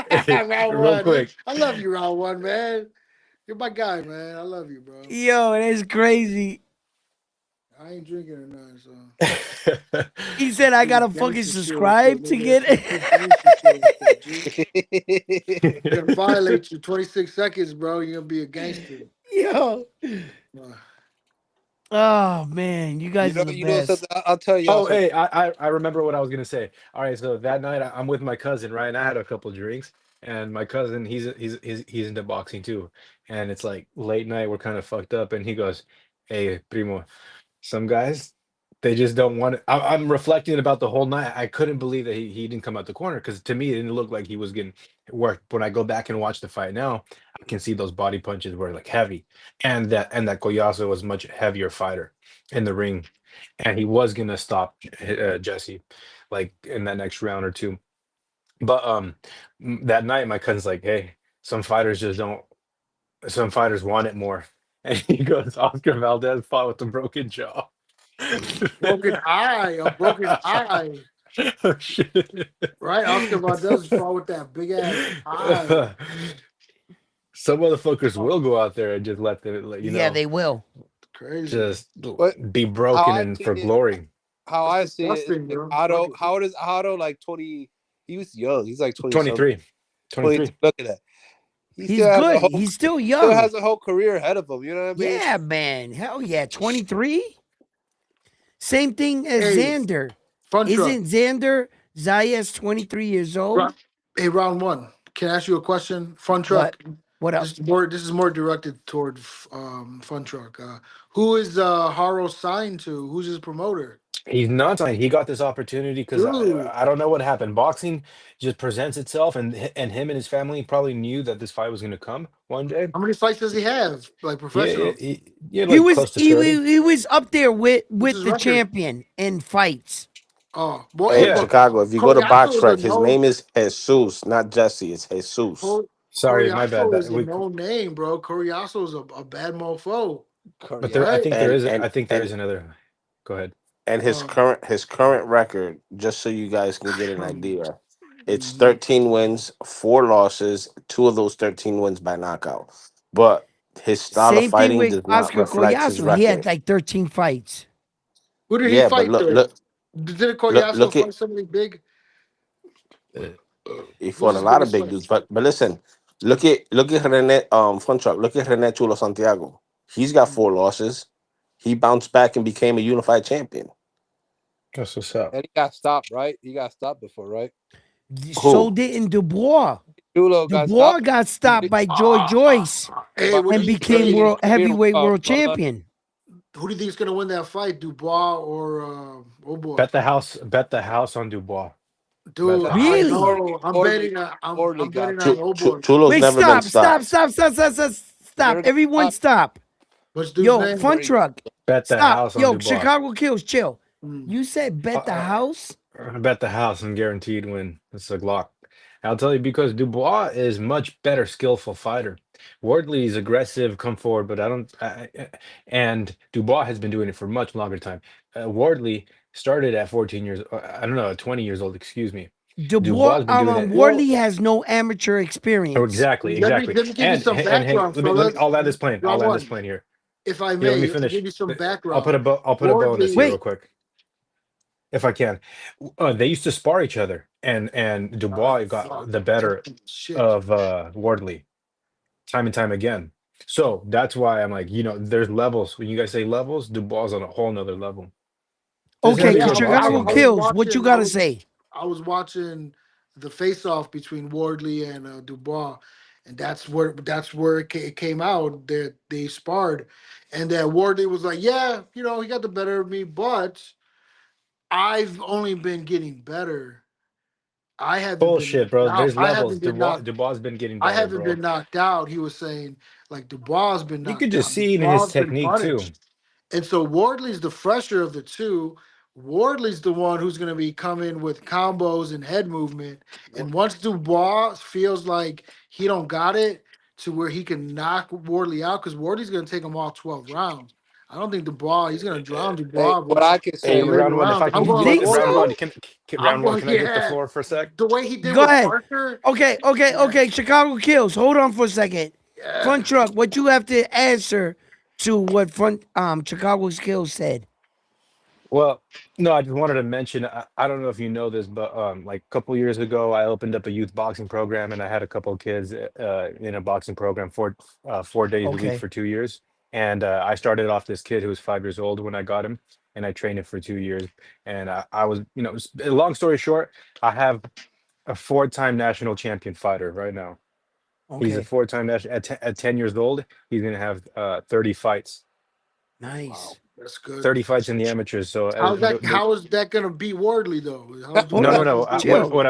hey, Round real one. quick. I love you, round one, man. You're my guy, man. I love you, bro. Yo, that's crazy. I ain't drinking or nothing. So He said I some gotta fucking gangster shit right there, subscribe to nigga. That's get some it. good gangster shit right there, G. You're gonna violate your 26 seconds, bro. You're gonna be a gangster. Yo. Uh, Oh man, you guys are the You know best. something. I'll tell y'all Oh, something. hey, I remember what I was gonna say. All right, so that night I'm with my cousin, right? And I had a couple drinks, and my cousin he's into boxing too. And it's like late night, we're kind of fucked up, and he goes, "Hey, primo, some guys, they just don't want it." I'm reflecting about the whole night. I couldn't believe that he didn't come out the corner because to me it didn't look like he was getting worked. When I go back and watch the fight now, I can see those body punches were like heavy, and that Collazo was much heavier fighter in the ring, and he was gonna stop Jesse, like in that next round or two. But that night my cousin's like, "Hey, some fighters just don't. Some fighters want it more." And he goes, Oscar Valdez fought with a broken jaw. broken eye, a broken eye. Oh shit. Right? Oscar Valdez fought with that big ass eye. Some motherfuckers Oh, will go out there and just let them, let, Yeah, they will. crazy. just But be how broken I and see for it, glory. how That's I see it, is disgusting, like bro. Fuck Otto. it. How old is Otto? Like 20. He was young. He's like 20 something. 23. 22. 23. Look at that. He He's still has a good. whole He's still still young. has a whole career ahead of him. You know what I mean? Yeah, man. Hell yeah. 23? Same thing as Hey, Xander. fun truck. Isn't Xander Zayas 23 years Ro- old? Hey, round one. Can I ask you a question? Fun What? truck. What up? This is more directed toward fun truck. Who is Haro signed to? Who's his promoter? He's not signed. He got this opportunity because Dude, I don't know what happened. Boxing just presents itself, and him and his family probably knew that this fight was going to come one day. how many fights does he have? Like Yeah, yeah, professional? yeah, He like was close to 30. he was up there What's with his the record? champion in fights. Oh, well, hey, Hey, Yeah. look, Chicago, if you go to Box Coriazo is a Rec, his no. name is Jesus, not Jesse. It's Jesus. Sorry, my bad. Coriazo That is a we, no name, bro. Coriazo is a bad mofo, but Korea. there, I right? think there And is. and I think there is and another. Go ahead. and Um, his current record, just so you guys can get an idea, it's mhm. 13 wins, 4 losses, 2 of those 13 wins by knockout. But his style of Same thing fighting with does not Oscar reflect his Collazo. He had record. like 13 fights. Who did he Yeah, but fight look, there? look, Did look, Coriazo look at fight somebody big? he Who's fought a his lot of biggest big fight? dudes. But listen, look at Rene Front Truck. Look at Rene Chulo Santiago. He's got 4 losses. He bounced back and became a unified champion. That's what's up. And he got stopped, right? He got stopped before, right? So Who? didn't Dubois. Chulo got Dubois stopped. got stopped by Joy Ah, Joyce hey, But what do and you became his hey, world career heavyweight world from London. champion. who do you think is gonna win that fight, Dubois or oh boy? Bet the house. Bet the house on Dubois. Bet Dude, the I house. Really? know. I'm Wardley, betting. Wardley I'm got betting on oh boy. Chulo's Wait, never been stopped. He stop. never got Everyone stopped. stop. What's dude's Yo, name? Fun Where he Truck. Bet the Stop. house on Yo, Dubois. Chicago Kills, chill. Mm. You said Uh, bet the uh, house? Bet the house and guaranteed win. It's a Glock. I'll tell you because Dubois is much better skillful fighter. Wardley is aggressive, come forward, but I don't. And Dubois has been doing it for much longer time. Wardley started at 14 years. I don't know, 20 years old. Excuse me. Dubois Dubois, has been doing it. Well, Wardley has no amateur Oh, experience. exactly, exactly. let me give you some And hey, background, let me. fellas. I'll land this plane. I'll Round land this one, plane here. if I Here, let me may, I'll finish. give you some I'll put background. a bow. I'll put a bow on this here Wardley, real Wait, quick, if I can. They used to spar each other, and Dubois got fuck, the better shit. of Wardley time and time again. So that's why I'm like, there's levels. When you guys say levels, Dubois is on a whole nother level. This okay, heavyweight Chicago boxing, I was bro. Kills. What you watching. gotta say? I was watching the face off between Wardley and Dubois, and that's where it came out that they sparred, and that Wardley was like, yeah, he got the better of me, but I've only been getting better. I haven't been Bullshit, knocked bro. out. There's levels. Dubois has been getting I better, haven't bro. been knocked out. He was saying like Dubois has been You could knocked just out. see in his Dubois has been technique too. punished. And so Wardley's the fresher of the two. Wardley's the one who's going to be coming with combos and head movement. And once Dubois feels like he don't got it to where he can knock Wardley out, because Wardley's going to take him all 12 rounds. I don't think Dubois, he's going to drown hey, Dubois, what bro, I can in the Hey, say, later round one. If rounds. I I'm can, You going think round so? Wardley. one. I'm Round one. going, Can I get the yeah. floor for a sec? The way he did Go with ahead. Parker, yeah, Okay. Chicago Kills. Hold on for a second. yeah. Fun Truck, what you have to answer to what Chicago Kills said? Well, no, I just wanted to mention. I don't know if you know this, but like a couple years ago, I opened up a youth boxing program, and I had a couple of kids in a boxing program for 4 days a week Okay. for 2 years. And I started off this kid who was 5 years old when I got him, and I trained him for 2 years. And I was, long story short, I have a four-time national champion fighter right now. He's a Okay. four-time national at 10 years old. He's gonna have 30 fights, Wow, Nice. that's good. 30 fights in the amateurs. So How's that? the How is that gonna beat Wardley though? How's Hold No, no, up. Dubois no. gonna beat Chill. Wardley? What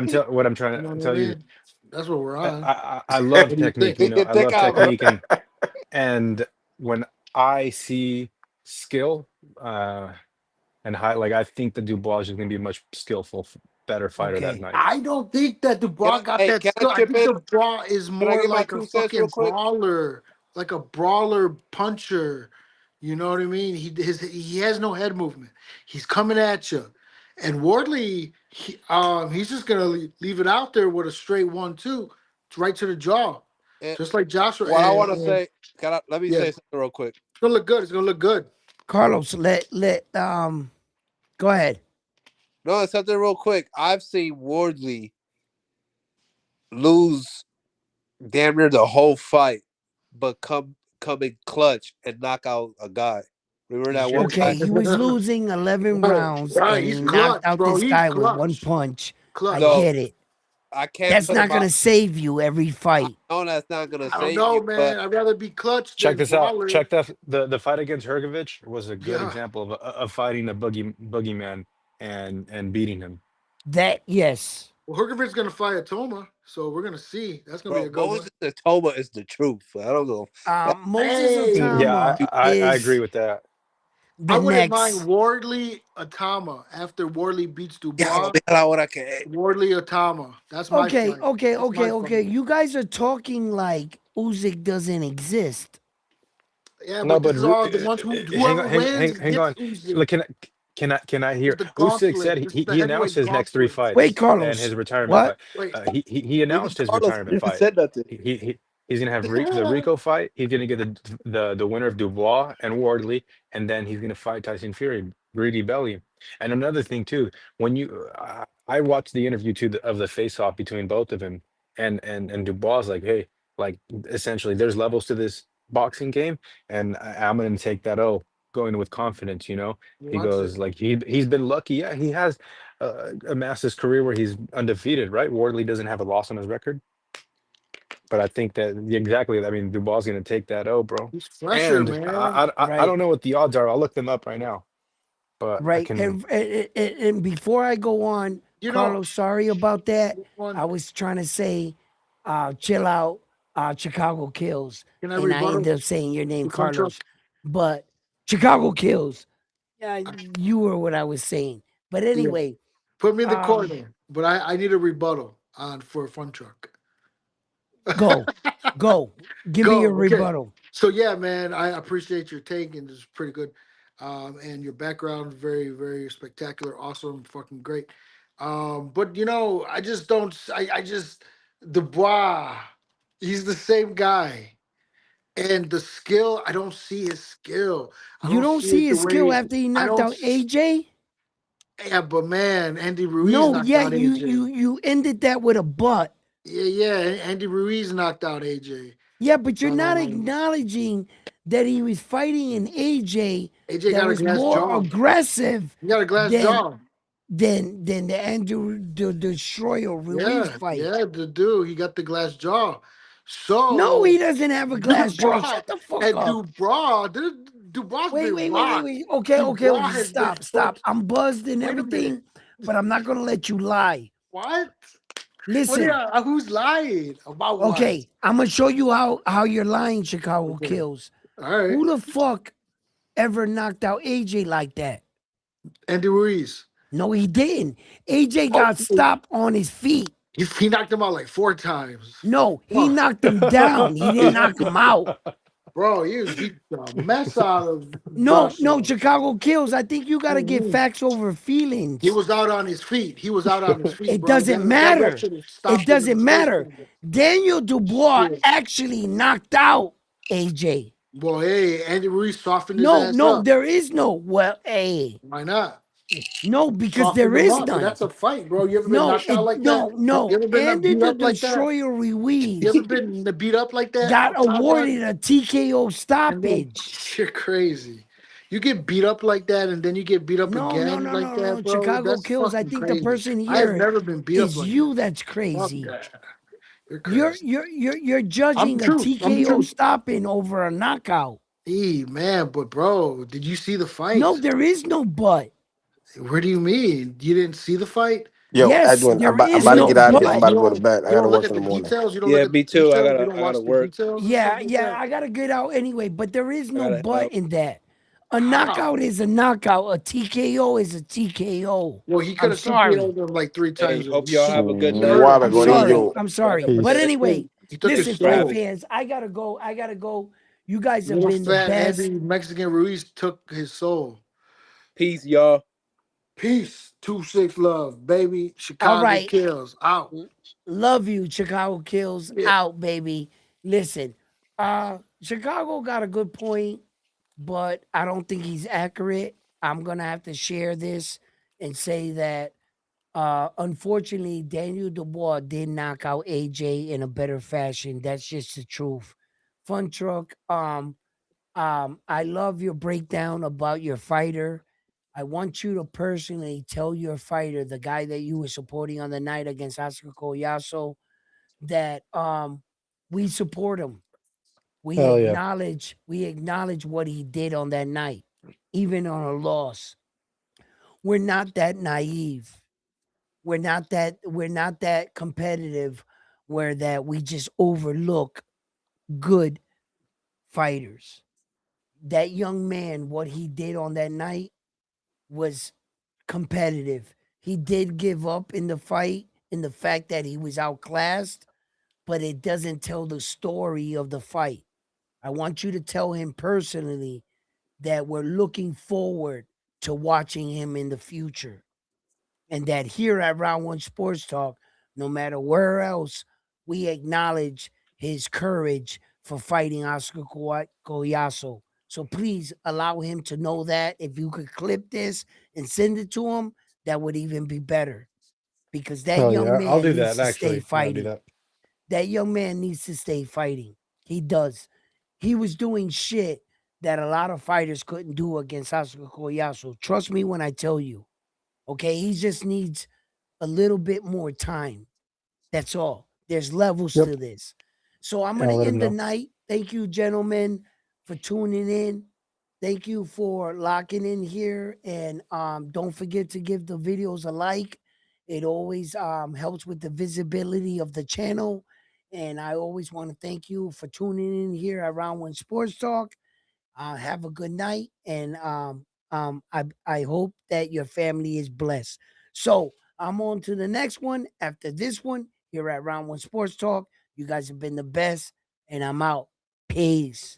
I'm trying You know to what I tell you, mean? That's what we're I, on. I love What do you technique. think? I love technique, and when I see skill, and high, like I think that Dubois is going to be a much skillful, better fighter that Okay. night. I don't think that Can Dubois got hey, that can I skill. I chip think in? Dubois is Can I more get my like a 2 cents real fucking quick? brawler, like a brawler puncher. You know what I mean? He has no head movement. He's coming at you, and Wardley, he's just gonna leave it out there with a straight 1-2, right to the jaw, And just like Joshua. what I want to And say, let me yeah, say it's something real quick. gonna look good. It's gonna look good. Carlos, go ahead. No, it's something real quick. I've seen Wardley lose damn near the whole fight, but come in clutch and knock out a guy. Remember that one Okay, guy? he was losing 11 rounds Right, and he's he knocked clutch, out bro. this He's guy with one clutch, punch. I clutch. So get it. I can't That's put him not out. gonna save you every I fight. know that's not gonna I don't save know, you, but man. I'd rather be clutch Check than this out. brawler. Check that the fight against Hergovich was a good Yeah. example of fighting a boogeyman and beating him. That yes. Well, Hergovic's gonna fight Atoma, so we're gonna see. That's gonna be bro, a good one. Moses Toma is the truth. I don't know. That Moses Hey, Yeah, Otama I is agree with that. the I wouldn't mind next. Wardley Atama after Wardley beats diablo, Dubois. mira la hora que es. Wardley Atama. That's my Okay, fight. okay, That's okay, my okay. fight. You guys are talking like Usyk doesn't exist. Yeah, No, but this but is all the ones hang whoever on, wins hang gets on. Usyk. Look, can I It's hear? the Usyk gauntlet. said This is the he announced heavyweight his next three gauntlet. Wait, fights and Carlos. his retirement What? fight. Wait. He Even announced his Carlos retirement never fight. said nothing. He's gonna have the Rico fight. He's gonna get the winner of Dubois and Wardley, and then he's gonna fight Tyson Fury, Greedy Belly. And another thing too, when I watched the interview too of the face off between both of them, and Dubois like, hey, like essentially, there's levels to this boxing game, and I'm gonna take that going with confidence. He Watch it. goes like he's been lucky. Yeah, he has amassed his career where he's undefeated. Right, Wardley doesn't have a loss on his record. But I think that exactly. I mean, Dubois is going to take that bro. He's fresher, And man. I Right, don't know what the odds are. I'll look them up right now. But I right. can. And before I go on, You know, Carlos, sorry about that. one. I was trying to say, chill out, Chicago kills, Can I and I rebuttal ended up saying your name, the fun truck? Carlos. But Chicago kills. You were what I was saying. But Yeah. anyway, Put me in the um, corner, but I need a rebuttal on for a fun truck. go, go, give me your Go. Okay. rebuttal. So yeah, man, I appreciate your take and it's pretty good. And your background, very, very spectacular, awesome, fucking great. But I just don't I just Dubois, he's the same guy. And the skill, I don't see his skill. I You don't don't see see it the his skill way after he I knocked don't out AJ. yeah, but man, Andy Ruiz No, knocked yeah, out you AJ. you you ended that with a but. Yeah, yeah. Andy Ruiz knocked out AJ. Yeah, but you're not Um, acknowledging that he was fighting an AJ AJ that got a was glass more jaw. aggressive He got a glass than jaw. than the Andrew the Destroyer Ruiz Yeah, fight. yeah, the dude, he got the glass jaw. No, he So doesn't have a glass jaw. Dubois Shut the fuck and up. Dubois Wait, been wait, wait, wait, rocked. wait. Okay, okay, Dubois okay. has been Stop. put. I'm buzzed and Wait a minute. everything, but I'm not gonna let you lie. What? What? Listen, Yeah, who's lying about what? okay, I'm gonna show you how you're lying, Chicago Okay. kills. All right. Who the fuck ever knocked out AJ like that? Andy Ruiz. No, he didn't. AJ Oh, got stopped on his feet. he knocked him out like 4 times. No, he Fuck. knocked him down. He didn't knock him out. Bro, he beat the mess out of No, Joshua. Chicago kills. I think you got to get Mhm. facts over He feelings. was out on his feet. He was out on his feet, It bro. doesn't That ref matter. should have It stopped him in the doesn't first matter. round. Daniel Dubois Shit. actually knocked out AJ. Boy, hey, Andy Ruiz softened his No, ass no, up. there is no. Well, hey, Why not? No, because Soften there them is up. But none. that's a fight, bro. You ever been No, knocked out like that? no. You ever been Andy beat the up like that? Destroyer You ever Ruiz been beat up like that? got Top rock? awarded a TKO And then stoppage. you're crazy. You get beat up like that, and then you get beat up again like that, No. bro. Chicago That's kills. I fucking think the crazy. person I have here never been beat up is like you that. that's Fuck crazy. that. You're crazy. You're I'm judging a true. I'm TKO true. stopping over a knockout. Man, but bro, did you see the No, fight? there is no but. Where do you mean? You didn't see the fight? Yo, Yes, Edwin, there I'm is about to no get out of here. I'm but. about to go to bed. I You got to don't look work at in the the morning. details. You don't Yeah, look at the me too. details. You don't I gotta watch the work. details and Yeah, stuff like yeah, that. I gotta get out anyway, but there is I no gotta head but out. in that. A How? knockout is a knockout. A TKO is a TKO. Well, he could I'm have TKO'd sorry. them like 3 times. Hey, hope You y'all see, have a good you night. heard him. Water I'm You going heard to him. sorry. you. I'm Y'all got sorry. a But blessed His day. anyway, soul. He took his listen, Thanks for fight having soul. me. fans, I gotta go. I gotta go. You guys have Little been the fat best. Andy Mexican Ruiz took his soul. Peace, y'all. Peace. 2-6 love, baby. All Chicago right. kills. Out. Love you. Chicago kills Yeah. out, baby. Listen, Chicago got a good point, but I don't think he's accurate. I'm gonna have to share this and say that unfortunately Daniel Dubois did knock out AJ in a better fashion. That's just the truth. Fun truck. I love your breakdown about your fighter. I want you to personally tell your fighter, the guy that you were supporting on the night against Oscar Collazo, that we support him. Hell yeah. We acknowledge what he did on that night, even on a loss. We're not that naive. We're not that competitive where that we just overlook good fighters. That young man, what he did on that night was competitive. He did give up in the fight in the fact that he was outclassed, but it doesn't tell the story of the fight. I want you to tell him personally that we're looking forward to watching him in the future. And that here at Round One Sports Talk, no matter where else, we acknowledge his courage for fighting Oscar Collazo. So please allow him to know that. If you could clip this and send it to him, that would even be better. Because that Hell young yeah. I'll man do needs that to stay actually. Yeah, I'll do fighting. that. That young man needs to stay fighting. He does. He was doing shit that a lot of fighters couldn't do against Oscar Collazo. Trust me when I tell you. Okay, he just needs a little bit more time. That's all. There's levels Yep. to this. So I'm I'll gonna let him end the know. night. Thank you, gentlemen, for tuning in. Thank you for locking in here. And don't forget to give the videos a like. It always helps with the visibility of the channel. And I always want to thank you for tuning in here at Round One Sports Talk. Have a good night, and I hope that your family is blessed. So I'm on to the next one after this one here at Round One Sports Talk. You guys have been the best, and I'm out. Peace.